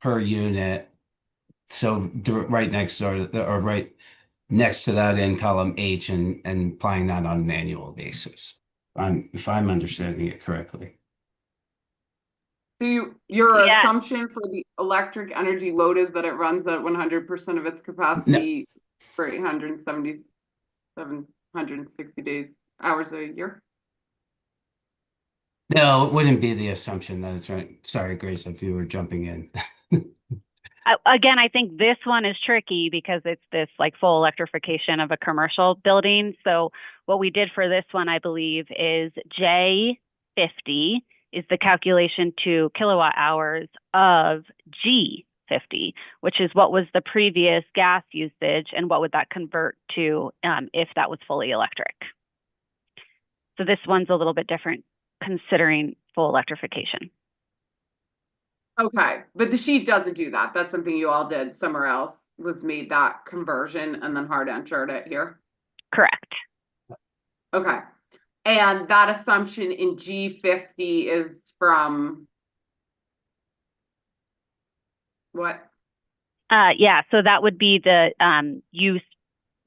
per unit. So right next door, or right next to that in column H, and applying that on an annual basis. If I'm understanding it correctly. So your assumption for the electric energy load is that it runs at 100% of its capacity for 760 hours a year? No, it wouldn't be the assumption that it's right. Sorry, Grace, if you were jumping in. Again, I think this one is tricky because it's this like full electrification of a commercial building. So what we did for this one, I believe, is J50 is the calculation to kilowatt hours of G50, which is what was the previous gas usage and what would that convert to if that was fully electric. So this one's a little bit different considering full electrification. Okay, but the sheet doesn't do that. That's something you all did somewhere else, was made that conversion and then hard entered it here? Correct. Okay. And that assumption in G50 is from what? Yeah, so that would be the use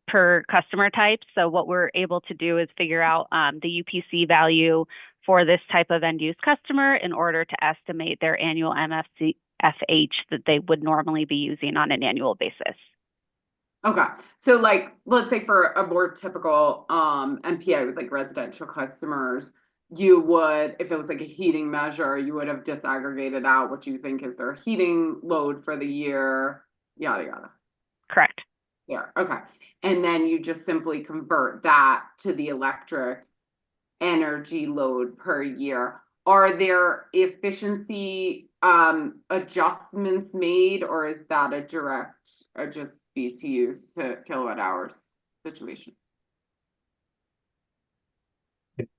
per customer type. So what we're able to do is figure out the UPC value for this type of end use customer in order to estimate their annual MFH that they would normally be using on an annual basis. Okay, so like, let's say for a more typical MPA with like residential customers, you would, if it was like a heating measure, you would have disaggregated out what you think is their heating load for the year, yada, yada. Correct. Yeah, okay. And then you just simply convert that to the electric energy load per year. Are there efficiency adjustments made, or is that a direct or just BTUs to kilowatt hours situation?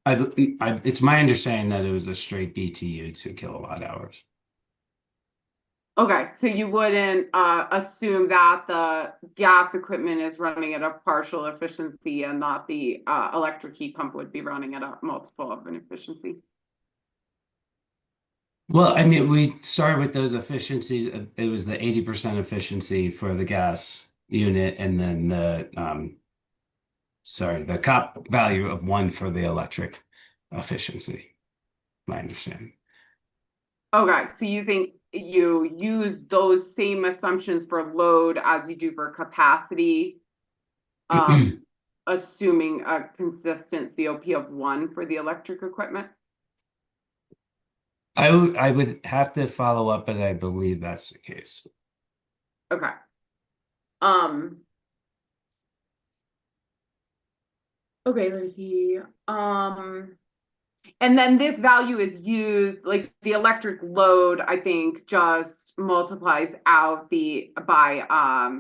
It's my understanding that it was a straight BTU to kilowatt hours. Okay, so you wouldn't assume that the gas equipment is running at a partial efficiency and not the electric heat pump would be running at a multiple of an efficiency? Well, I mean, we started with those efficiencies. It was the 80% efficiency for the gas unit, and then the COP value of 1 for the electric efficiency. My understanding. Okay, so you think you use those same assumptions for load as you do for capacity, assuming a consistent COP of 1 for the electric equipment? I would have to follow up, but I believe that's the case. Okay. Okay, let me see. And then this value is used, like the electric load, I think, just multiplies out by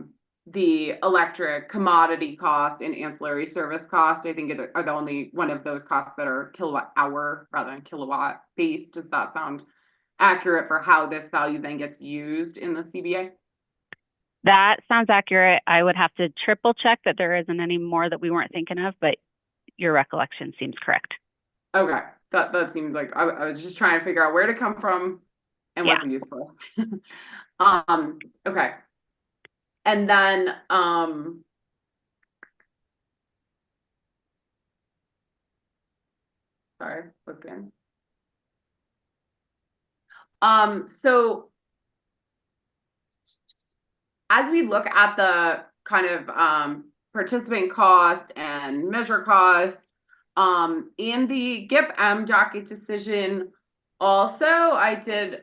the electric commodity cost and ancillary service cost. I think are the only one of those costs that are kilowatt hour rather than kilowatt based. Does that sound accurate for how this value then gets used in the CBA? That sounds accurate. I would have to triple check that there isn't any more that we weren't thinking of, but your recollection seems correct. Okay, that seems like I was just trying to figure out where to come from and wasn't useful. Okay. And then Sorry, looking. So as we look at the kind of participant cost and measure cost, in the GIP docket decision, also, I did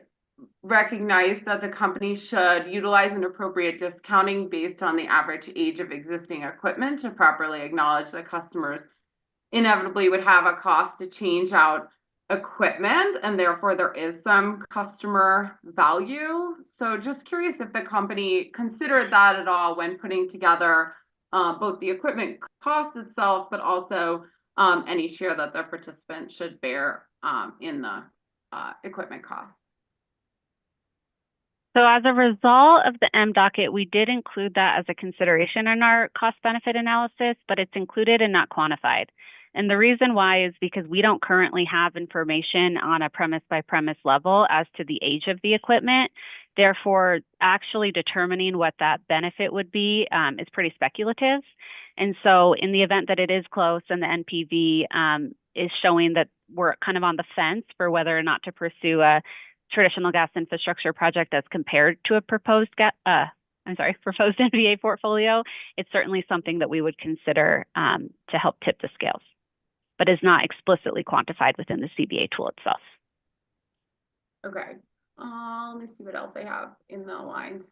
recognize that the company should utilize an appropriate discounting based on the average age of existing equipment to properly acknowledge that customers inevitably would have a cost to change out equipment, and therefore there is some customer value. So just curious if the company considered that at all when putting together both the equipment cost itself, but also any share that the participant should bear in the equipment cost. So as a result of the docket, we did include that as a consideration in our cost benefit analysis, but it's included and not quantified. And the reason why is because we don't currently have information on a premise by premise level as to the age of the equipment. Therefore, actually determining what that benefit would be is pretty speculative. And so in the event that it is close and the NPV is showing that we're kind of on the fence for whether or not to pursue a traditional gas infrastructure project as compared to a proposed proposed NVA portfolio, it's certainly something that we would consider to help tip the scales, but is not explicitly quantified within the CBA tool itself. Okay. Let me see what else I have in the lines.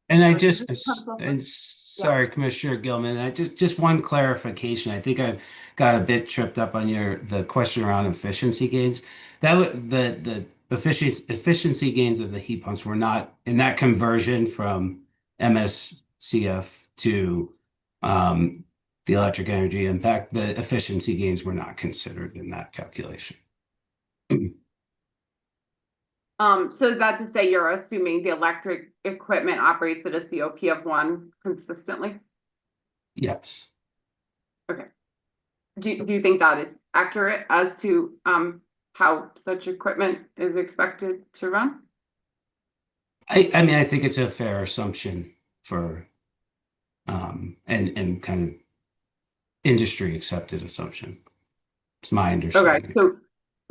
And sorry, Commissioner Gilman, just one clarification. I think I got a bit tripped up on the question around efficiency gains. The efficiency gains of the heat pumps were not in that conversion from MSCF to the electric energy impact. The efficiency gains were not considered in that calculation. So is that to say you're assuming the electric equipment operates at a COP of 1 consistently? Yes. Okay. Do you think that is accurate as to how such equipment is expected to run? I mean, I think it's a fair assumption for and kind of industry accepted assumption. It's my understanding. Okay,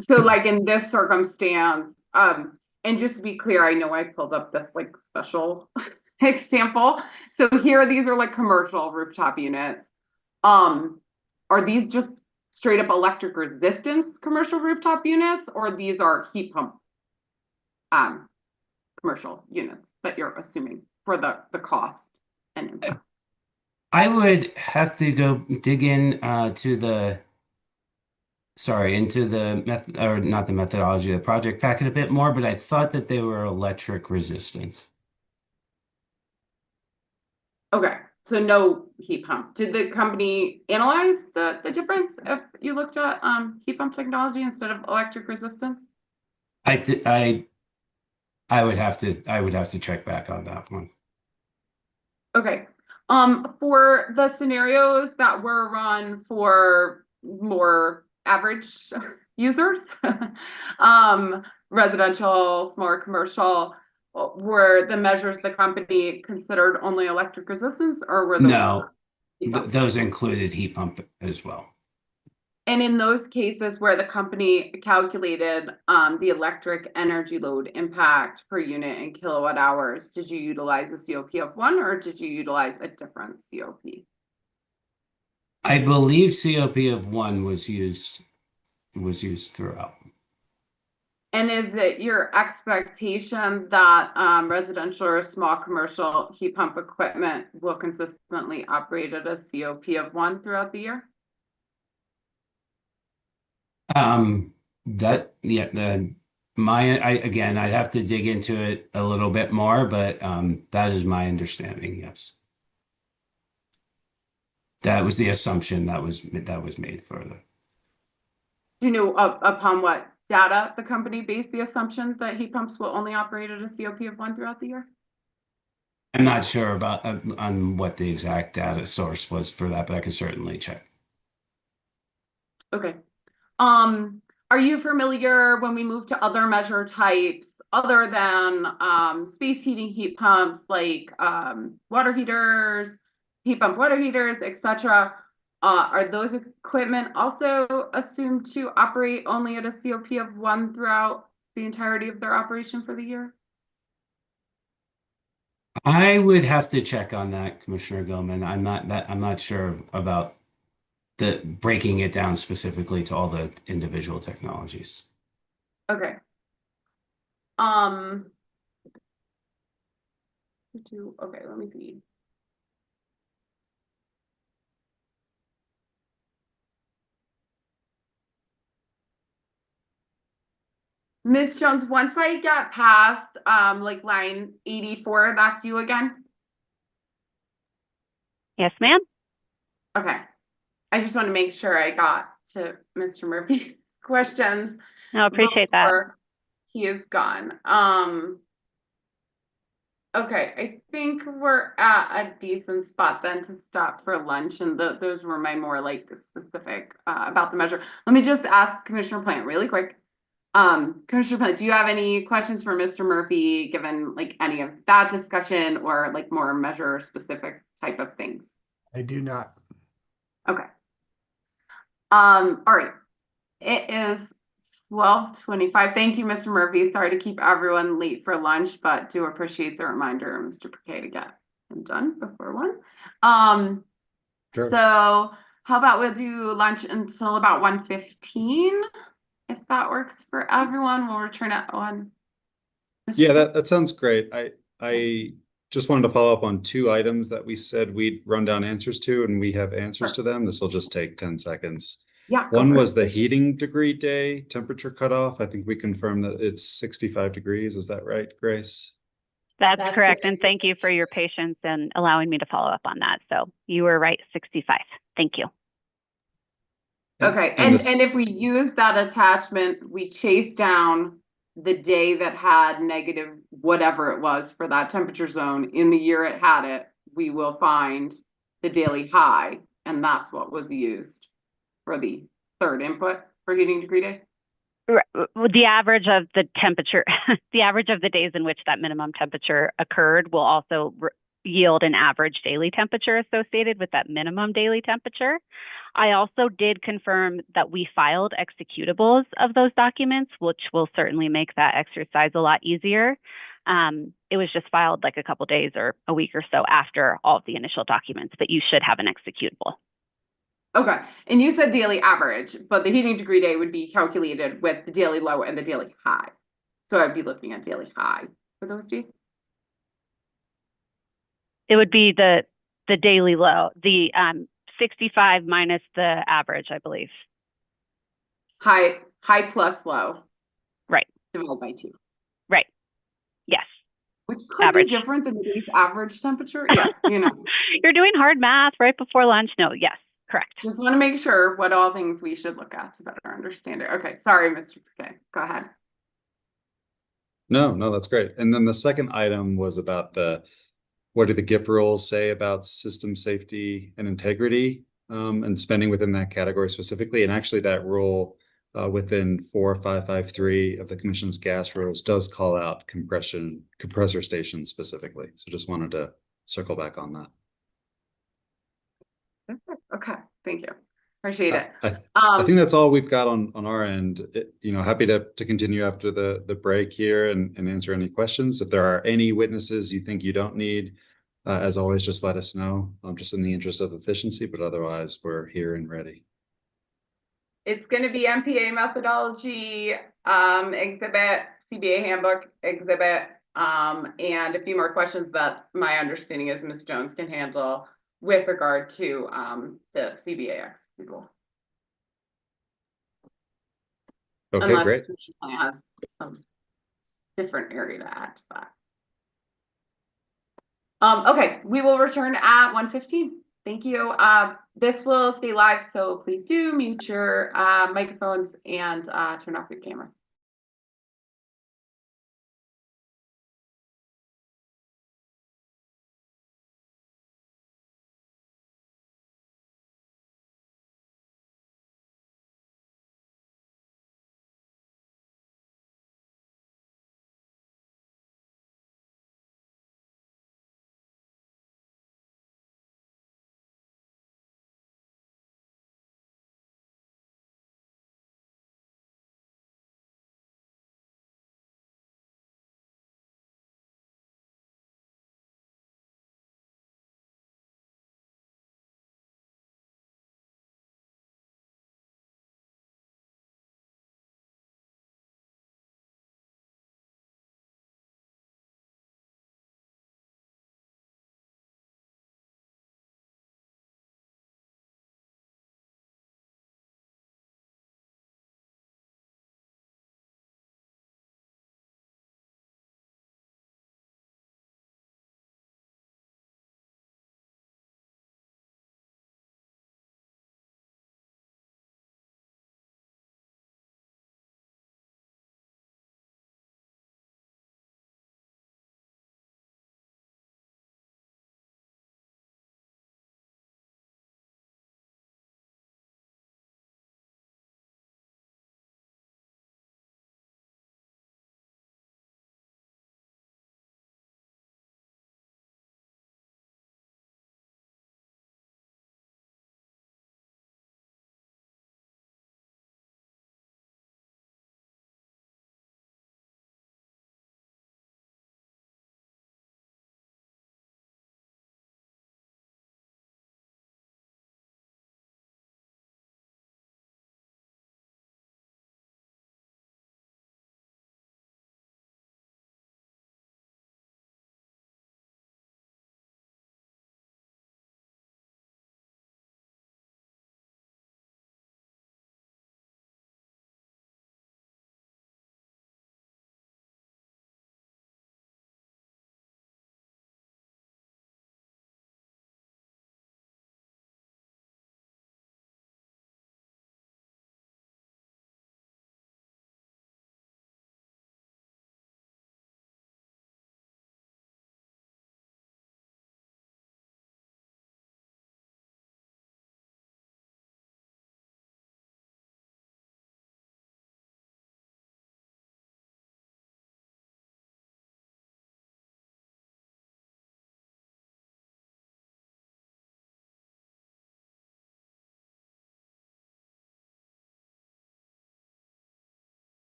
so like in this circumstance, and just to be clear, I know I pulled up this like special example. So here, these are like commercial rooftop units. Are these just straight up electric resistance commercial rooftop units, or these are heat pump commercial units that you're assuming for the cost and impact? I would have to go dig in into the method, or not the methodology, the project packet a bit more, but I thought that they were electric resistance. Okay, so no heat pump. Did the company analyze the difference if you looked at heat pump technology instead of electric resistance? I would have to check back on that one. Okay. For the scenarios that were run for more average users, residential, smaller commercial, were the measures the company considered only electric resistance, or were those? No, those included heat pump as well. And in those cases where the company calculated the electric energy load impact per unit in kilowatt hours, did you utilize a COP of 1, or did you utilize a different COP? I believe COP of 1 was used throughout. And is it your expectation that residential or small commercial heat pump equipment will consistently operate at a COP of 1 throughout the year? Again, I'd have to dig into it a little bit more, but that is my understanding. Yes, that was the assumption that was made further. Do you know upon what data the company based the assumption that heat pumps will only operate at a COP of 1 throughout the year? I'm not sure about on what the exact data source was for that, but I can certainly check. Okay. Are you familiar when we move to other measure types other than space heating heat pumps, like water heaters, heat pump water heaters, etc.? Are those equipment also assumed to operate only at a COP of 1 throughout the entirety of their operation for the year? I would have to check on that, Commissioner Gilman. I'm not sure about the breaking it down specifically to all the individual technologies. Okay. Okay, let me see. Ms. Jones, once I get past like line 84, that's you again? Yes, ma'am. Okay. I just want to make sure I got to Mr. Murphy's questions No, appreciate that. before he is gone. Okay, I think we're at a decent spot then to stop for lunch, and those were my more like specific about the measure. Let me just ask Commissioner Plant really quick. Commissioner Plant, do you have any questions for Mr. Murphy, given like any of that discussion or like more measure specific type of things? I do not. Okay. All right. It is 12:25. Thank you, Mr. Murphy. Sorry to keep everyone late for lunch, but do appreciate the reminder, Mr. Piquet, to get them done before 1. Sure. So how about we'll do lunch until about 1:15, if that works for everyone. We'll return at 1. Yeah, that sounds great. I just wanted to follow up on 2 items that we said we'd run down answers to, and we have answers to them. This will just take 10 seconds. Yeah. One was the heating degree day temperature cutoff. I think we confirmed that it's 65 degrees. Is that right, Grace? That's correct. And thank you for your patience and allowing me to follow up on that. So you were right, 65. Thank you. Okay, and if we use that attachment, we chase down the day that had negative whatever it was for that temperature zone in the year it had it, we will find the daily high, and that's what was used for the third input for heating degree day. The average of the temperature, the average of the days in which that minimum temperature occurred will also yield an average daily temperature associated with that minimum daily temperature. I also did confirm that we filed executables of those documents, which will certainly make that exercise a lot easier. It was just filed like a couple days or a week or so after all of the initial documents, but you should have an executable. Okay, and you said daily average, but the heating degree day would be calculated with the daily low and the daily high. So I'd be looking at daily high for those days. It would be the daily low, the 65 minus the average, I believe. High plus low. Right. Divided by 2. Right. Yes. Which could be different than the day's average temperature. Yeah, you know. You're doing hard math right before lunch. No, yes, correct. Just want to make sure what all things we should look at to better understand it. Okay, sorry, Mr. Piquet. Go ahead. No, that's great. And then the second item was about what do the GIP rules say about system safety and integrity, and spending within that category specifically. And actually that rule within 4553 of the Commission's gas rules does call out compressor stations specifically. So just wanted to circle back on that. Okay, thank you. Appreciate it. I think that's all we've got on our end. Happy to continue after the break here and answer any questions. If there are any witnesses you think you don't need, as always, just let us know. Just in the interest of efficiency, but otherwise we're here and ready. It's going to be MPA methodology exhibit, CBA handbook exhibit, and a few more questions that my understanding is Ms. Jones can handle with regard to the CBAX people. Okay, unless great. the has some different area to add to that. Okay, we will return at 1:15. Thank you. This will stay live, so please do mute your microphones and turn off your cameras.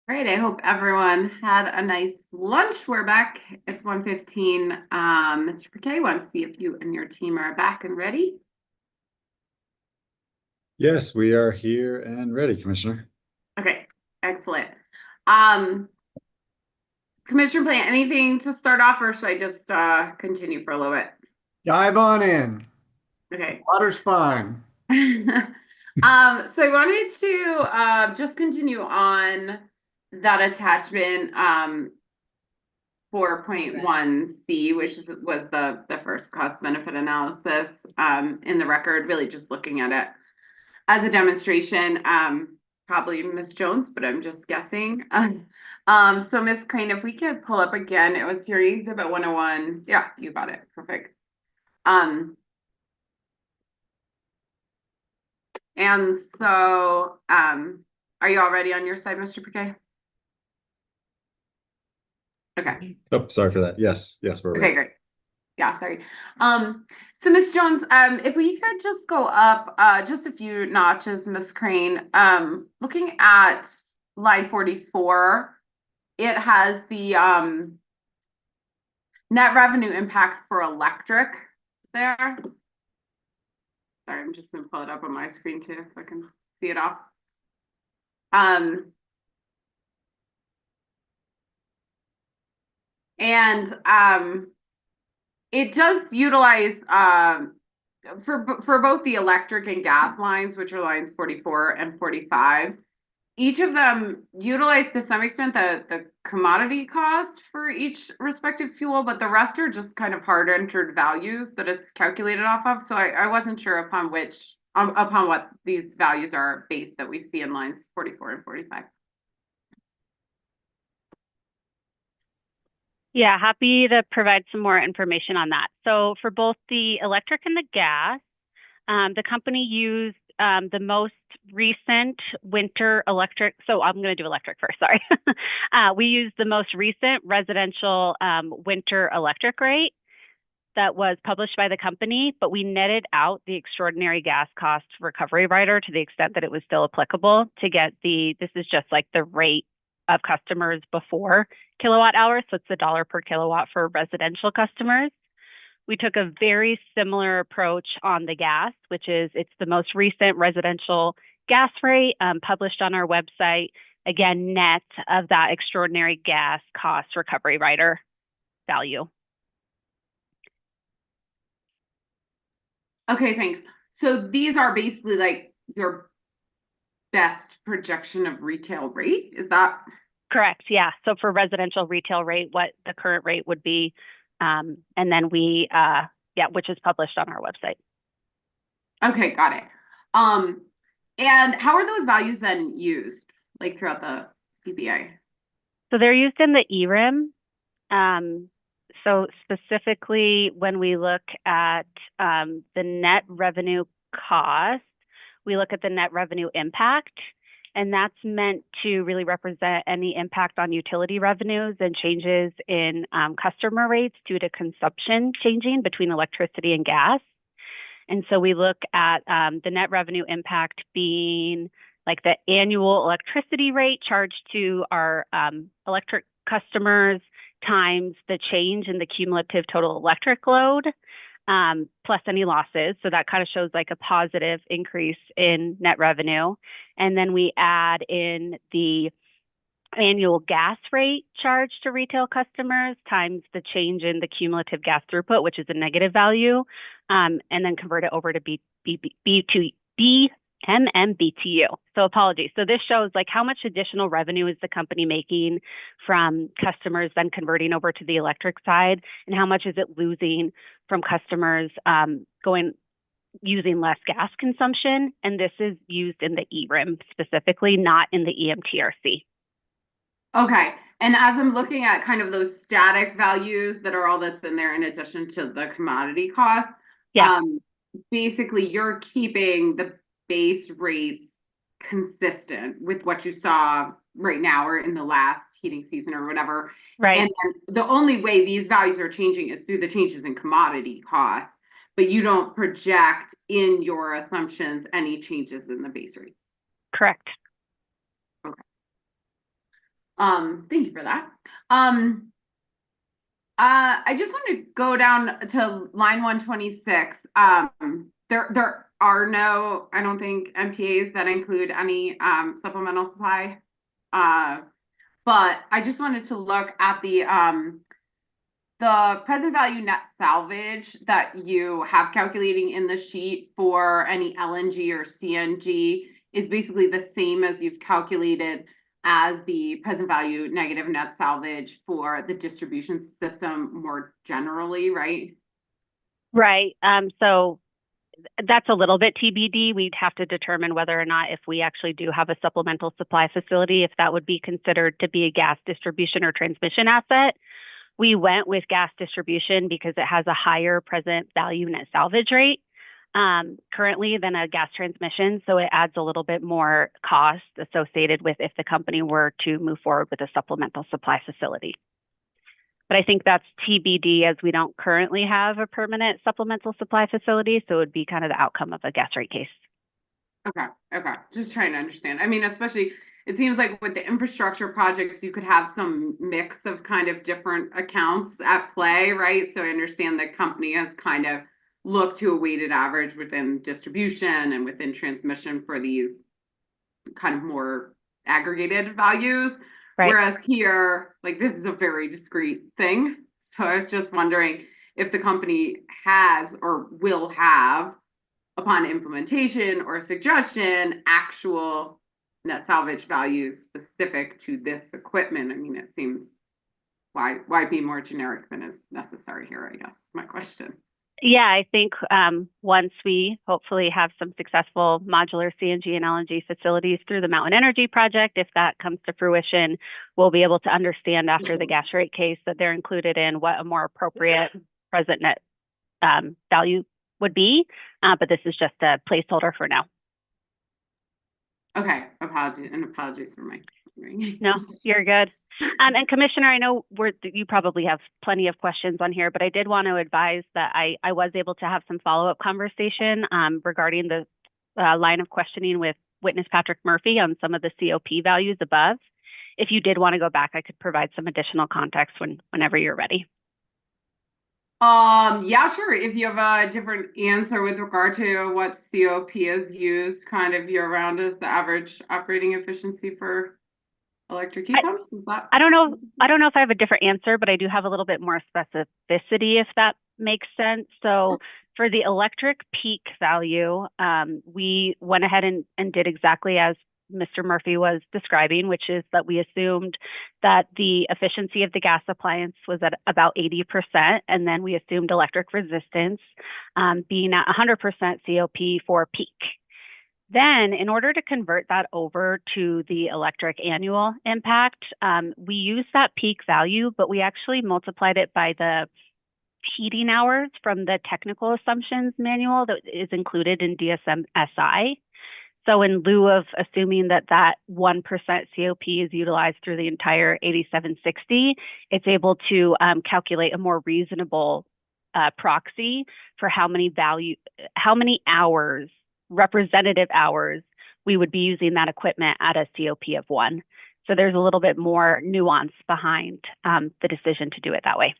All right, I hope everyone had a nice lunch. We're back. It's 1:15. Mr. Piquet, want to see if you and your team are back and ready? Yes, we are here and ready, Commissioner. Okay, excellent. Commissioner Plant, anything to start off, or should I just continue for a little bit? Dive on in. Okay. Water's fine. So I wanted to just continue on that attachment 4.1C, which was the first cost benefit analysis in the record, really just looking at it as a demonstration. Probably Ms. Jones, but I'm just guessing. So Ms. Crane, if we could pull up again, it was here, exhibit 101. Yeah, you got it. Perfect. And so, are you all ready on your side, Mr. Piquet? Okay. Oh, sorry for that. Yes, we're Okay, ready. great. Yeah, sorry. So Ms. Jones, if we could just go up just a few notches, Ms. Crane, looking at line 44, it has the net revenue impact for electric there. Sorry, I'm just gonna pull it up on my screen too, if I can see it all. It does utilize for both the electric and gas lines, which are lines 44 and 45. Each of them utilize to some extent the commodity cost for each respective fuel, but the rest are just kind of hard entered values that it's calculated off of. So I wasn't sure upon what these values are based that we see in lines 44 and 45. Yeah, happy to provide some more information on that. So for both the electric and the gas, the company used the most recent winter electric. So I'm going to do electric first, sorry. We used the most recent residential winter electric rate that was published by the company, but we netted out the extraordinary gas cost recovery rider to the extent that it was still applicable to get this is just like the rate of customers before kilowatt hours. So it's the dollar per kilowatt for residential customers. We took a very similar approach on the gas, which is it's the most recent residential gas rate published on our website. Again, net of that extraordinary gas cost recovery rider value. Okay, thanks. So these are basically like your best projection of retail rate, is that? Correct, yeah. So for residential retail rate, what the current rate would be, and then which is published on our website. Okay, got it. And how are those values then used, like throughout the CBA? So they're used in the ERIM. So specifically, when we look at the net revenue cost, we look at the net revenue impact, and that's meant to really represent any impact on utility revenues and changes in customer rates due to consumption changing between electricity and gas. And so we look at the net revenue impact being like the annual electricity rate charged to our electric customers times the change in the cumulative total electric load, plus any losses. So that kind of shows like a positive increase in net revenue. And then we add in the annual gas rate charged to retail customers times the change in the cumulative gas throughput, which is a negative value, and then convert it over to MMBTU. So apologies. So this shows like how much additional revenue is the company making from customers then converting over to the electric side, and how much is it losing from customers using less gas consumption. And this is used in the ERIM specifically, not in the EMTRC. Okay. And as I'm looking at kind of those static values that are all that's in there in addition to the commodity cost, basically you're keeping the base rates consistent with what you saw right now or in the last heating season or whatever. Right. And the only way these values are changing is through the changes in commodity costs, but you don't project in your assumptions any changes in the base rate. Correct. Okay. Thank you for that. I just want to go down to line 126. There are no, I don't think, MPAs that include any supplemental supply. But I just wanted to look at the present value net salvage that you have calculating in the sheet for any LNG or CNG is basically the same as you've calculated as the present value negative net salvage for the distribution system more generally, right? Right. So that's a little bit TBD. We'd have to determine whether or not, if we actually do have a supplemental supply facility, if that would be considered to be a gas distribution or transmission asset. We went with gas distribution because it has a higher present value net salvage rate currently than a gas transmission. So it adds a little bit more cost associated with if the company were to move forward with a supplemental supply facility. But I think that's TBD, as we don't currently have a permanent supplemental supply facility. So it would be kind of the outcome of a gas rate case. Okay. Just trying to understand. I mean, especially, it seems like with the infrastructure projects, you could have some mix of kind of different accounts at play, right? So I understand the company has kind of looked to a weighted average within distribution and within transmission for these kind of more aggregated values. Right. Whereas here, like, this is a very discrete thing. So I was just wondering if the company has or will have, upon implementation or suggestion, actual net salvage values specific to this equipment. I mean, it seems, why be more generic than is necessary here, I guess, my question. Yeah, I think once we hopefully have some successful modular CNG and LNG facilities through the Mountain Energy Project, if that comes to fruition, we'll be able to understand after the gas rate case that they're included in what a more appropriate present net value would be. But this is just a placeholder for now. Okay, apologies for my. No, you're good. And Commissioner, I know you probably have plenty of questions on here, but I did want to advise that I was able to have some follow-up conversation regarding the line of questioning with witness Patrick Murphy on some of the COP values above. If you did want to go back, I could provide some additional context whenever you're ready. Yeah, sure. If you have a different answer with regard to what COP is used kind of year round as the average operating efficiency for electric heat pumps, is that? I don't know if I have a different answer, but I do have a little bit more specificity, if that makes sense. So for the electric peak value, we went ahead and did exactly as Mr. Murphy was describing, which is that we assumed that the efficiency of the gas appliance was at about 80%, and then we assumed electric resistance being at 100% COP for peak. Then, in order to convert that over to the electric annual impact, we used that peak value, but we actually multiplied it by the heating hours from the technical assumptions manual that is included in DSM-SI. So in lieu of assuming that 1% COP is utilized through the entire 8760, it's able to calculate a more reasonable proxy for how many hours, representative hours, we would be using that equipment at a COP of 1. So there's a little bit more nuance behind the decision to do it that way.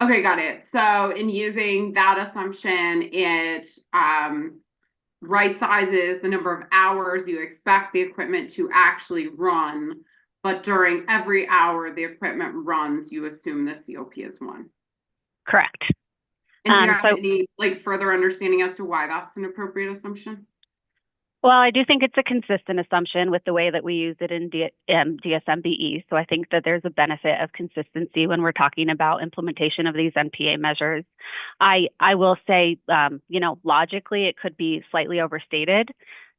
Okay, got it. So in using that assumption, it right sizes the number of hours you expect the equipment to actually run, but during every hour the equipment runs, you assume the COP is 1. Correct. And do you have any further understanding as to why that's an appropriate assumption? Well, I do think it's a consistent assumption with the way that we use it in DSM-BE. So I think that there's a benefit of consistency when we're talking about implementation of these NPA measures. I will say, logically, it could be slightly overstated.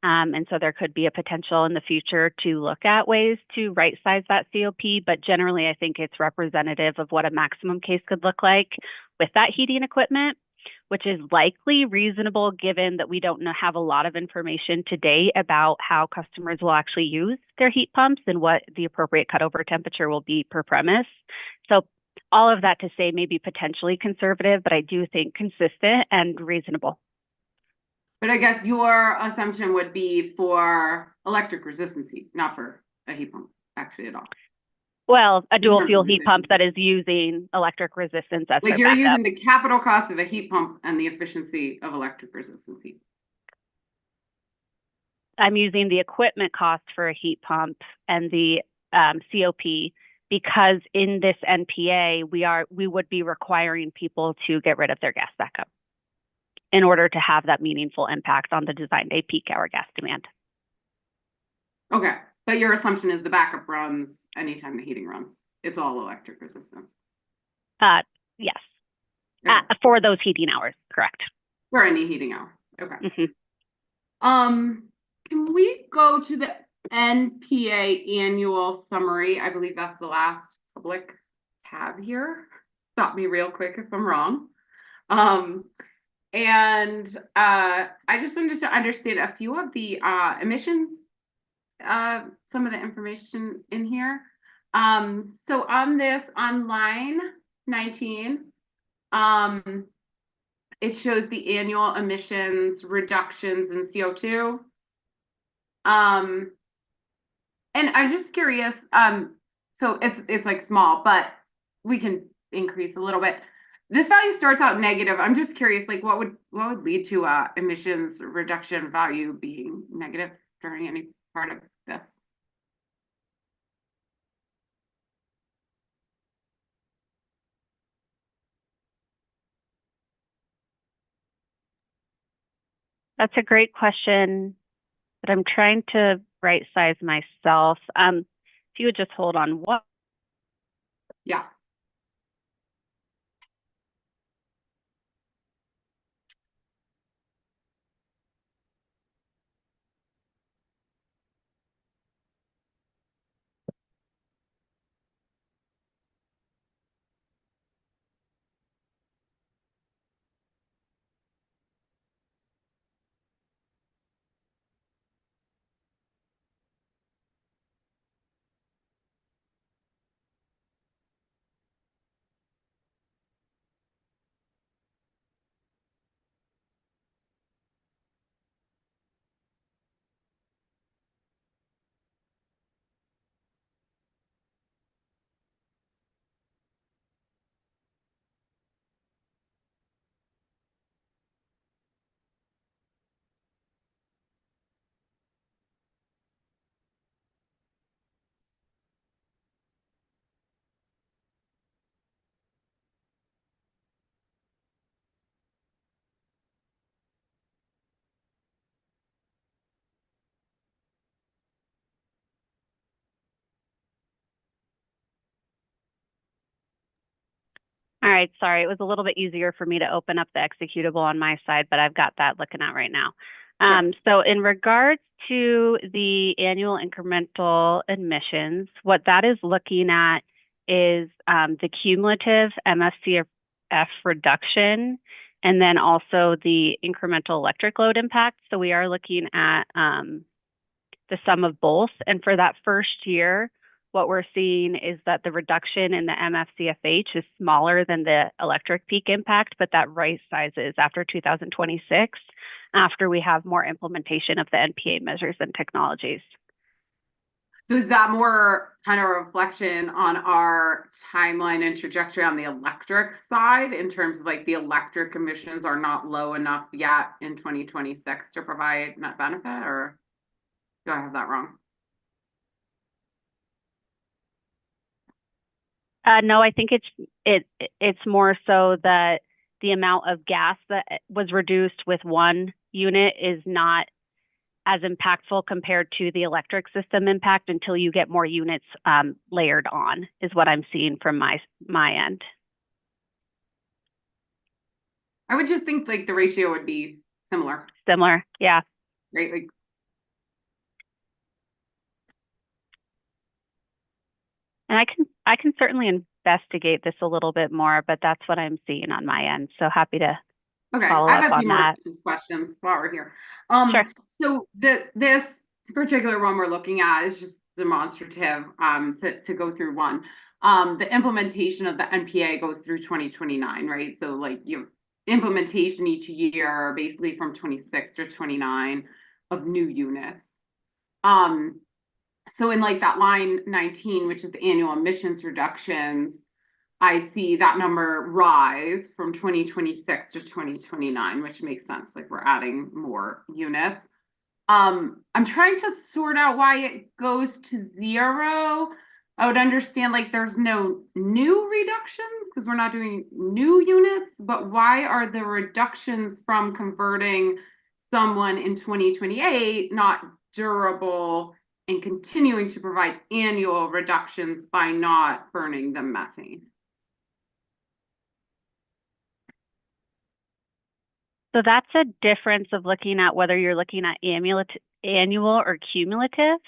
And so there could be a potential in the future to look at ways to right size that COP. But generally, I think it's representative of what a maximum case could look like with that heating equipment, which is likely reasonable given that we don't have a lot of information today about how customers will actually use their heat pumps and what the appropriate cutover temperature will be per premise. So all of that to say maybe potentially conservative, but I do think consistent and reasonable. But I guess your assumption would be for electric resistance heat, not for a heat pump. actually at all. Well, a In dual terms fuel of heat pump that efficiency. is using electric resistance as Like their you're backup. using the capital cost of a heat pump and the efficiency of electric resistance heat. I'm using the equipment cost for a heat pump and the COP because in this NPA, we would be requiring people to get rid of their gas backup in order to have that meaningful impact on the design day peak hour gas demand. Okay, but your assumption is the backup runs anytime the heating runs. It's all electric resistance. Yes. Okay. For those heating hours, correct. For any heating hour. Okay. Mhm. Can we go to the NPA annual summary? I believe that's the last public tab here. Stop me real quick if I'm wrong. I just wanted to understand a few of the emissions, some of the information in here. So on this, on line 19, it shows the annual emissions reductions in CO2. And I'm just curious, so it's like small, but we can increase a little bit. This value starts out negative. I'm just curious, like what would lead to emissions reduction value being negative during any part of this? That's a great question, but I'm trying to right size myself. If you would just hold on what? Yeah. All right, sorry, it was a little bit easier for me to open up the executable on my side, but I've got that looking at right now. So in regards to the annual incremental emissions, what that is looking at is the cumulative MFCF reduction, and then also the incremental electric load impact. So we are looking at the sum of both. And for that first year, what we're seeing is that the reduction in the MFCFH is smaller than the electric peak impact, but that right sizes after 2026, after we have more implementation of the NPA measures and technologies. So is that more kind of a reflection on our timeline and trajectory on the electric side in terms of like the electric emissions are not low enough yet in 2026 to provide net benefit, or do I have that wrong? No, I think it's more so that the amount of gas that was reduced with one unit is not as impactful compared to the electric system impact until you get more units layered on, is what I'm seeing from my end. I would just think like the ratio would be similar. Similar, yeah. Right, like and I can certainly investigate this a little bit more, but that's what I'm seeing on my end. So happy to follow I have up a on few more that. questions while we're here. Sure. So this particular one we're looking at is just demonstrative to go through one. The implementation of the NPA goes through 2029, right? So like you have implementation each year, basically from 26 to 29 of new units. So in like that line 19, which is the annual emissions reductions, I see that number rise from 2026 to 2029, which makes sense. Like we're adding more units. I'm trying to sort out why it goes to 0. I would understand like there's no new reductions because we're not doing new units, but why are the reductions from converting someone in 2028 not durable and continuing to provide annual reductions by not burning the methane? So that's a difference of looking at whether you're looking at annual or cumulative.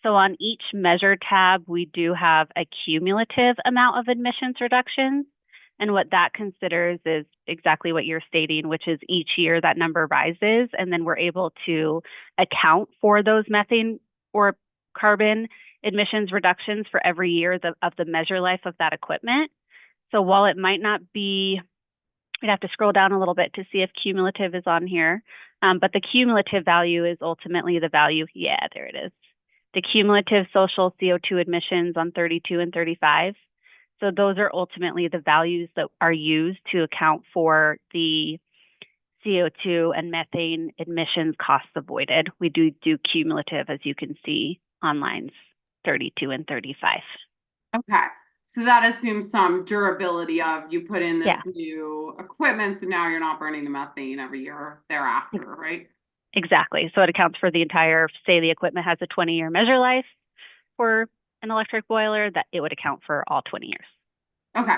So on each measure tab, we do have a cumulative amount of emissions reductions. And what that considers is exactly what you're stating, which is each year that number rises, and then we're able to account for those methane or carbon emissions reductions for every year of the measure life of that equipment. So while it might not be, we'd have to scroll down a little bit to see if cumulative is on here, but the cumulative value is ultimately the value, yeah, there it is. The cumulative social CO2 emissions on 32 and 35. So those are ultimately the values that are used to account for the CO2 and methane emissions costs avoided. We do cumulative, as you can see on lines 32 and 35. Okay, so that assumes some durability of you put in this new equipment, so now you're not burning the methane every year thereafter, right? Exactly. So it accounts for the entire, say the equipment has a 20-year measure life for an electric boiler, that it would account for all 20 years. Okay.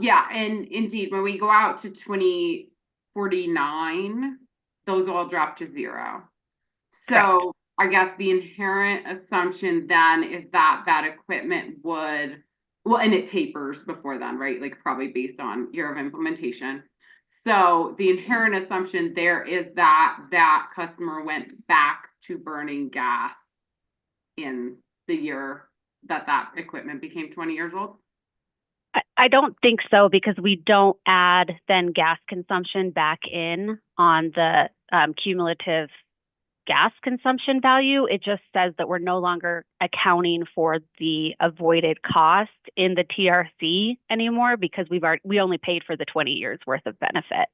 Yeah, and indeed, when we go out to 2049, those all drop to 0. So Correct. I guess the inherent assumption then is that that equipment would, well, and it tapers before then, right? Like probably based on year of implementation. So the inherent assumption there is that that customer went back to burning gas in the year that that equipment became 20 years old. I don't think so, because we don't add then gas consumption back in on the cumulative gas consumption value. It just says that we're no longer accounting for the avoided cost in the TRC anymore, because we only paid for the 20 years worth of benefit.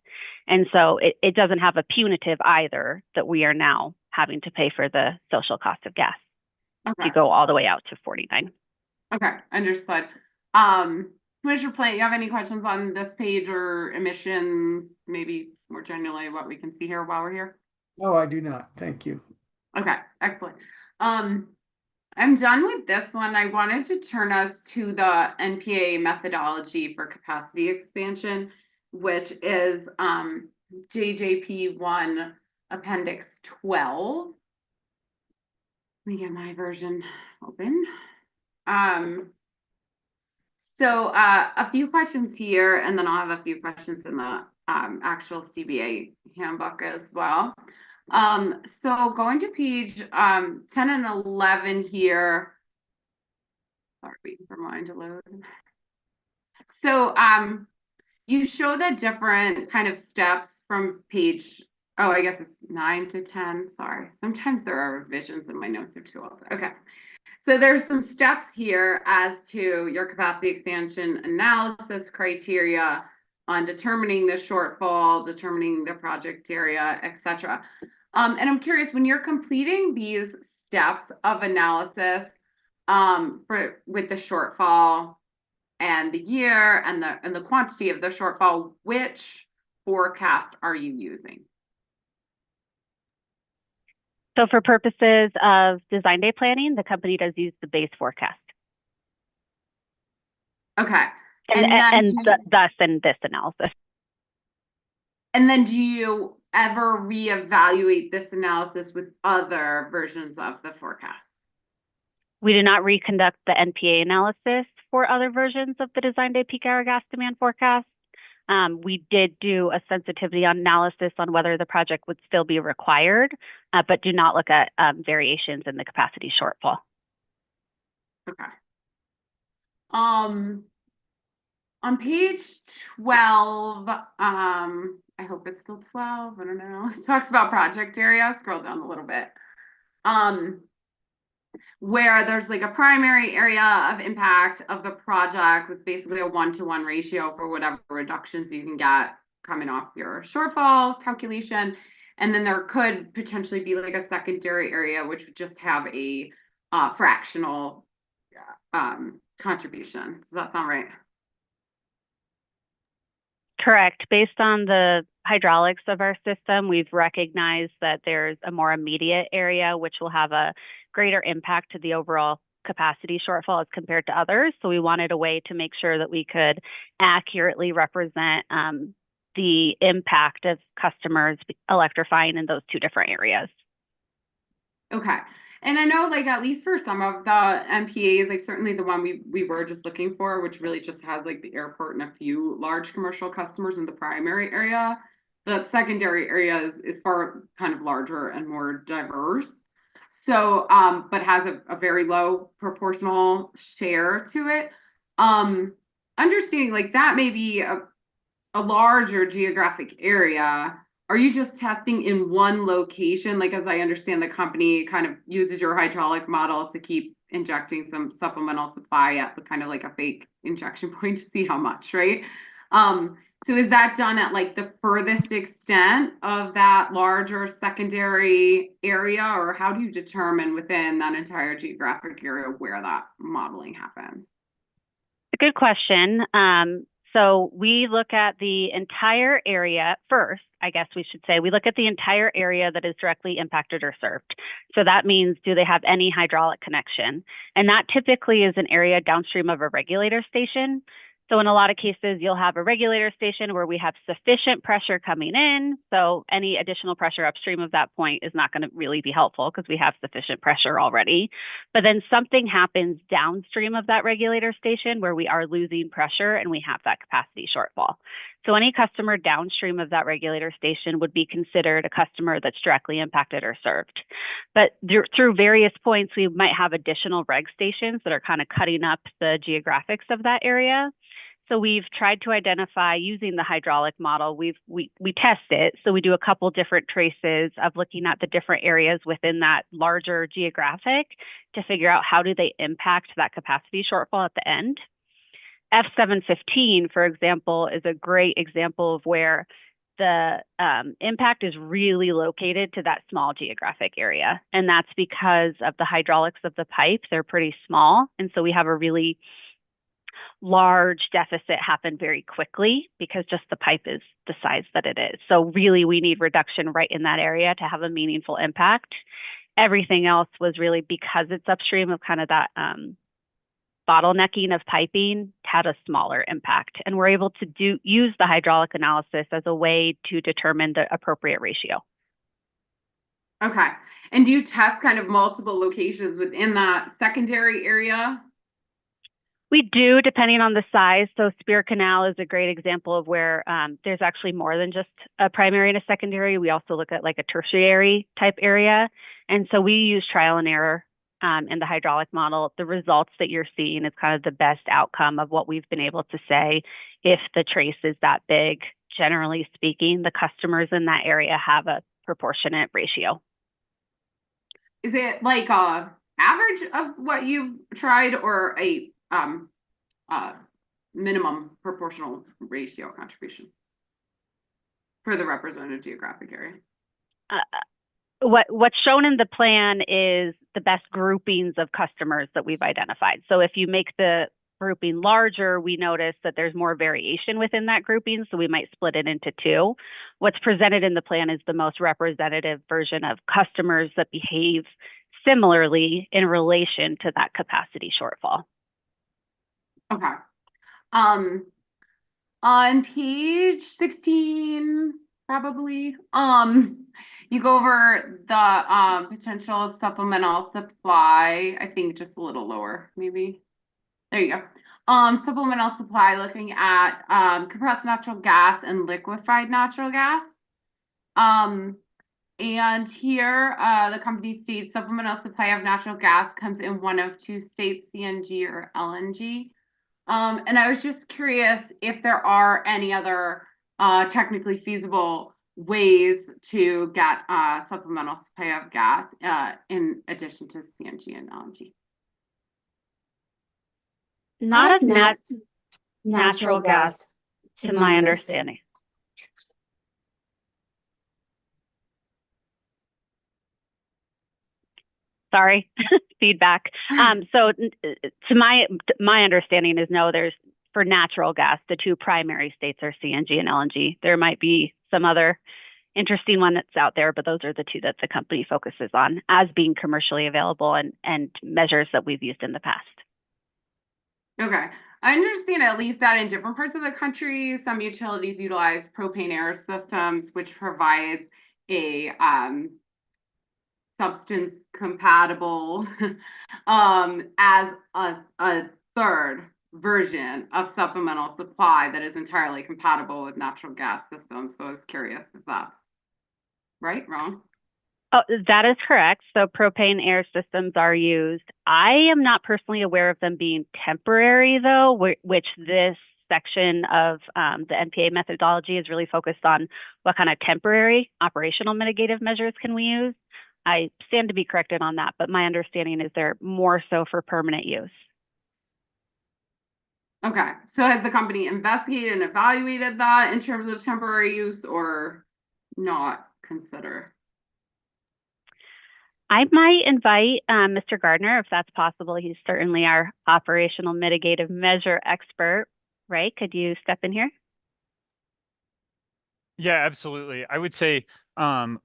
And so it doesn't have a punitive either, that we are now having to pay for the social cost of gas. Okay. You go all the way out to 49. Okay, understood. Commissioner Plant, you have any questions on this page or emissions, maybe more generally what we can see here while we're here? No, I do not. Thank you. Okay, excellent. I'm done with this one. I wanted to turn us to the NPA methodology for capacity expansion, which is JJP1 Appendix 12. Let me get my version open. So a few questions here, and then I'll have a few questions in the actual CBA handbook as well. So going to page 10 and 11 here. Sorry, waiting for mine to load. So you show the different kind of steps from page, oh, I guess it's 9 to 10. Sorry, sometimes there are revisions and my notes are too old. Okay. So there's some steps here as to your capacity expansion analysis criteria on determining the shortfall, determining the project area, etc. And I'm curious, when you're completing these steps of analysis with the shortfall and the year and the quantity of the shortfall, which forecast are you using? So for purposes of design day planning, the company does use the base forecast. Okay. Thus in this analysis. And then do you ever reevaluate this analysis with other versions of the forecast? We do not reconduct the NPA analysis for other versions of the design day peak hour gas demand forecast. We did do a sensitivity analysis on whether the project would still be required, but do not look at variations in the capacity shortfall. Okay. On page 12, I hope it's still 12, I don't know. It talks about project area. Scroll down a little bit. where there's like a primary area of impact of the project with basically a 1-to-1 ratio for whatever reductions you can get coming off your shortfall calculation. And then there could potentially be like a secondary area, which would just have a fractional contribution. Does that sound right? Correct. Based on the hydraulics of our system, we've recognized that there's a more immediate area which will have a greater impact to the overall capacity shortfall as compared to others. So we wanted a way to make sure that we could accurately represent the impact of customers electrifying in those two different areas. Okay. And I know, like, at least for some of the MPAs, like certainly the one we were just looking for, which really just has like the airport and a few large commercial customers in the primary area, the secondary area is far kind of larger and more diverse. So, but has a very low proportional share to it. Understanding like that may be a larger geographic area. Are you just testing in one location? Like, as I understand, the company kind of uses your hydraulic model to keep injecting some supplemental supply at the kind of like a fake injection point to see how much, right? So is that done at like the furthest extent of that larger secondary area, or how do you determine within that entire geographic area where that modeling happens? A good question. So we look at the entire area first, I guess we should say. We look at the entire area that is directly impacted or served. So that means, do they have any hydraulic connection? And that typically is an area downstream of a regulator station. So in a lot of cases, you'll have a regulator station where we have sufficient pressure coming in. So any additional pressure upstream of that point is not going to really be helpful because we have sufficient pressure already. But then something happens downstream of that regulator station where we are losing pressure and we have that capacity shortfall. So any customer downstream of that regulator station would be considered a customer that's directly impacted or served. But through various points, we might have additional reg stations that are kind of cutting up the geographics of that area. So we've tried to identify using the hydraulic model. We test it. So we do a couple different traces of looking at the different areas within that larger geographic to figure out how do they impact that capacity shortfall at the end. F715, for example, is a great example of where the impact is really located to that small geographic area. And that's because of the hydraulics of the pipe. They're pretty small. And so we have a really large deficit happen very quickly because just the pipe is the size that it is. So really we need reduction right in that area to have a meaningful impact. Everything else was really because it's upstream of kind of that bottlenecking of piping had a smaller impact. And we're able to use the hydraulic analysis as a way to determine the appropriate ratio. Okay. And do you test kind of multiple locations within that secondary area? We do, depending on the size. So Spear Canal is a great example of where there's actually more than just a primary and a secondary. We also look at like a tertiary type area. And so we use trial and error in the hydraulic model. The results that you're seeing is kind of the best outcome of what we've been able to say. If the trace is that big, generally speaking, the customers in that area have a proportionate ratio. Is it like a average of what you've tried or a minimum proportional ratio contribution for the represented geographic area? What's shown in the plan is the best groupings of customers that we've identified. So if you make the grouping larger, we notice that there's more variation within that grouping, so we might split it into two. What's presented in the plan is the most representative version of customers that behave similarly in relation to that capacity shortfall. Okay. On page 16, probably, you go over the potential supplemental supply, I think just a little lower, maybe. There you go. Supplemental supply looking at compressed natural gas and liquefied natural gas. And here the company states supplemental supply of natural gas comes in one of two states, CNG or LNG. And I was just curious if there are any other technically feasible ways to get a supplemental supply of gas in addition to CNG and LNG? Not of natural gas, to my understanding. Sorry, feedback. So to my understanding is no, there's for natural gas, the two primary states are CNG and LNG. There might be some other interesting one that's out there, but those are the two that the company focuses on as being commercially available and measures that we've used in the past. Okay. I understand at least that in different parts of the country, some utilities utilize propane air systems, which provides a substance compatible as a third version of supplemental supply that is entirely compatible with natural gas systems. So I was curious if that's right, wrong? Oh, that is correct. So propane air systems are used. I am not personally aware of them being temporary, though, which this section of the NPA methodology is really focused on what kind of temporary operational mitigative measures can we use. I stand to be corrected on that, but my understanding is they're more so for permanent use. Okay, so has the company investigated and evaluated that in terms of temporary use or not consider? I might invite Mr. Gardner, if that's possible. He's certainly our operational mitigative measure expert, right? Could you step in here? Yeah, absolutely. I would say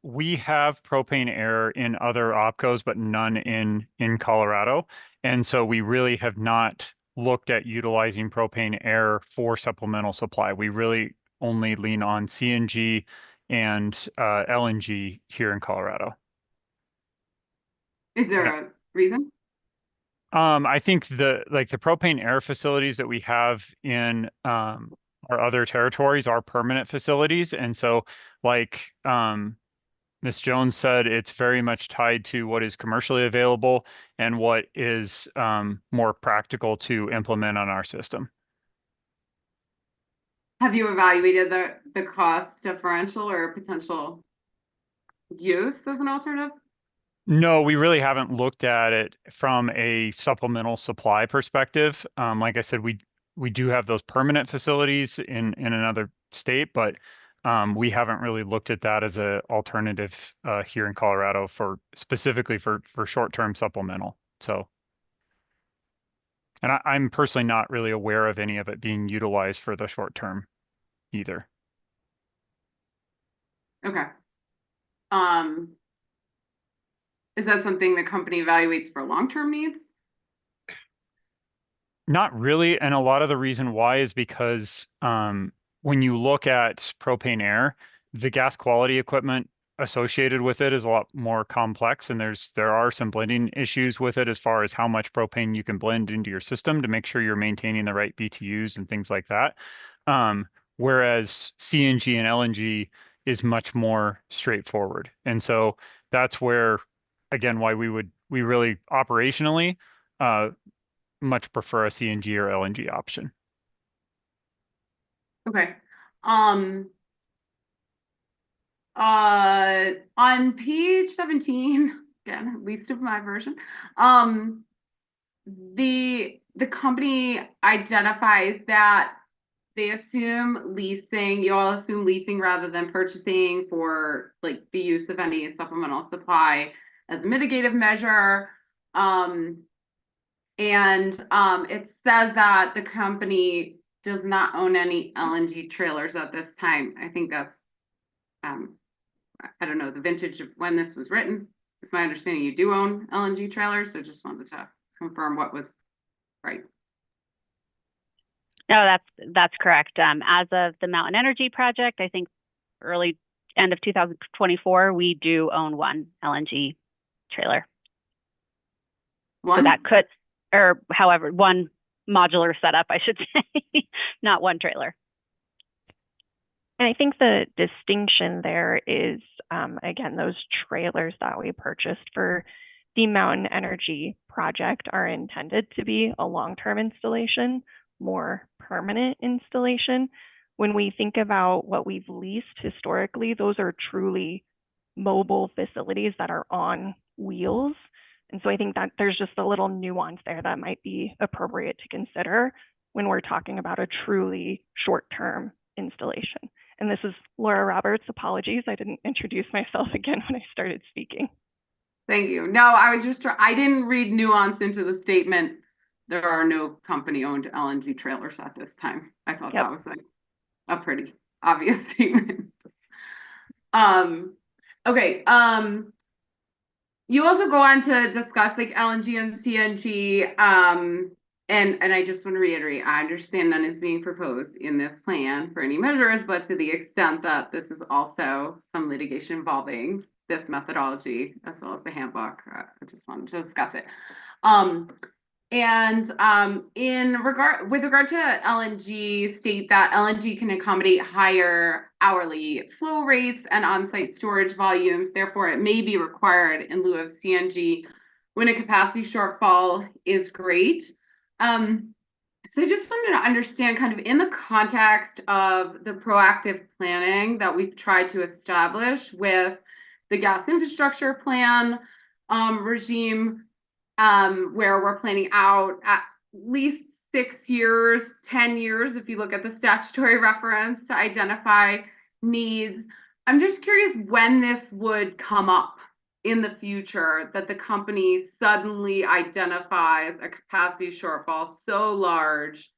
we have propane air in other opcos, but none in Colorado. And so we really have not looked at utilizing propane air for supplemental supply. We really only lean on CNG and LNG here in Colorado. Is there a reason? I think the propane air facilities that we have in our other territories are permanent facilities. And so like Ms. Jones said, it's very much tied to what is commercially available and what is more practical to implement on our system. Have you evaluated the cost differential or potential use as an alternative? No, we really haven't looked at it from a supplemental supply perspective. Like I said, we do have those permanent facilities in another state, but we haven't really looked at that as an alternative here in Colorado specifically for short-term supplemental. So, and I'm personally not really aware of any of it being utilized for the short term either. Okay. Is that something the company evaluates for long-term needs? Not really. And a lot of the reason why is because when you look at propane air, the gas quality equipment associated with it is a lot more complex, and there are some blending issues with it as far as how much propane you can blend into your system to make sure you're maintaining the right BTUs and things like that. Whereas CNG and LNG is much more straightforward. And so that's where, again, why we really operationally much prefer a CNG or LNG option. Okay. On page 17, again, at least of my version, the company identifies that they assume leasing, you all assume leasing rather than purchasing for like the use of any supplemental supply as a mitigative measure. It says that the company does not own any LNG trailers at this time. I think that's, I don't know, the vintage of when this was written. It's my understanding you do own LNG trailers, so just wanted to confirm what was right. No, that's correct. As of the Mountain Energy project, I think end of 2024, we do own one LNG trailer. One? So that could, or however, one modular setup, I should say, not one trailer. And I think the distinction there is, again, those trailers that we purchased for the Mountain Energy project are intended to be a long-term installation, more permanent installation. when we think about what we've leased historically, those are truly mobile facilities that are on wheels. And so I think that there's just a little nuance there that might be appropriate to consider when we're talking about a truly short-term installation. And this is Laura Roberts. Apologies, I didn't introduce myself again when I started speaking. Thank you. No, I was just I didn't read nuance into the statement. There are no company-owned LNG trailers at this time. I thought that was like a pretty obvious statement. Okay. You also go on to discuss like LNG and CNG. And I just want to reiterate, I understand none is being proposed in this plan for any measures, but to the extent that this is also some litigation involving this methodology as well as the handbook, I just wanted to discuss it. With regard to LNG, state that LNG can accommodate higher hourly flow rates and on-site storage volumes. Therefore, it may be required in lieu of CNG when a capacity shortfall is great. So I just wanted to understand kind of in the context of the proactive planning that we've tried to establish with the gas infrastructure plan regime, where we're planning out at least 6 years, 10 years, if you look at the statutory reference to identify needs. I'm just curious when this would come up in the future that the company suddenly identifies a capacity shortfall so large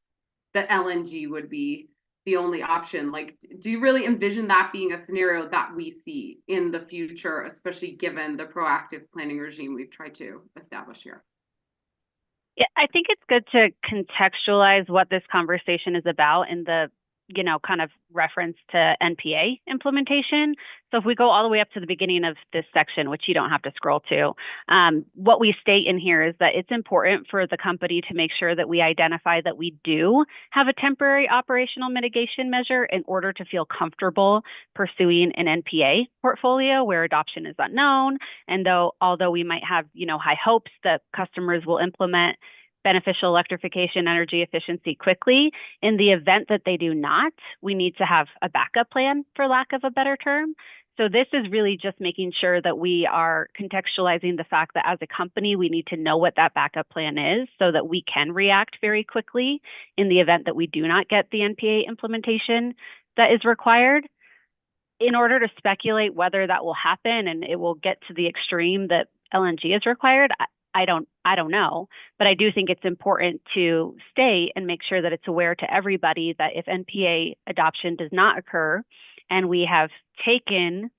that LNG would be the only option. Like, do you really envision that being a scenario that we see in the future, especially given the proactive planning regime we've tried to establish here? Yeah, I think it's good to contextualize what this conversation is about in the, kind of reference to NPA implementation. So if we go all the way up to the beginning of this section, which you don't have to scroll to, what we state in here is that it's important for the company to make sure that we identify that we do have a temporary operational mitigation measure in order to feel comfortable pursuing an NPA portfolio where adoption is unknown. And although we might have, high hopes that customers will implement beneficial electrification energy efficiency quickly, in the event that they do not, we need to have a backup plan, for lack of a better term. So this is really just making sure that we are contextualizing the fact that as a company, we need to know what that backup plan is so that we can react very quickly in the event that we do not get the NPA implementation that is required. In order to speculate whether that will happen and it will get to the extreme that LNG is required, I don't know, but I do think it's important to state and make sure that it's aware to everybody that if NPA adoption does not occur and we have taken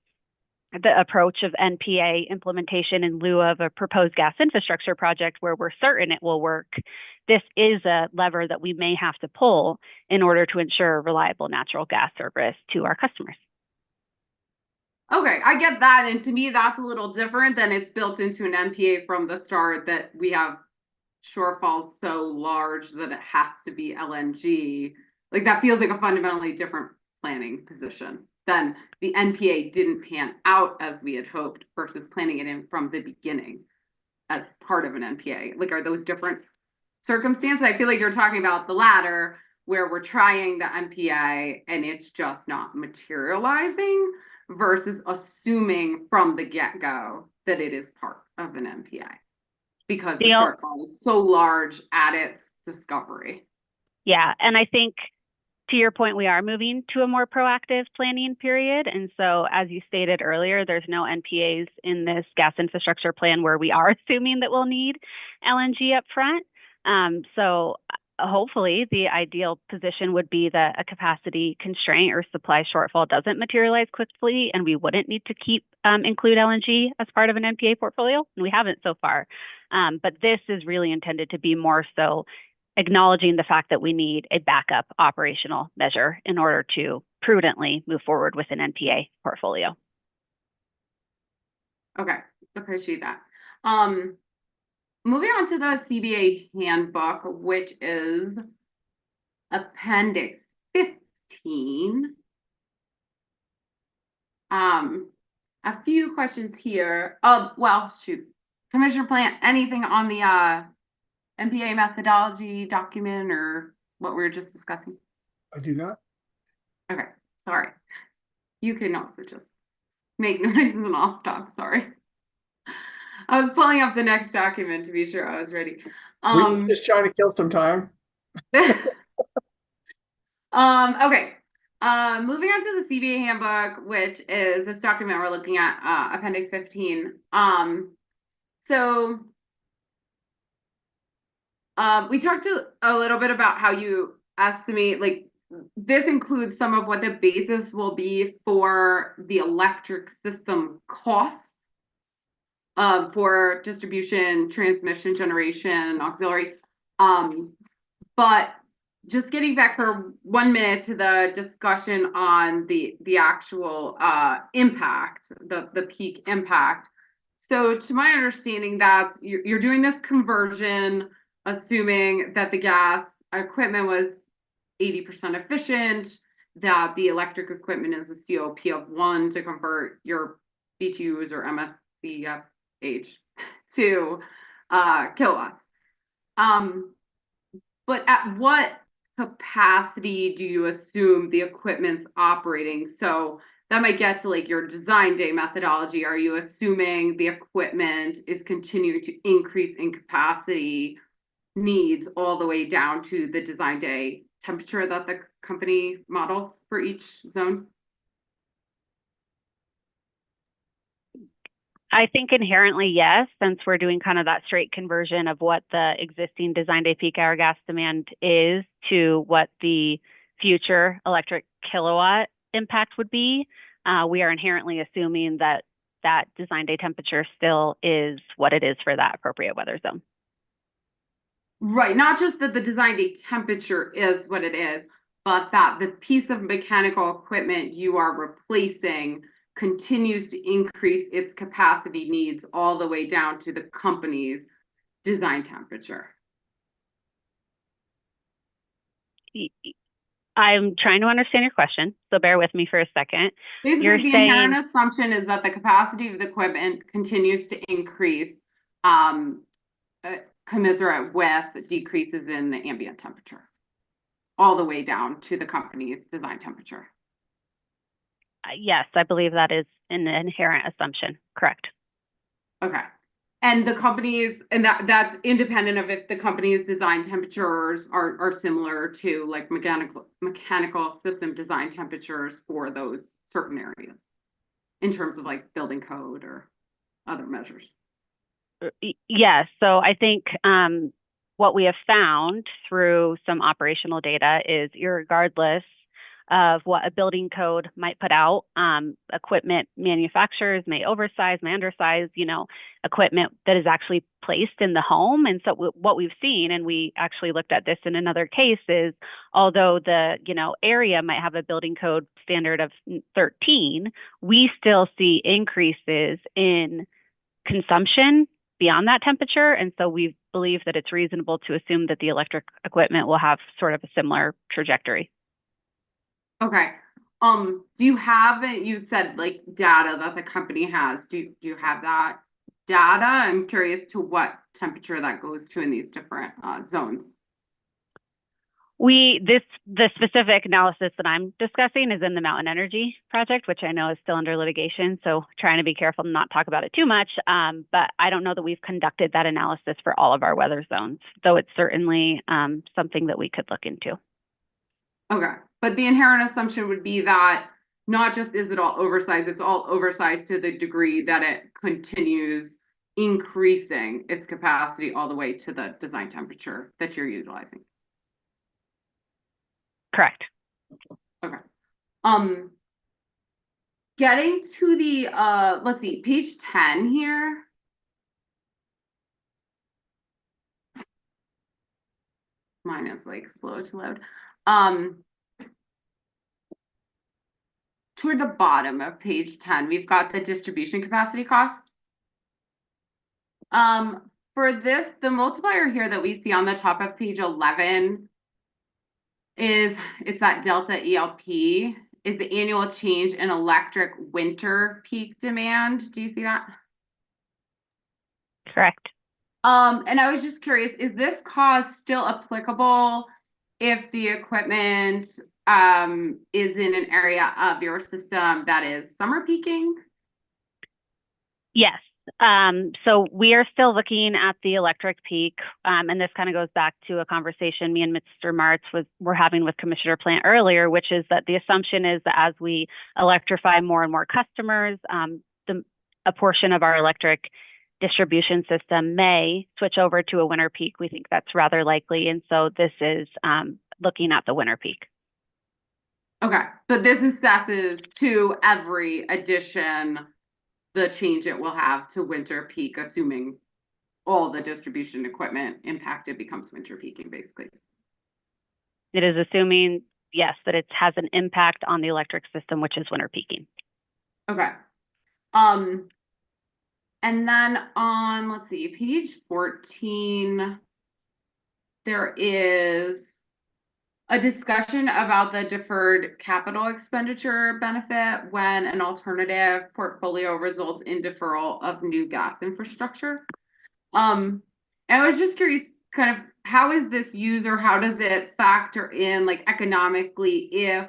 the approach of NPA implementation in lieu of a proposed gas infrastructure project where we're certain it will work, this is a lever that we may have to pull in order to ensure reliable natural gas service to our customers. Okay, I get that. And to me, that's a little different than it's built into an NPA from the start that we have shortfalls so large that it has to be LNG. Like that feels like a fundamentally different planning position than the NPA didn't pan out as we had hoped versus planning it in from the beginning as part of an NPA. Like, are those different circumstances? I feel like you're talking about the latter where we're trying the NPA and it's just not materializing, versus assuming from the get-go that it is part of an NPA because the shortfall is so large at its discovery. Yeah, and I think to your point, we are moving to a more proactive planning period. And so as you stated earlier, there's no NPAs in this gas infrastructure plan where we are assuming that we'll need LNG up front. So hopefully the ideal position would be that a capacity constraint or supply shortfall doesn't materialize quickly and we wouldn't need to include LNG as part of an NPA portfolio. And we haven't so far. But this is really intended to be more so acknowledging the fact that we need a backup operational measure in order to prudently move forward with an NPA portfolio. Okay, appreciate that. Moving on to the CBA handbook, which is Appendix 15. A few questions here. Well, shoot. Commissioner Plant, anything on the NPA methodology document or what we were just discussing? I do not. Okay, sorry. You can also just make noises and I'll stop, sorry. I was pulling up the next document to be sure I was ready. Were you just trying to kill some time? Okay. Moving on to the CBA handbook, which is this document we're looking at, Appendix 15. So we talked a little bit about how you estimate, like, this includes some of what the basis will be for the electric system costs for distribution, transmission, generation, auxiliary. But just getting back for 1 minute to the discussion on the actual impact, the peak impact. So to my understanding, that's you're doing this conversion, assuming that the gas equipment was 80% efficient, that the electric equipment is a COP of 1 to convert your BTUs or MFBH to kilowatts. But at what capacity do you assume the equipment's operating? So that might get to like your design day methodology. Are you assuming the equipment is continuing to increase in capacity needs all the way down to the design day temperature that the company models for each zone? I think inherently, yes, since we're doing kind of that straight conversion of what the existing design day peak hour gas demand is to what the future electric kilowatt impact would be. We are inherently assuming that that design day temperature still is what it is for that appropriate weather zone. Right, not just that the design day temperature is what it is, but that the piece of mechanical equipment you are replacing continues to increase its capacity needs all the way down to the company's design temperature. I'm trying to understand your question, so bear with me for a second. Basically, the inherent assumption is that the capacity of the equipment continues to increase commensurate with decreases in the ambient temperature, all the way down to the company's design temperature. Yes, I believe that is an inherent assumption. Correct. Okay. And the companies, and that's independent of if the company's design temperatures are similar to like mechanical system design temperatures for those certain areas in terms of like building code or other measures. Yes. So I think what we have found through some operational data is irregardless of what a building code might put out, equipment manufacturers may oversize, may undersize, equipment that is actually placed in the home. And so what we've seen, and we actually looked at this in another case, is although the, area might have a building code standard of 13, we still see increases in consumption beyond that temperature. And so we believe that it's reasonable to assume that the electric equipment will have sort of a similar trajectory. Okay. Do you have it? You said like data that the company has. Do you have that data? I'm curious to what temperature that goes to in these different zones. The specific analysis that I'm discussing is in the Mountain Energy project, which I know is still under litigation. So trying to be careful to not talk about it too much. But I don't know that we've conducted that analysis for all of our weather zones, though it's certainly something that we could look into. Okay. But the inherent assumption would be that not just is it all oversized, it's all oversized to the degree that it continues increasing its capacity all the way to the design temperature that you're utilizing. Correct. Okay. Getting to the let's see, page 10 here. Mine is like slow to load. Toward the bottom of page 10, we've got the distribution capacity cost. For this, the multiplier here that we see on the top of page 11 it's that delta ELP, is the annual change in electric winter peak demand. Do you see that? Correct. And I was just curious, is this cost still applicable if the equipment is in an area of your system that is summer peaking? Yes. So we are still looking at the electric peak, and this kind of goes back to a conversation me and Mr. Martz were having with Commissioner Plant earlier, which is that the assumption is that as we electrify more and more customers, a portion of our electric distribution system may switch over to a winter peak. We think that's rather likely, and so this is looking at the winter peak. Okay, but this assesses to every addition the change it will have to winter peak, assuming all the distribution equipment impacted becomes winter peaking, basically. It is assuming, yes, that it has an impact on the electric system, which is winter peaking. Okay. And then on, let's see, page 14, there is a discussion about the deferred capital expenditure benefit when an alternative portfolio results in deferral of new gas infrastructure. And I was just curious, kind of, how is this used, or how does it factor in, like, economically, if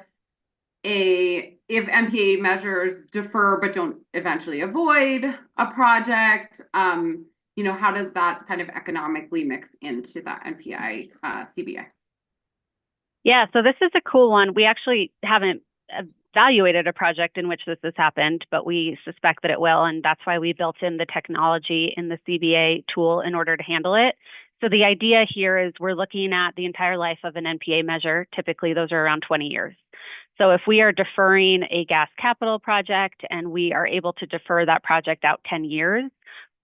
MPA measures defer but don't eventually avoid a project? You know, how does that kind of economically mix into that MPI CBA? Yeah, so this is a cool one. We actually haven't evaluated a project in which this has happened, but we suspect that it will, and that's why we built in the technology in the CBA tool in order to handle it. So the idea here is we're looking at the entire life of an NPA measure. Typically, those are around 20 years. So if we are deferring a gas capital project and we are able to defer that project out 10 years,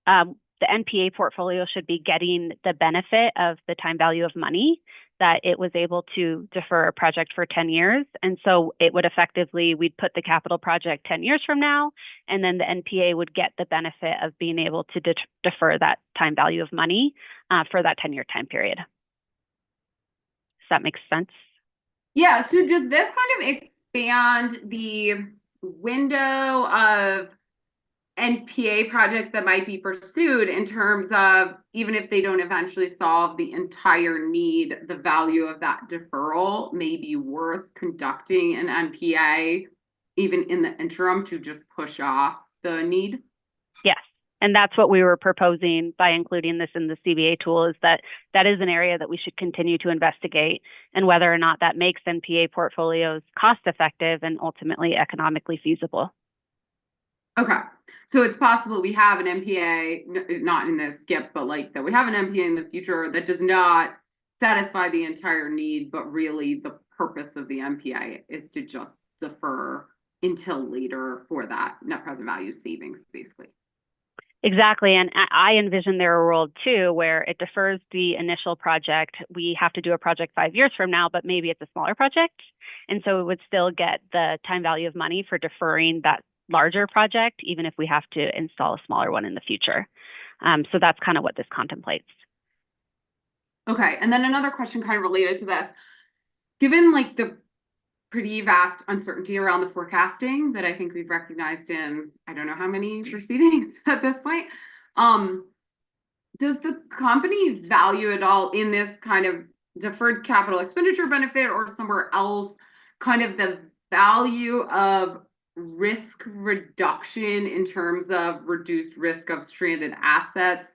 the NPA portfolio should be getting the benefit of the time value of money that it was able to defer a project for 10 years. And so it would effectively, we'd put the capital project 10 years from now, and then the NPA would get the benefit of being able to defer that time value of money for that 10-year time period. Does that make sense? Yeah, so does this kind of expand the window of NPA projects that might be pursued in terms of, even if they don't eventually solve the entire need, the value of that deferral may be worth conducting an NPA even in the interim to just push off the need? Yes. And that's what we were proposing by including this in the CBA tool, is that that is an area that we should continue to investigate, and whether or not that makes NPA portfolios cost effective and ultimately economically feasible. Okay. So it's possible we have an MPA, not in this GIP, but like that we have an MPA in the future that does not satisfy the entire need, but really the purpose of the MPA is to just defer until later for that net present value savings, basically. Exactly. And I envision there a world too where it defers the initial project. We have to do a project 5 years from now, but maybe it's a smaller project. And so it would still get the time value of money for deferring that larger project, even if we have to install a smaller one in the future. So that's kind of what this contemplates. Okay. And then another question kind of related to this, given like the pretty vast uncertainty around the forecasting that I think we've recognized in, I don't know how many proceedings at this point, does the company value at all in this kind of deferred capital expenditure benefit or somewhere else, kind of the value of risk reduction in terms of reduced risk of stranded assets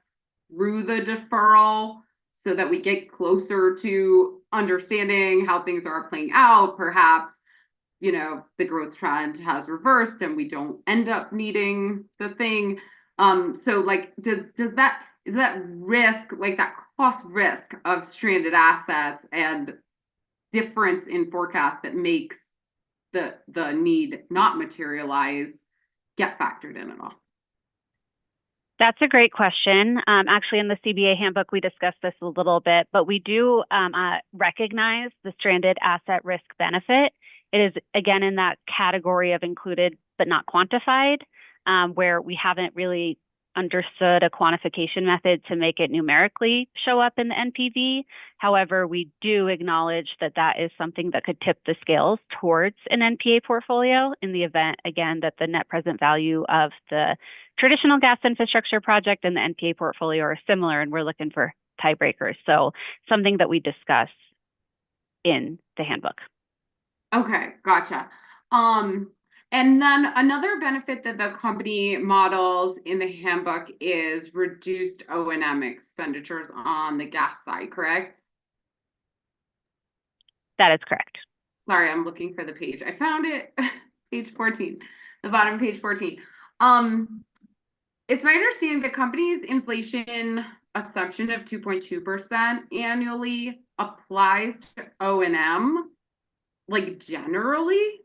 through the deferral, so that we get closer to understanding how things are playing out? Perhaps, you know, the growth trend has reversed and we don't end up needing the thing. So like, is that risk, like that cost risk of stranded assets and difference in forecast that makes the need not materialize get factored in at all? That's a great question. Actually, in the CBA handbook, we discussed this a little bit, but we do recognize the stranded asset risk benefit. It is, again, in that category of included but not quantified, where we haven't really understood a quantification method to make it numerically show up in the NPV. However, we do acknowledge that that is something that could tip the scales towards an NPA portfolio in the event, again, that the net present value of the traditional gas infrastructure project and the NPA portfolio are similar, and we're looking for tiebreakers. So something that we discuss in the handbook. Okay, gotcha. And then another benefit that the company models in the handbook is reduced O&M expenditures on the gas side, correct? That is correct. Sorry, I'm looking for the page. I found it, page 14, the bottom page 14. It's my understanding the company's inflation assumption of 2.2% annually applies to O&M, like generally.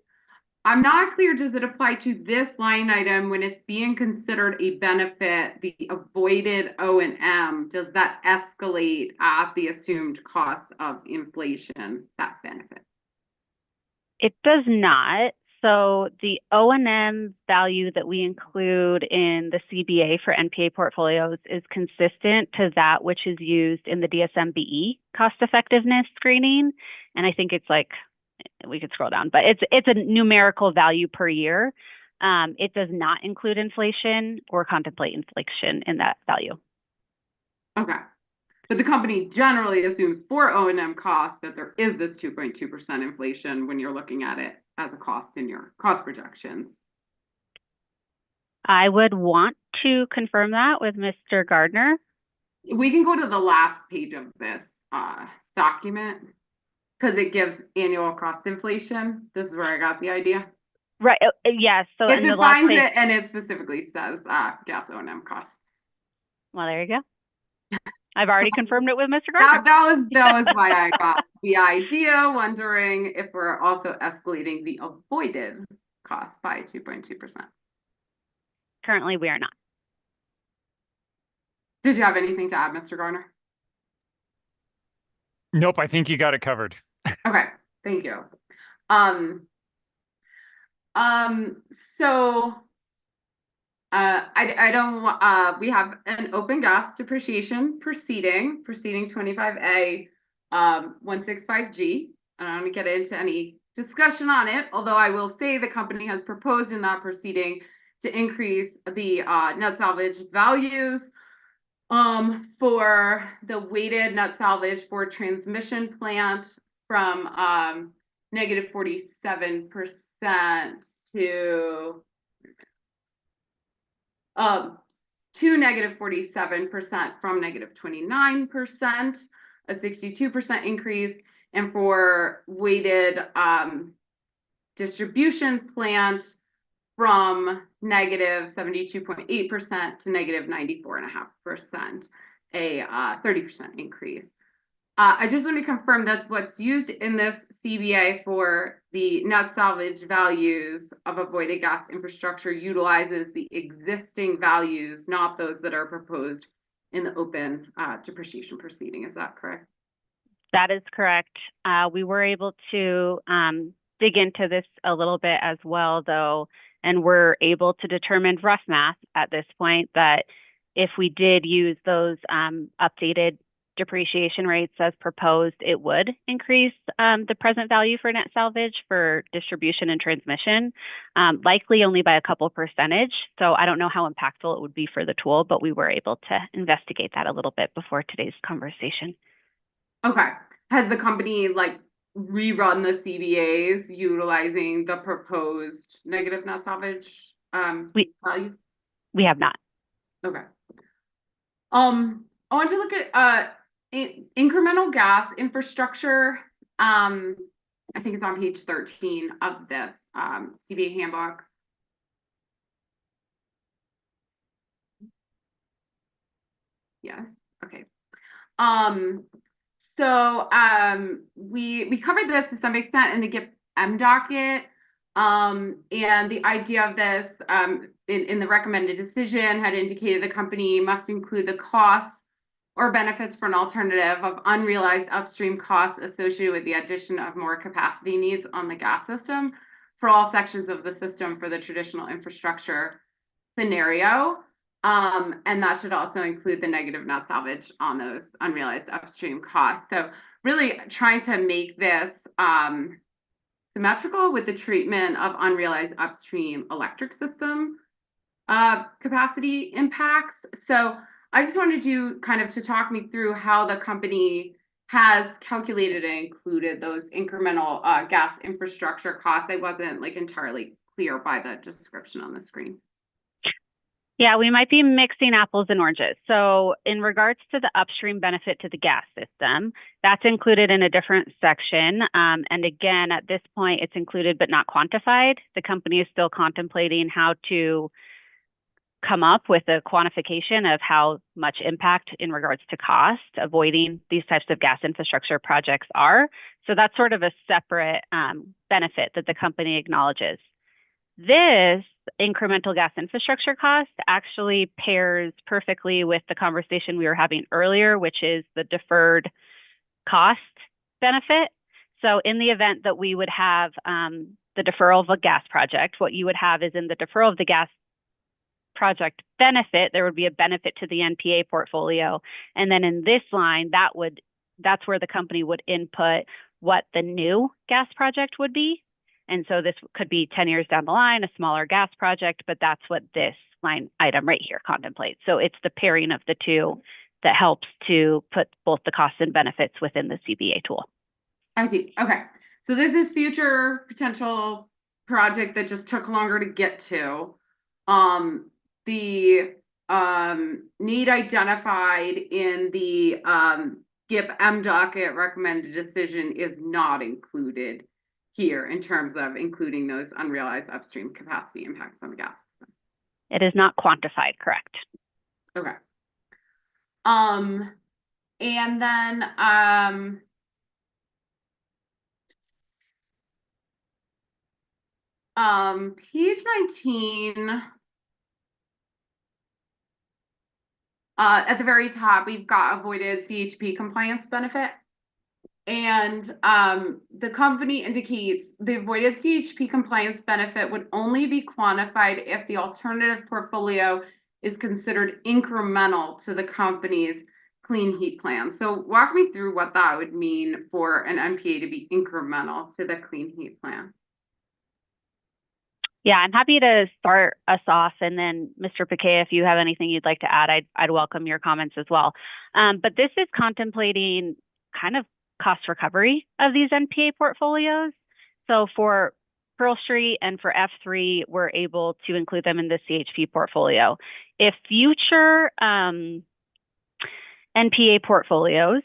I'm not clear, does it apply to this line item when it's being considered a benefit, the avoided O&M? Does that escalate at the assumed cost of inflation, that benefit? It does not. So the O&M value that we include in the CBA for NPA portfolios is consistent to that which is used in the DSMBE cost effectiveness screening. And I think it's like, we could scroll down, but it's a numerical value per year. It does not include inflation or contemplate inflation in that value. Okay. But the company generally assumes for O&M costs that there is this 2.2% inflation when you're looking at it as a cost in your cost projections. I would want to confirm that with Mr. Gardner. We can go to the last page of this document because it gives annual cost inflation. This is where I got the idea. Right. Yes. So it in the last defines page, it and it specifically says gas O&M costs. Well, there you go. I've already confirmed it with Mr. Gardner. That was why I got the idea, wondering if we're also escalating the avoided cost by 2.2%. Currently, we are not. Did you have anything to add, Mr. Garner? Nope, I think you got it covered. Okay, thank you. So I don't we have an open gas depreciation proceeding 25A 0165G. I don't want to get into any discussion on it, although I will say the company has proposed in that proceeding to increase the net salvage values for the weighted net salvage for transmission plant from negative 47% to negative 47% from negative 29%, a 62% increase, and for weighted distribution plant from negative 72.8% to negative 94.5%, a 30% increase. I just want to confirm that's what's used in this CBA for the net salvage values of avoided gas infrastructure utilizes the existing values, not those that are proposed in the open depreciation proceeding. Is that correct? That is correct. We were able to dig into this a little bit as well, though, and we're able to determine rough math at this point that if we did use those updated depreciation rates as proposed, it would increase the present value for net salvage for distribution and transmission, likely only by a couple percentage. So I don't know how impactful it would be for the tool, but we were able to investigate that a little bit before today's conversation. Okay. Has the company rerun the CBAs utilizing the proposed negative net salvage values? We have not. Okay. I want to look at incremental gas infrastructure. I think it's on page 13 of this CBA handbook. Yes. Okay. So we covered this to some extent in the GIP docket. And the idea of this in the recommended decision had indicated the company must include the costs or benefits for an alternative of unrealized upstream costs associated with the addition of more capacity needs on the gas system for all sections of the system for the traditional infrastructure scenario. And that should also include the negative net salvage on those unrealized upstream costs. So really trying to make this symmetrical with the treatment of unrealized upstream electric system capacity impacts. So I just wanted you kind of to talk me through how the company has calculated and included those incremental gas infrastructure costs. I wasn't like entirely clear by the description on the screen. Yeah, we might be mixing apples and oranges. So in regards to the upstream benefit to the gas system, that's included in a different section. And again, at this point, it's included but not quantified. The company is still contemplating how to come up with a quantification of how much impact in regards to cost avoiding these types of gas infrastructure projects are. So that's sort of a separate benefit that the company acknowledges. This incremental gas infrastructure cost actually pairs perfectly with the conversation we were having earlier, which is the deferred cost benefit. So in the event that we would have the deferral of a gas project, what you would have is in the deferral of the gas project benefit, there would be a benefit to the NPA portfolio. And then in this line, that's where the company would input what the new gas project would be. And so this could be 10 years down the line, a smaller gas project, but that's what this line item right here contemplates. So it's the pairing of the two that helps to put both the costs and benefits within the CBA tool. I see. Okay. So this is future potential project that just took longer to get to. The need identified in the GIP M docket recommended decision is not included here in terms of including those unrealized upstream capacity impacts on the gas system. It is not quantified, correct? Okay. And then page 19, at the very top, we've got avoided CHP compliance benefit. And the company indicates the avoided CHP compliance benefit would only be quantified if the alternative portfolio is considered incremental to the company's clean heat plan. So walk me through what that would mean for an NPA to be incremental to the clean heat plan. Yeah, I'm happy to start us off, and then Mr. Piquet, if you have anything you'd like to add, I'd welcome your comments as well. But this is contemplating kind of cost recovery of these NPA portfolios. So for Pearl Street and for F3, we're able to include them in the CHP portfolio. If future NPA portfolios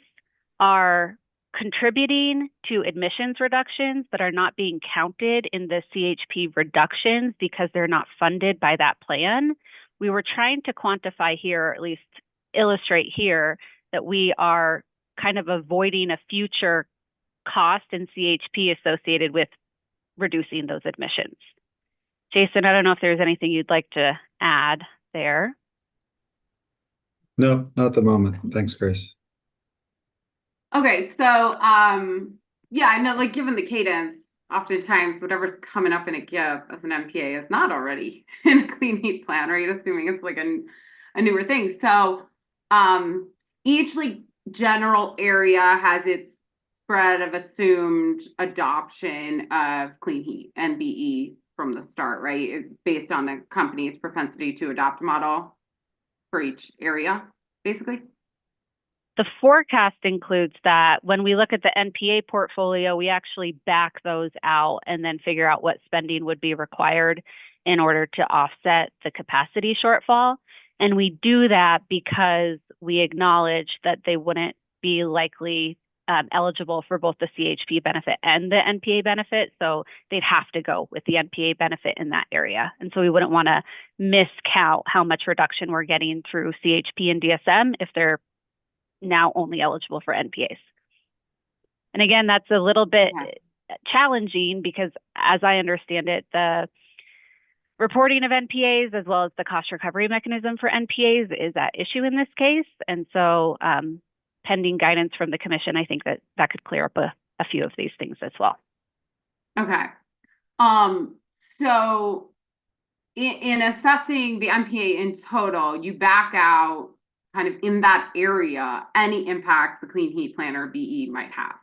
are contributing to admissions reductions but are not being counted in the CHP reductions because they're not funded by that plan, we were trying to quantify here, or at least illustrate here, that we are kind of avoiding a future cost in CHP associated with reducing those admissions. Jason, I don't know if there's anything you'd like to add there. No, not at the moment. Thanks, Grace. Okay, so yeah, I know, like, given the cadence, oftentimes whatever's coming up in a GIP as an MPA is not already in a clean heat plan, right? Assuming it's like a newer thing. So each like general area has its spread of assumed adoption of clean heat and BE from the start, right? Based on the company's propensity to adopt a model for each area, basically. The forecast includes that when we look at the NPA portfolio, we actually back those out and then figure out what spending would be required in order to offset the capacity shortfall. And we do that because we acknowledge that they wouldn't be likely eligible for both the CHP benefit and the NPA benefit. So they'd have to go with the NPA benefit in that area. And so we wouldn't want to miscount how much reduction we're getting through CHP and DSM if they're now only eligible for NPAs. And again, that's a little bit challenging because, as I understand it, the reporting of NPAs as well as the cost recovery mechanism for NPAs is at issue in this case. And so pending guidance from the commission, I think that could clear up a few of these things as well. Okay. So in assessing the NPA in total, you back out kind of in that area any impacts the clean heat plan or BE might have.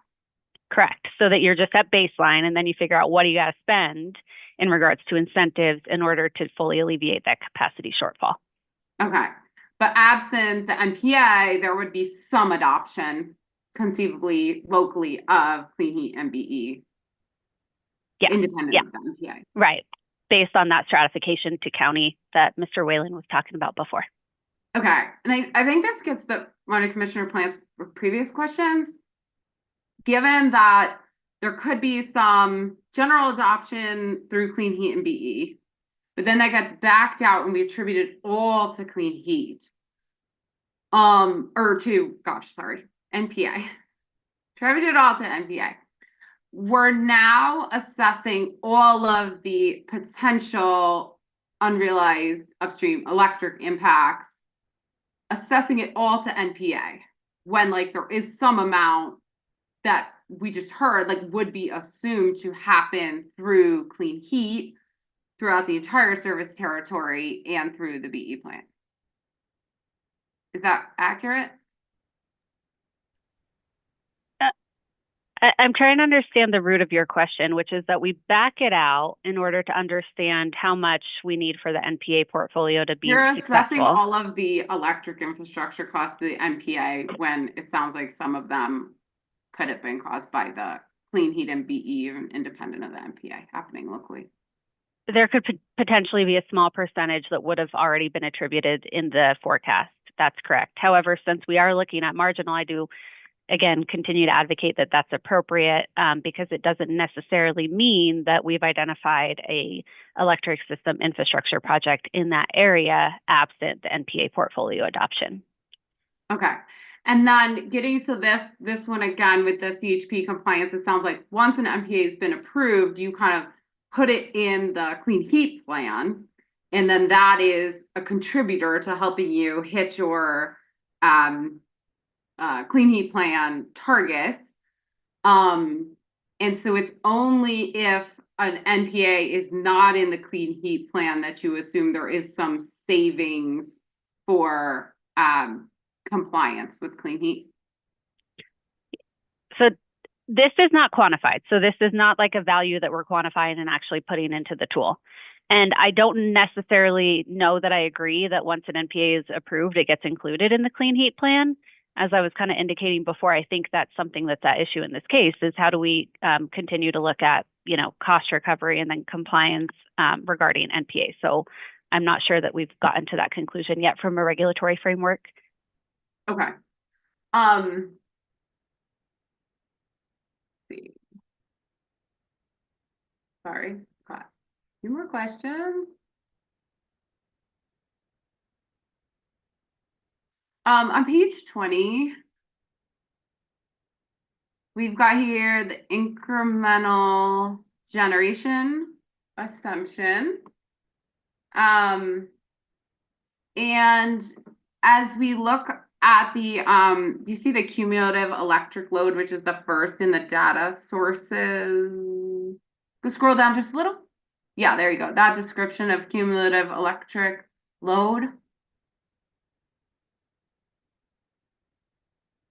Correct. So that you're just at baseline and then you figure out what do you got to spend in regards to incentives in order to fully alleviate that capacity shortfall. Okay. But absent the NPA, there would be some adoption conceivably locally of clean heat and BE, Yeah, independent yeah, of the MPA. right. Based on that stratification to county that Mr. Whalen was talking about before. Okay, and I think this gets to one of Commissioner Plant's previous questions. Given that there could be some general adoption through clean heat and BE, but then that gets backed out and we attribute it all to clean heat. Or to, gosh, sorry, NPA. Attributed it all to NPA. We're now assessing all of the potential unrealized upstream electric impacts, assessing it all to NPA, when like there is some amount that we just heard like would be assumed to happen through clean heat throughout the entire service territory and through the BE plant. Is that accurate? I'm trying to understand the root of your question, which is that we back it out in order to understand how much we need for the NPA portfolio to be You're assessing successful. all of the electric infrastructure costs of the NPA when it sounds like some of them could have been caused by the clean heat and BE, even independent of the NPA happening locally. There could potentially be a small percentage that would have already been attributed in the forecast. That's correct. However, since we are looking at marginal, I do, again, continue to advocate that that's appropriate because it doesn't necessarily mean that we've identified a electric system infrastructure project in that area absent the NPA portfolio adoption. Okay. And then getting to this one again with the CHP compliance, it sounds like once an MPA has been approved, you kind of put it in the clean heat plan, and then that is a contributor to helping you hit your clean heat plan targets. And so it's only if an NPA is not in the clean heat plan that you assume there is some savings for compliance with clean heat. So this is not quantified. So this is not like a value that we're quantifying and actually putting into the tool. And I don't necessarily know that I agree that once an NPA is approved, it gets included in the clean heat plan. As I was kind of indicating before, I think that's something that's at issue in this case is how do we continue to look at, cost recovery and then compliance regarding NPA. So I'm not sure that we've gotten to that conclusion yet from a regulatory framework. Okay. See. Sorry, got a few more questions. On page 20, we've got here the incremental generation assumption. And as we look at the, do you see the cumulative electric load, which is the first in the data sources? Go scroll down just a little. Yeah, there you go. That description of cumulative electric load.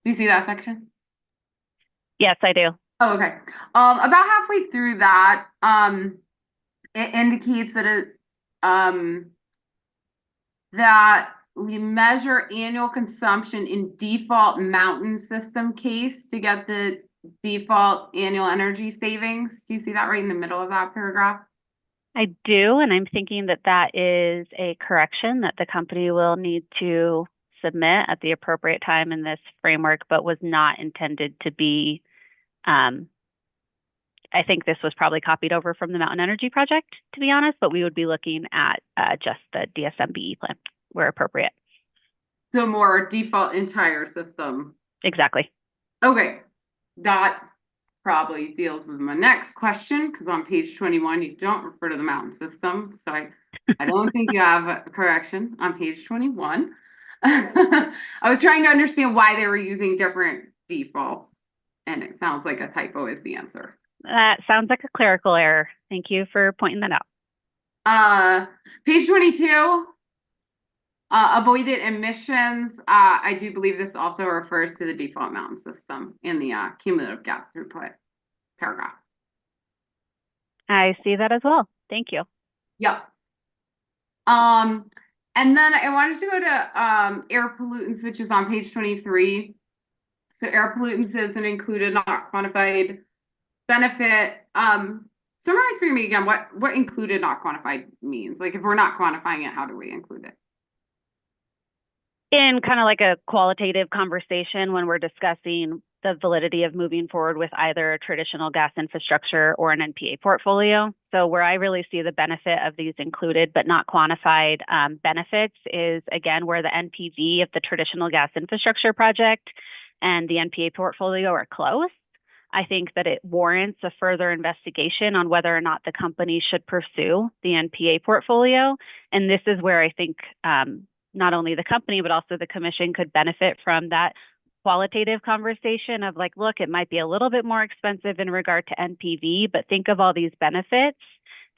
Do you see that section? Yes, I do. Oh, okay. About halfway through that, it indicates that that we measure annual consumption in default mountain system case to get the default annual energy savings. Do you see that right in the middle of that paragraph? I do, and I'm thinking that that is a correction that the company will need to submit at the appropriate time in this framework, but was not intended to be, I think this was probably copied over from the Mountain Energy Project, to be honest, but we would be looking at just the DSMBE plan where appropriate. So more default entire system. Exactly. Okay, that probably deals with my next question, because on page 21, you don't refer to the mountain system. So I don't think you have a correction on page 21. I was trying to understand why they were using different defaults, and it sounds like a typo is the answer. That sounds like a clerical error. Thank you for pointing that out. Page 22, avoided emissions. I do believe this also refers to the default mountain system in the cumulative gas throughput paragraph. I see that as well. Thank you. Yep. And then I wanted to go to air pollutants, which is on page 23. So air pollutants is an included, not quantified benefit. Summarize for me again what included, not quantified means. Like if we're not quantifying it, how do we include it? In kind of like a qualitative conversation when we're discussing the validity of moving forward with either a traditional gas infrastructure or an NPA portfolio. So where I really see the benefit of these included but not quantified benefits is, again, where the NPV of the traditional gas infrastructure project and the NPA portfolio are close. I think that it warrants a further investigation on whether or not the company should pursue the NPA portfolio. And this is where I think not only the company, but also the commission could benefit from that qualitative conversation of like, look, it might be a little bit more expensive in regard to NPV, but think of all these benefits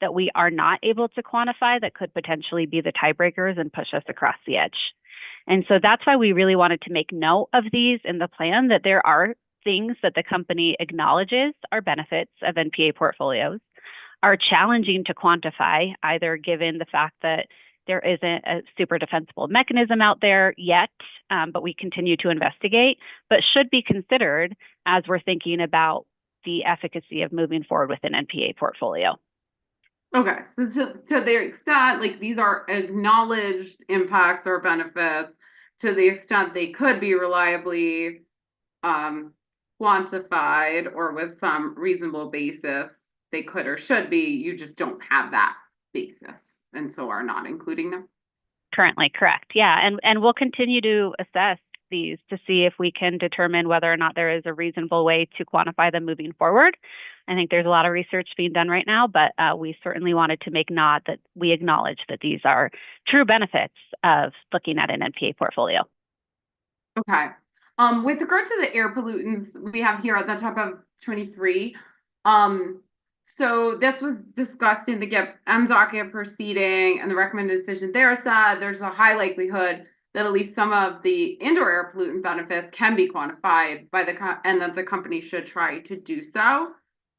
that we are not able to quantify that could potentially be the tiebreakers and push us across the edge. And so that's why we really wanted to make note of these in the plan, that there are things that the company acknowledges are benefits of NPA portfolios, are challenging to quantify, either given the fact that there isn't a super defensible mechanism out there yet, but we continue to investigate, but should be considered as we're thinking about the efficacy of moving forward with an NPA portfolio. Okay, so to the extent, like these are acknowledged impacts or benefits, to the extent they could be reliably quantified or with some reasonable basis, they could or should be, you just don't have that basis and so are not including them? Currently, correct. Yeah, and we'll continue to assess these to see if we can determine whether or not there is a reasonable way to quantify them moving forward. I think there's a lot of research being done right now, but we certainly wanted to make nod that we acknowledge that these are true benefits of looking at an NPA portfolio. Okay. With regard to the air pollutants we have here at the top of 23, so this was discussed in the GIP docket proceeding, and the recommended decision there said there's a high likelihood that at least some of the indoor air pollutant benefits can be quantified by and that the company should try to do so.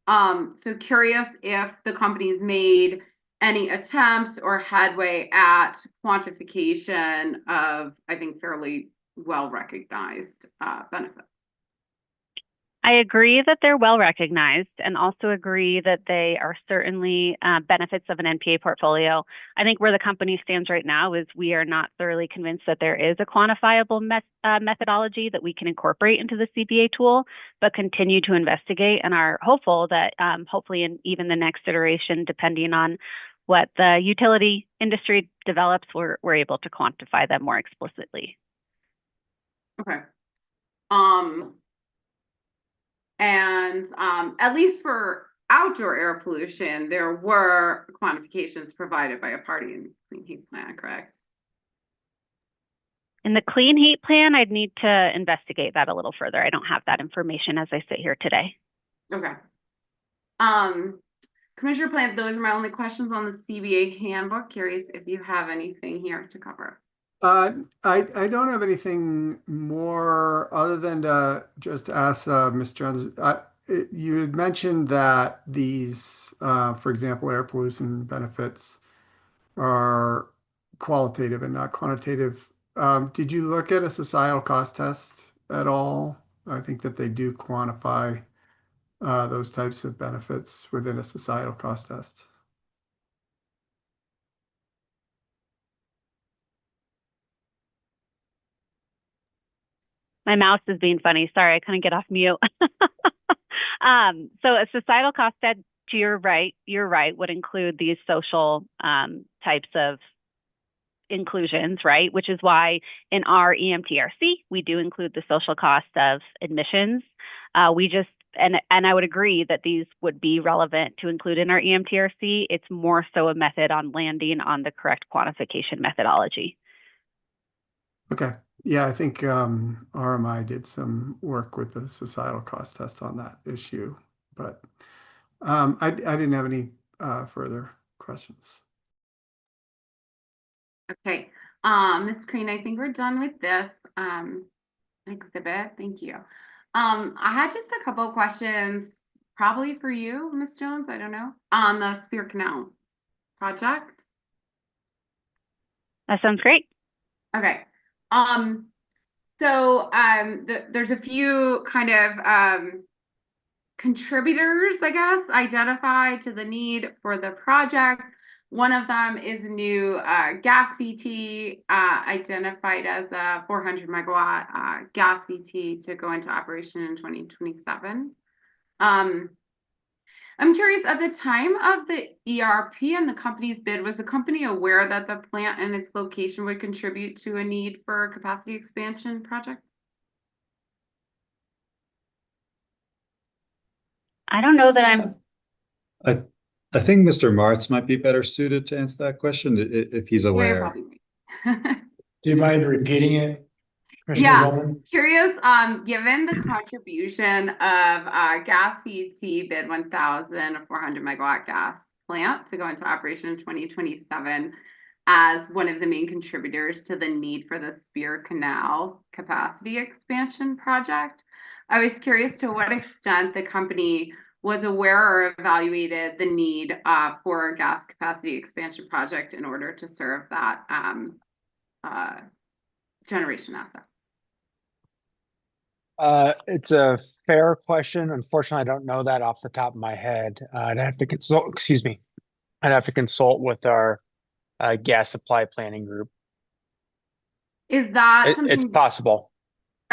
So curious if the company's made any attempts or headway at quantification of, I think, fairly well-recognized benefits. I agree that they're well recognized and also agree that they are certainly benefits of an NPA portfolio. I think where the company stands right now is we are not thoroughly convinced that there is a quantifiable methodology that we can incorporate into the CBA tool, but continue to investigate and are hopeful that hopefully in even the next iteration, depending on what the utility industry develops, we're able to quantify them more explicitly. Okay. And at least for outdoor air pollution, there were quantifications provided by a party in the Clean Heat Plan, correct? In the Clean Heat Plan, I'd need to investigate that a little further. I don't have that information as I sit here today. Okay. Commissioner Plant, those are my only questions on the CBA handbook. Curious if you have anything here to cover. I don't have anything more other than to just ask Ms. Jones. You had mentioned that these, for example, air pollution benefits are qualitative and not quantitative. Did you look at a societal cost test at all? I think that they do quantify those types of benefits within a societal cost test. My mouse is being funny. Sorry, I couldn't get off mute. So a societal cost test, to you're right, would include these social types of inclusions, right? Which is why in our EMTRC, we do include the social cost of admissions. And I would agree that these would be relevant to include in our EMTRC. It's more so a method on landing on the correct quantification methodology. Okay. Yeah, I think RMI did some work with the societal cost test on that issue, but I didn't have any further questions. Okay, Ms. Crean, I think we're done with this exhibit. Thank you. I had just a couple of questions, probably for you, Ms. Jones, I don't know, on the Spear Canal project. That sounds great. Okay. So there's a few kind of contributors, I guess, identified to the need for the project. One of them is a new gas CT identified as a 400 megawatt gas CT to go into operation in 2027. I'm curious, at the time of the ERP and the company's bid, was the company aware that the plant and its location would contribute to a need for a capacity expansion project? I don't know that I'm. I think Mr. Martz might be better suited to answer that question if he's Yeah, you're aware. probably right. Do you mind repeating it, Commissioner Yeah, Goldman? curious, given the contribution of gas CT bid 1,400 megawatt gas plant to go into operation in 2027 as one of the main contributors to the need for the Spear Canal capacity expansion project, I was curious to what extent the company was aware or evaluated the need for a gas capacity expansion project in order to serve that generation asset. It's a fair question. Unfortunately, I don't know that off the top of my head. I'd have to consult, excuse me. I'd have to consult with our gas supply planning group. Is that something? It's possible.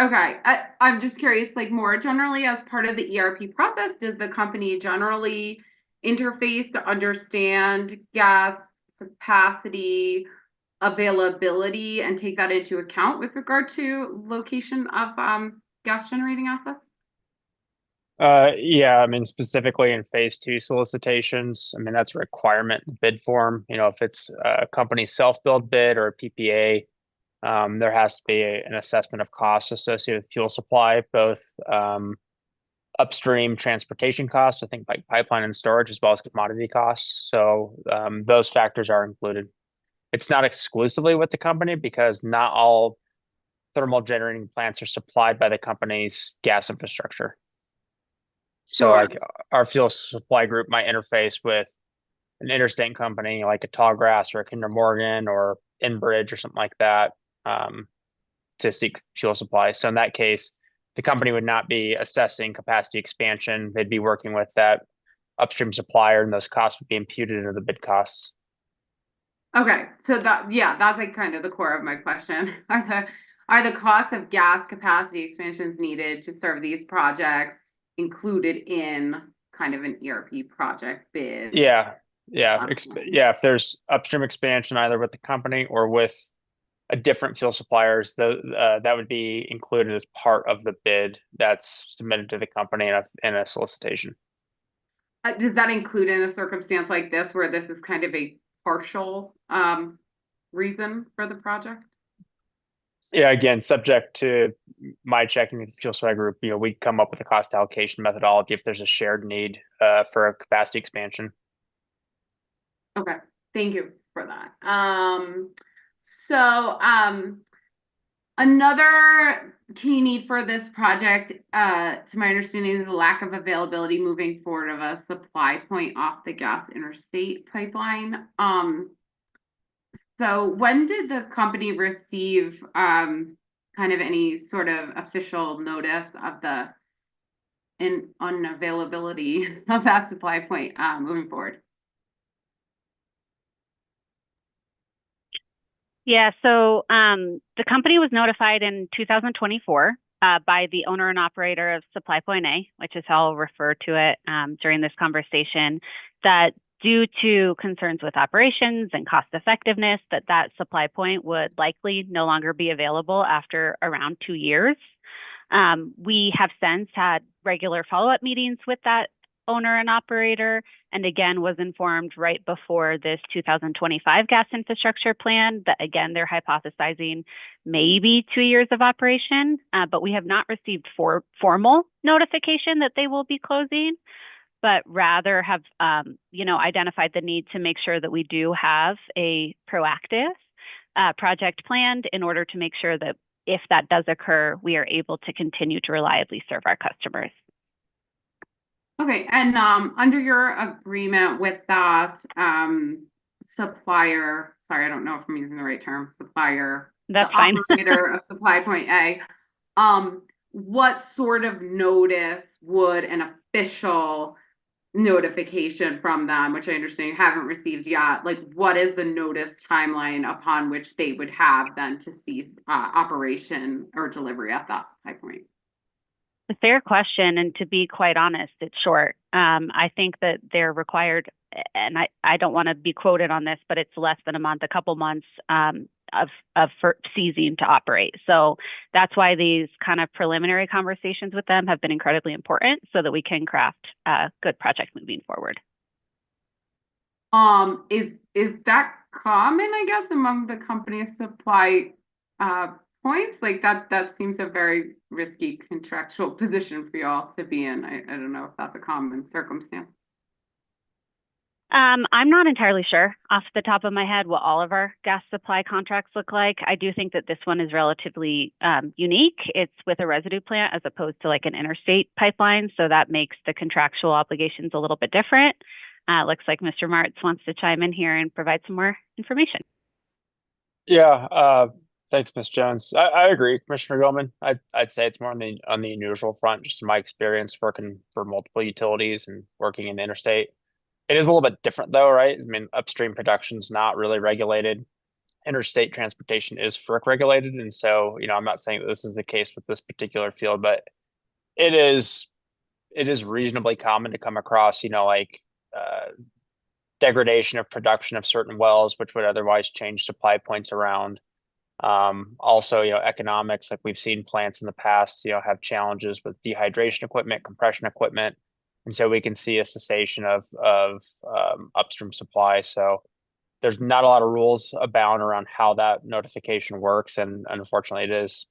Okay, I'm just curious, like more generally as part of the ERP process, does the company generally interface to understand gas capacity, availability, and take that into account with regard to location of gas generating assets? Yeah, I mean, specifically in phase 2 solicitations, I mean, that's a requirement in the bid form. You know, if it's a company self-build bid or a PPA, there has to be an assessment of costs associated with fuel supply, both upstream transportation costs, I think like pipeline and storage, as well as commodity costs. So those factors are included. It's not exclusively with the company because not all thermal generating plants are supplied by the company's gas infrastructure. So like our fuel supply group might interface with an interstate company like a Tallgrass or a Kinder Morgan or Enbridge or something like that to seek fuel supply. So in that case, the company would not be assessing capacity expansion. They'd be working with that upstream supplier, and those costs would be imputed into the bid costs. Okay, so that's like kind of the core of my question. Are the costs of gas capacity expansions needed to serve these projects included in kind of an ERP project bid? Yeah. If there's upstream expansion either with the company or with a different fuel suppliers, that would be included as part of the bid that's submitted to the company in a solicitation. Does that include in a circumstance like this where this is kind of a partial reason for the project? Yeah, again, subject to my checking with the fuel supply group, you know, we come up with a cost allocation methodology if there's a shared need for a capacity expansion. Okay, thank you for that. Another key need for this project, to my understanding, is the lack of availability moving forward of a supply point off the gas interstate pipeline. So when did the company receive kind of any sort of official notice of the unavailability of that supply point moving forward? Yeah, so the company was notified in 2024 by the owner and operator of Supply Point A, which is how I'll refer to it during this conversation, that due to concerns with operations and cost effectiveness, that supply point would likely no longer be available after around 2 years. We have since had regular follow-up meetings with that owner and operator, and again was informed right before this 2025 gas infrastructure plan that again they're hypothesizing maybe 2 years of operation, but we have not received formal notification that they will be closing, but rather have identified the need to make sure that we do have a proactive project planned in order to make sure that if that does occur, we are able to continue to reliably serve our customers. Okay, and under your agreement with that supplier, sorry, I don't know if I'm using the right term, supplier, that's the fine. operator of Supply Point A, what sort of notice would an official notification from them, which I understand you haven't received yet, like what is the notice timeline upon which they would have then to cease operation or delivery at that supply point? A fair question, and to be quite honest, it's short. I think that they're required, and I don't want to be quoted on this, but it's less than a month, a couple months for ceasing to operate. So that's why these kind of preliminary conversations with them have been incredibly important, so that we can craft a good project moving forward. Is that common, I guess, among the company's supply points? Like that seems a very risky contractual position for y'all to be in. I don't know if that's a common circumstance. I'm not entirely sure off the top of my head what all of our gas supply contracts look like. I do think that this one is relatively unique. It's with a residue plant as opposed to like an interstate pipeline, so that makes the contractual obligations a little bit different. Looks like Mr. Martz wants to chime in here and provide some more information. Yeah, thanks, Ms. Jones. I agree, Commissioner Gilman. I'd say it's more on the unusual front, just in my experience working for multiple utilities and working in the interstate. It is a little bit different though, right? I mean, upstream production's not really regulated. Interstate transportation is FERC regulated. And so, I'm not saying that this is the case with this particular field, but it is reasonably common to come across, degradation of production of certain wells, which would otherwise change supply points around. Also, economics, like we've seen plants in the past, have challenges with dehydration equipment, compression equipment. And so we can see a cessation of upstream supply. So there's not a lot of rules abound around how that notification works. And unfortunately it is,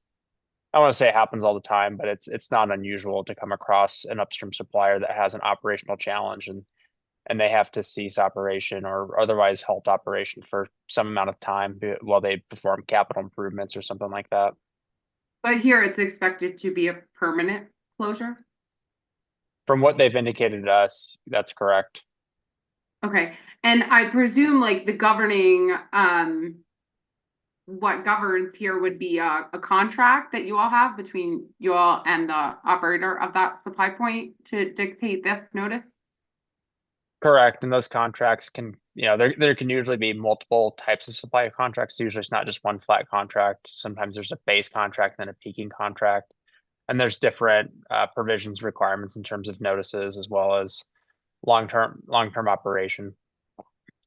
I want to say it happens all the time, but it's not unusual to come across an upstream supplier that has an operational challenge and they have to cease operation or otherwise halt operation for some amount of time while they perform capital improvements or something like that. But here it's expected to be a permanent closure? From what they've indicated to us, that's correct. Okay. And I presume like the governing, what governs here would be a contract that you all have between you all and the operator of that supply point to dictate this notice? Correct. And those contracts can, there can usually be multiple types of supply contracts. Usually it's not just one flat contract. Sometimes there's a base contract and then a peaking contract. And there's different provisions, requirements in terms of notices as well as long-term operation.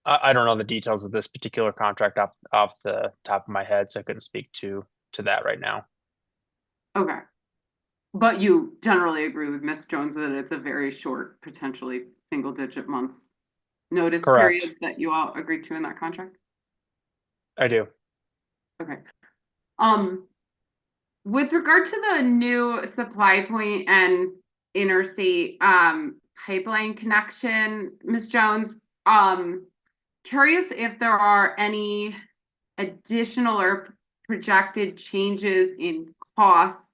I don't know the details of this particular contract off the top of my head, so I couldn't speak to that right now. Okay. But you generally agree with Ms. Jones that it's a very short, potentially single-digit months notice Correct. period that you all agreed to in that contract? I do. Okay. With regard to the new supply point and interstate pipeline connection, Ms. Jones, curious if there are any additional or projected changes in costs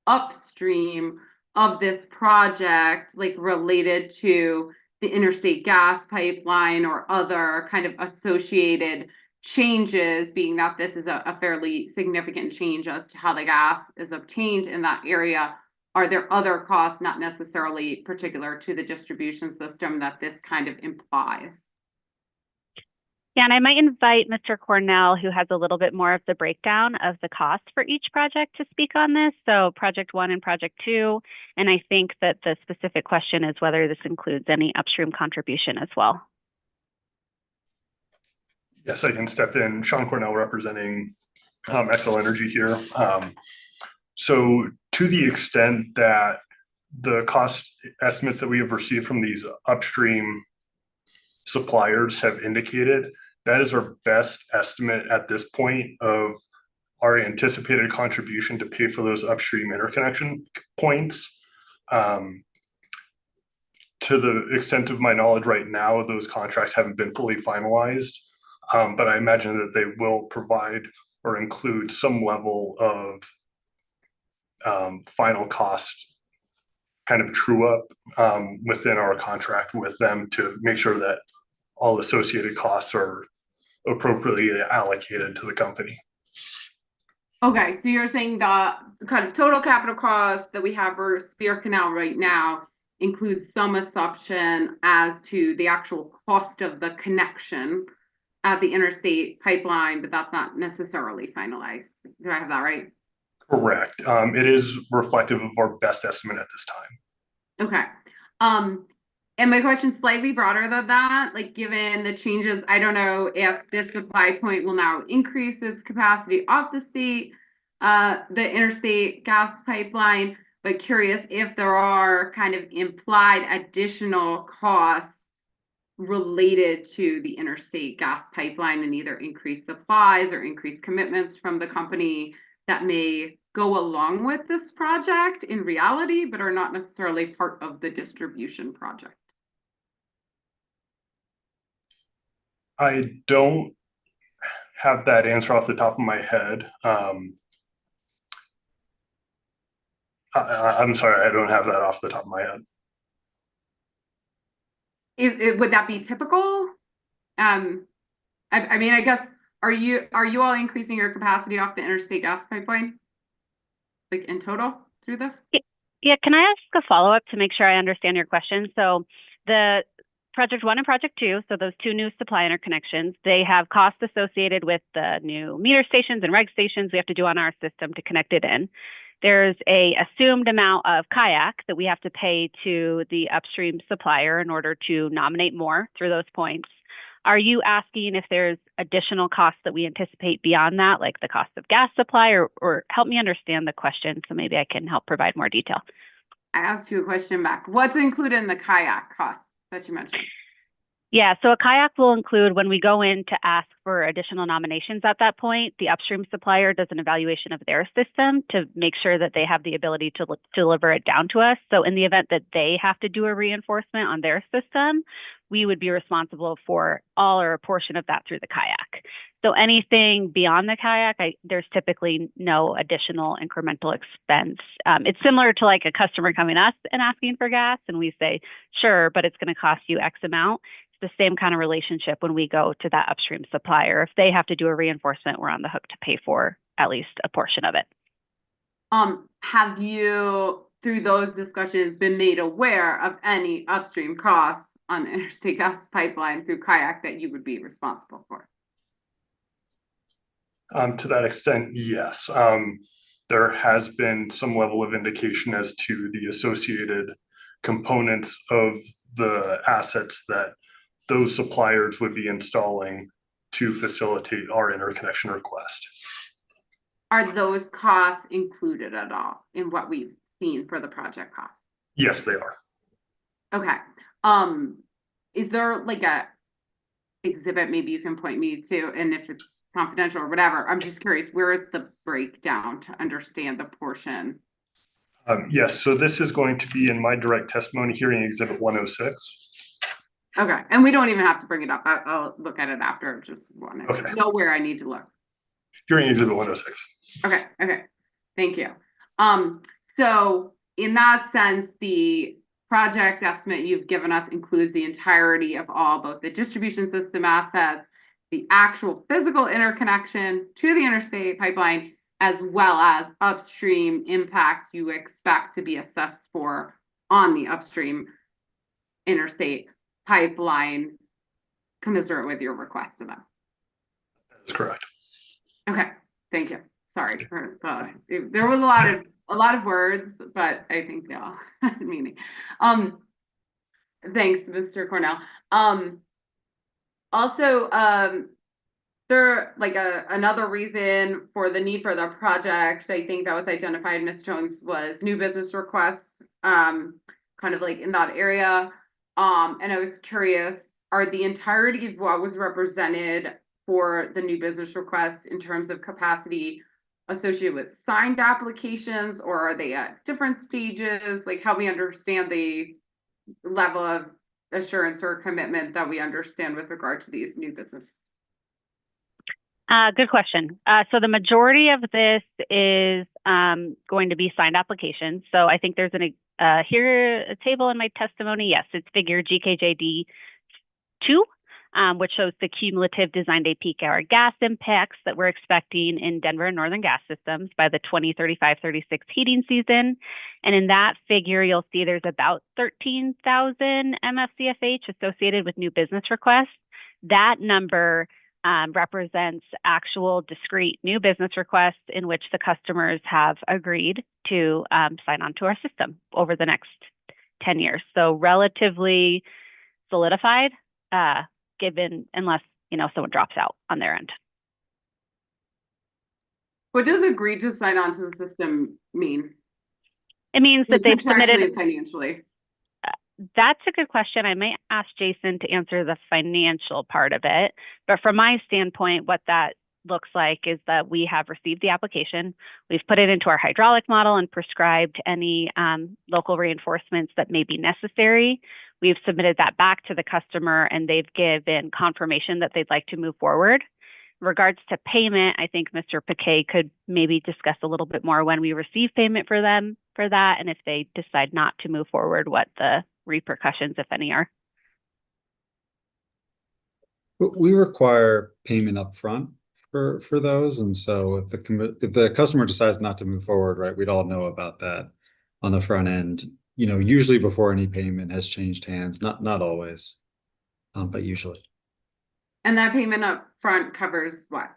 upstream of this project, like related to the interstate gas pipeline or other kind of associated changes, being that this is a fairly significant change as to how the gas is obtained in that area. Are there other costs, not necessarily particular to the distribution system, that this kind of implies? Yeah, and I might invite Mr. Cornell, who has a little bit more of the breakdown of the cost for each project, to speak on this. So project 1 and project 2. And I think that the specific question is whether this includes any upstream contribution as well. Yes, I can step in. Sean Cornell representing Xcel Energy here. So to the extent that the cost estimates that we have received from these upstream suppliers have indicated, that is our best estimate at this point of our anticipated contribution to pay for those upstream interconnection points. To the extent of my knowledge right now, those contracts haven't been fully finalized, but I imagine that they will provide or include some level of final cost kind of true up within our contract with them to make sure that all associated costs are appropriately allocated to the company. Okay, so you're saying the kind of total capital cost that we have for Spear Canal right now includes some assumption as to the actual cost of the connection at the interstate pipeline, but that's not necessarily finalized. Do I have that right? Correct. It is reflective of our best estimate at this time. Okay. And my question's slightly broader than that, like given the changes, I don't know if this supply point will now increase its capacity off the state, the interstate gas pipeline, but curious if there are kind of implied additional costs related to the interstate gas pipeline and either increased supplies or increased commitments from the company that may go along with this project in reality, but are not necessarily part of the distribution project. I don't have that answer off the top of my head. I'm sorry, I don't have that off the top of my head. Would that be typical? I mean, I guess, are you all increasing your capacity off the interstate gas pipeline? Like in total through this? Yeah, can I ask a follow-up to make sure I understand your question? So the Project 1 and Project 2, so those two new supply interconnections, they have costs associated with the new meter stations and reg stations we have to do on our system to connect it in. There's a assumed amount of kayak that we have to pay to the upstream supplier in order to nominate more through those points. Are you asking if there's additional costs that we anticipate beyond that, like the cost of gas supply, or help me understand the question so maybe I can help provide more detail? I asked you a question back. What's included in the kayak costs that you mentioned? Yeah, so a kayak will include when we go in to ask for additional nominations at that point, the upstream supplier does an evaluation of their system to make sure that they have the ability to deliver it down to us. So in the event that they have to do a reinforcement on their system, we would be responsible for all or a portion of that through the kayak. So anything beyond the kayak, there's typically no additional incremental expense. It's similar to like a customer coming to us and asking for gas, and we say, sure, but it's going to cost you X amount. The same kind of relationship when we go to that upstream supplier. If they have to do a reinforcement, we're on the hook to pay for at least a portion of it. Have you, through those discussions, been made aware of any upstream costs on the interstate gas pipeline through kayak that you would be responsible for? To that extent, yes. There has been some level of indication as to the associated components of the assets that those suppliers would be installing to facilitate our interconnection request. Are those costs included at all in what we've seen for the project cost? Yes, they are. Okay. Is there like a exhibit maybe you can point me to, and if it's confidential or whatever, I'm just curious, where is the breakdown to understand the portion? Yes, so this is going to be in my direct testimony hearing exhibit 106. Okay, and we don't even have to bring it up. I'll look at it after. Just want to Okay. know where I need to look. Hearing exhibit 106. Okay, thank you. So in that sense, the project estimate you've given us includes the entirety of all, both the distribution system assets, the actual physical interconnection to the interstate pipeline, as well as upstream impacts you expect to be assessed for on the upstream interstate pipeline, commensurate with your request to them. That's correct. Okay, thank you. Sorry for there was a lot of words, but I think they all had meaning. Thanks, Mr. Cornell. Also, there like another reason for the need for the project, I think that was identified, Ms. Jones, was new business requests, kind of like in that area. And I was curious, are the entirety of what was represented for the new business request in terms of capacity associated with signed applications, or are they at different stages? Like, help me understand the level of assurance or commitment that we understand with regard to these new business. Good question. So the majority of this is going to be signed applications. So I think there's a table in my testimony. Yes, it's figure GKJD 2. which shows the cumulative design day peak hour gas impacts that we're expecting in Denver and Northern gas systems by the 2035-36 heating season. And in that figure, you'll see there's about 13,000 MFCFH associated with new business requests. That number represents actual discrete new business requests in which the customers have agreed to sign on to our system over the next 10 years. So relatively solidified, given unless someone drops out on their end. What does agree to sign on to the system mean? It means that they've submitted contractually, financially. That's a good question. I might ask Jason to answer the financial part of it. But from my standpoint, what that looks like is that we have received the application. We've put it into our hydraulic model and prescribed any local reinforcements that may be necessary. We've submitted that back to the customer, and they've given confirmation that they'd like to move forward. In regards to payment, I think Mr. Paquet could maybe discuss a little bit more when we receive payment for them for that, and if they decide not to move forward, what the repercussions, if any, are. We require payment up front for those, and so if the customer decides not to move forward, right, we'd all know about that on the front end. Usually before any payment has changed hands, not always, but usually. And that payment up front covers what?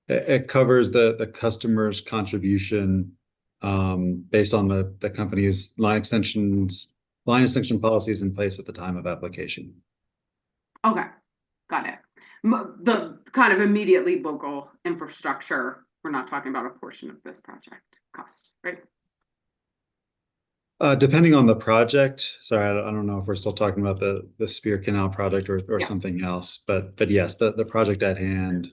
It covers the customer's contribution based on the company's line extension policies in place at the time of application. Okay, got it. The kind of immediately local infrastructure, we're not talking about a portion of this project cost, right? Depending on the project, sorry, I don't know if we're still talking about the Spear Canal project or something else, but yes, the project at hand,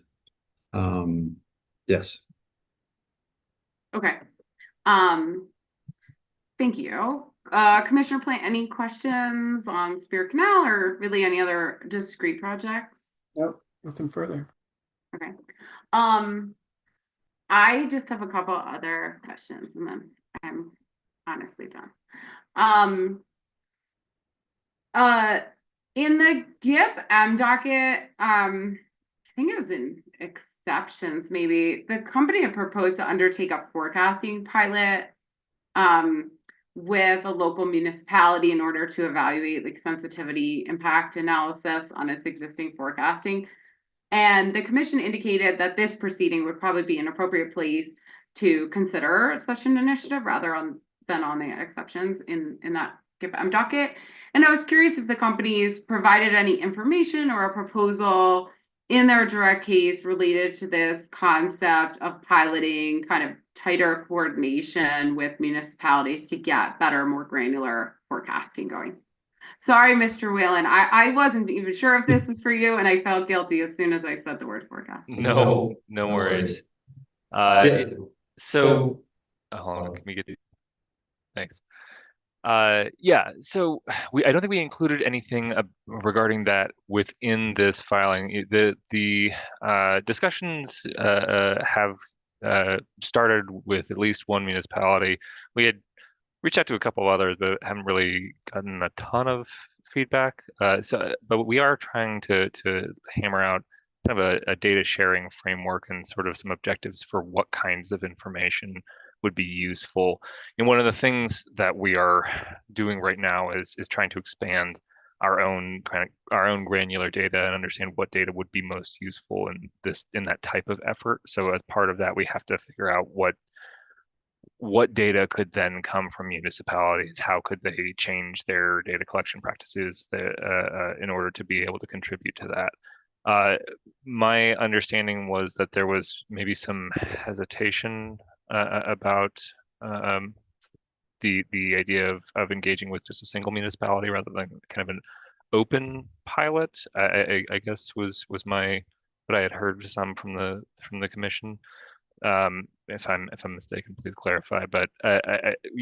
yes. Okay. Thank you. Commissioner Plant, any questions on Spear Canal or really any other discrete projects? Nope, nothing further. Okay. I just have a couple other questions and then I'm honestly done. In the GIP docket, I think it was in exceptions, maybe the company had proposed to undertake a forecasting pilot with a local municipality in order to evaluate like sensitivity impact analysis on its existing forecasting. And the commission indicated that this proceeding would probably be an appropriate place to consider such an initiative rather than on the exceptions in that GIP docket. And I was curious if the companies provided any information or a proposal in their direct case related to this concept of piloting kind of tighter coordination with municipalities to get better, more granular forecasting going. Sorry, Mr. Whalen, I wasn't even sure if this was for you, and I felt guilty as soon as I said the word forecast. No worries. So, hold on, can we get thanks. Yeah, so I don't think we included anything regarding that within this filing. The discussions have started with at least one municipality. We had reached out to a couple of others, but haven't really gotten a ton of feedback. But we are trying to hammer out kind of a data sharing framework and sort of some objectives for what kinds of information would be useful. And one of the things that we are doing right now is trying to expand our own granular data and understand what data would be most useful in that type of effort. So as part of that, we have to figure out what data could then come from municipalities. How could they change their data collection practices in order to be able to contribute to that? My understanding was that there was maybe some hesitation about the idea of engaging with just a single municipality rather than kind of an open pilot. I guess was what I had heard some from the commission. If I'm mistaken, please clarify. But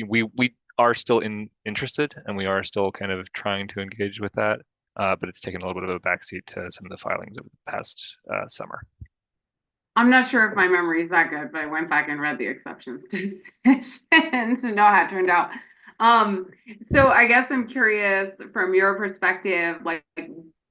we are still interested, and we are still kind of trying to engage with that. But it's taken a little bit of a backseat to some of the filings over the past summer. I'm not sure if my memory is that good, but I went back and read the exceptions decisions to know how it turned out. So I guess I'm curious from your perspective, like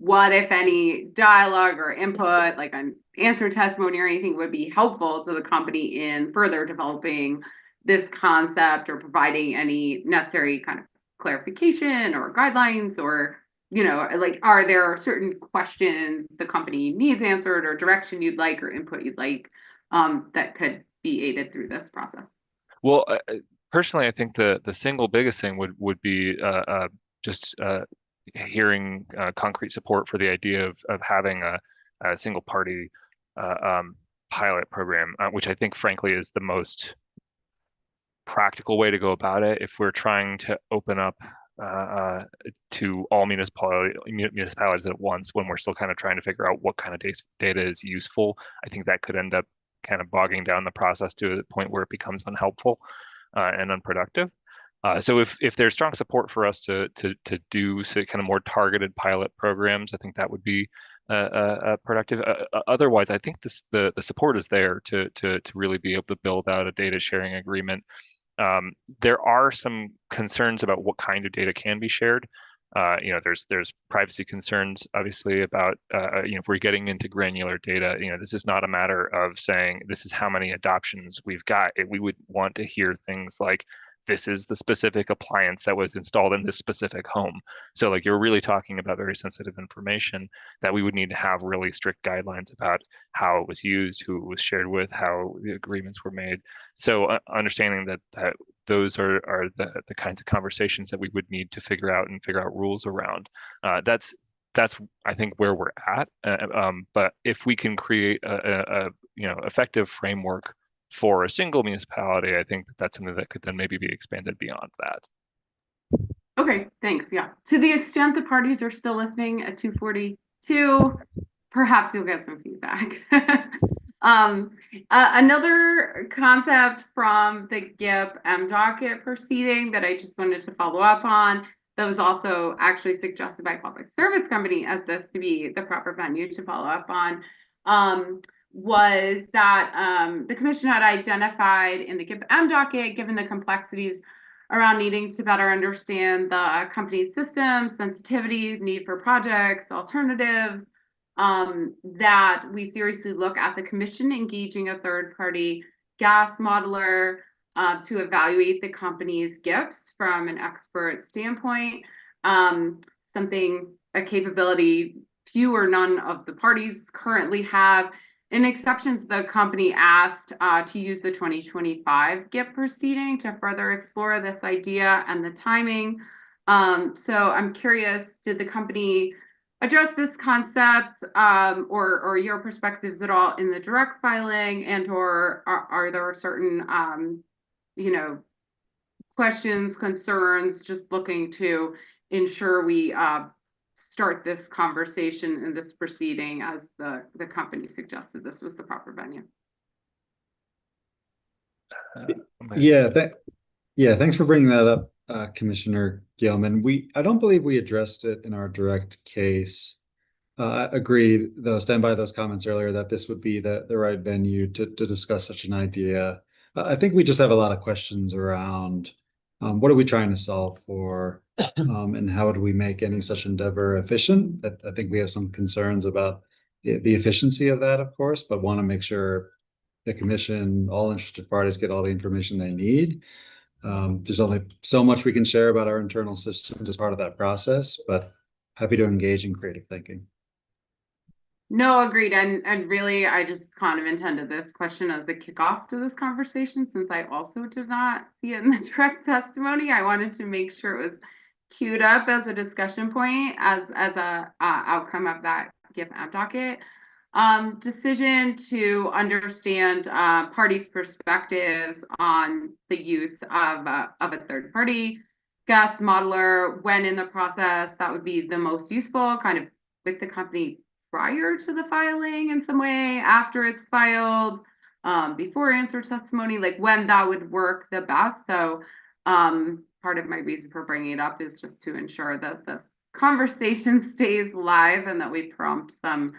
what, if any, dialogue or input, like an answer testimony or anything, would be helpful to the company in further developing this concept or providing any necessary kind of clarification or guidelines, or, you know, like, are there certain questions the company needs answered or direction you'd like or input you'd like that could be aided through this process? Well, personally, I think the single biggest thing would be just hearing concrete support for the idea of having a single party pilot program, which I think, frankly, is the most practical way to go about it. If we're trying to open up to all municipalities at once, when we're still kind of trying to figure out what kind of data is useful, I think that could end up kind of bogging down the process to the point where it becomes unhelpful and unproductive. So if there's strong support for us to do kind of more targeted pilot programs, I think that would be productive. Otherwise, I think the support is there to really be able to build out a data sharing agreement. There are some concerns about what kind of data can be shared. You know, there's privacy concerns, obviously, about you know, if we're getting into granular data. You know, this is not a matter of saying this is how many adoptions we've got. We would want to hear things like, this is the specific appliance that was installed in this specific home. So like, you're really talking about very sensitive information that we would need to have really strict guidelines about how it was used, who it was shared with, how the agreements were made. So understanding that those are the kinds of conversations that we would need to figure out rules around. That's I think where we're at. But if we can create a you know, effective framework for a single municipality, I think that's something that could then maybe be expanded beyond that. Okay, thanks. Yeah. To the extent the parties are still listening at 2:42, perhaps you'll get some feedback. Another concept from the GIP docket proceeding that I just wanted to follow up on, that was also actually suggested by Public Service Company as this to be the proper venue to follow up on, was that the commission had identified in the GIP docket, given the complexities around needing to better understand the company's systems, sensitivities, need for projects, alternatives, that we seriously look at the commission engaging a third-party gas modeler to evaluate the company's GIPs from an expert standpoint. A capability few or none of the parties currently have. In exceptions, the company asked to use the 2025 GIP proceeding to further explore this idea and the timing. So I'm curious, did the company address this concept or your perspectives at all in the direct filing, and or are there certain you know, questions, concerns, just looking to ensure we start this conversation in this proceeding as the company suggested this was the proper venue? Yeah, thanks for bringing that up, Commissioner Gilman. I don't believe we addressed it in our direct case. I agree, though, stand by those comments earlier that this would be the right venue to discuss such an idea. I think we just have a lot of questions around what are we trying to solve for, and how do we make any such endeavor efficient? I think we have some concerns about the efficiency of that, of course, but want to make sure the commission, all interested parties, get all the information they need. There's only so much we can share about our internal systems as part of that process, but happy to engage in creative thinking. No, agreed. And really, I just kind of intended this question as a kickoff to this conversation, since I also did not see it in the direct testimony. I wanted to make sure it was queued up as a discussion point as a outcome of that GIP docket. Decision to understand parties' perspectives on the use of a third party gas modeler when in the process that would be the most useful, kind of with the company prior to the filing in some way, after it's filed, before answer testimony, like when that would work the best. So part of my reason for bringing it up is just to ensure that this conversation stays live and that we prompt some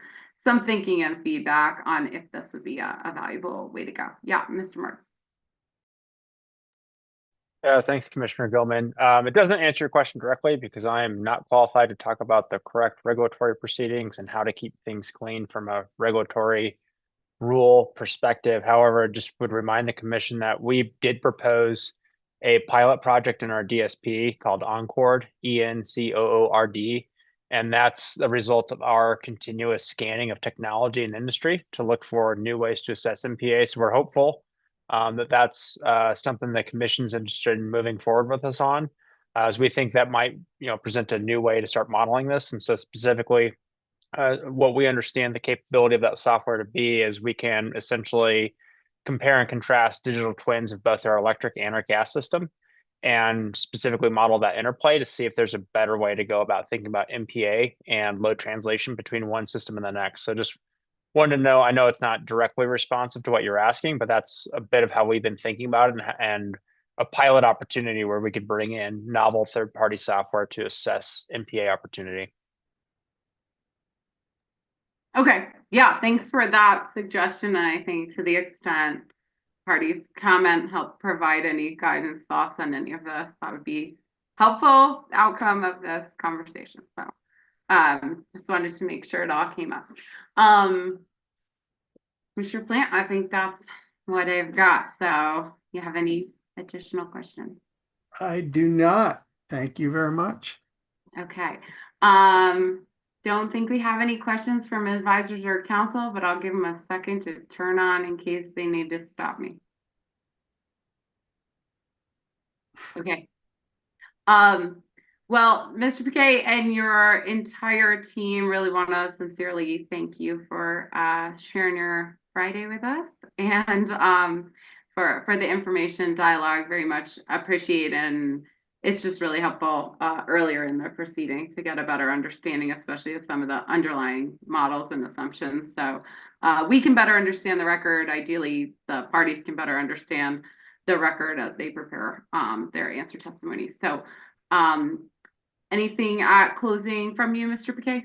thinking and feedback on if this would be a valuable way to go. Yeah, Mr. Martz. Thanks, Commissioner Gilman. It doesn't answer your question directly because I am not qualified to talk about the correct regulatory proceedings and how to keep things clean from a regulatory rule perspective. However, just would remind the commission that we did propose a pilot project in our DSP called Encord, ENCOORD, and that's the result of our continuous scanning of technology and industry to look for new ways to assess MPA. So we're hopeful that that's something the commission's interested in moving forward with us on, as we think that might, present a new way to start modeling this. And so specifically, what we understand the capability of that software to be is we can essentially compare and contrast digital twins of both our electric and our gas system, and specifically model that interplay to see if there's a better way to go about thinking about MPA and load translation between one system and the next. So just wanted to know, I know it's not directly responsive to what you're asking, but that's a bit of how we've been thinking about it, and a pilot opportunity where we could bring in novel third-party software to assess MPA opportunity. Okay, yeah, thanks for that suggestion. And I think to the extent parties comment, help provide any guidance, thoughts on any of this, that would be helpful outcome of this conversation. So just wanted to make sure it all came up. Mr. Plant, I think that's what I've got. So you have any additional questions? I do not. Thank you very much. Okay. Don't think we have any questions from advisors or council, but I'll give them a second to turn on in case they need to stop me. Okay. Well, Mr. Piquet and your entire team, really want to sincerely thank you for sharing your Friday with us, and for the information dialogue. Very much appreciate, and it's just really helpful earlier in the proceeding to get a better understanding, especially of some of the underlying models and assumptions. So we can better understand the record. Ideally, the parties can better understand the record as they prepare their answer testimonies. So anything at closing from you, Mr. Piquet?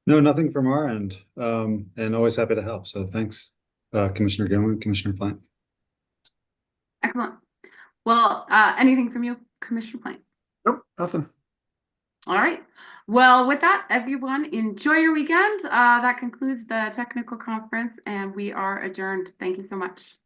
No, nothing from our end, and always happy to help. So thanks, Commissioner Gilman, Commissioner Plant. Excellent. Well, anything from you, Commissioner Plant? Nope, nothing. All right. Well, with that, everyone, enjoy your weekend. That concludes the technical conference, and we are adjourned. Thank you so much.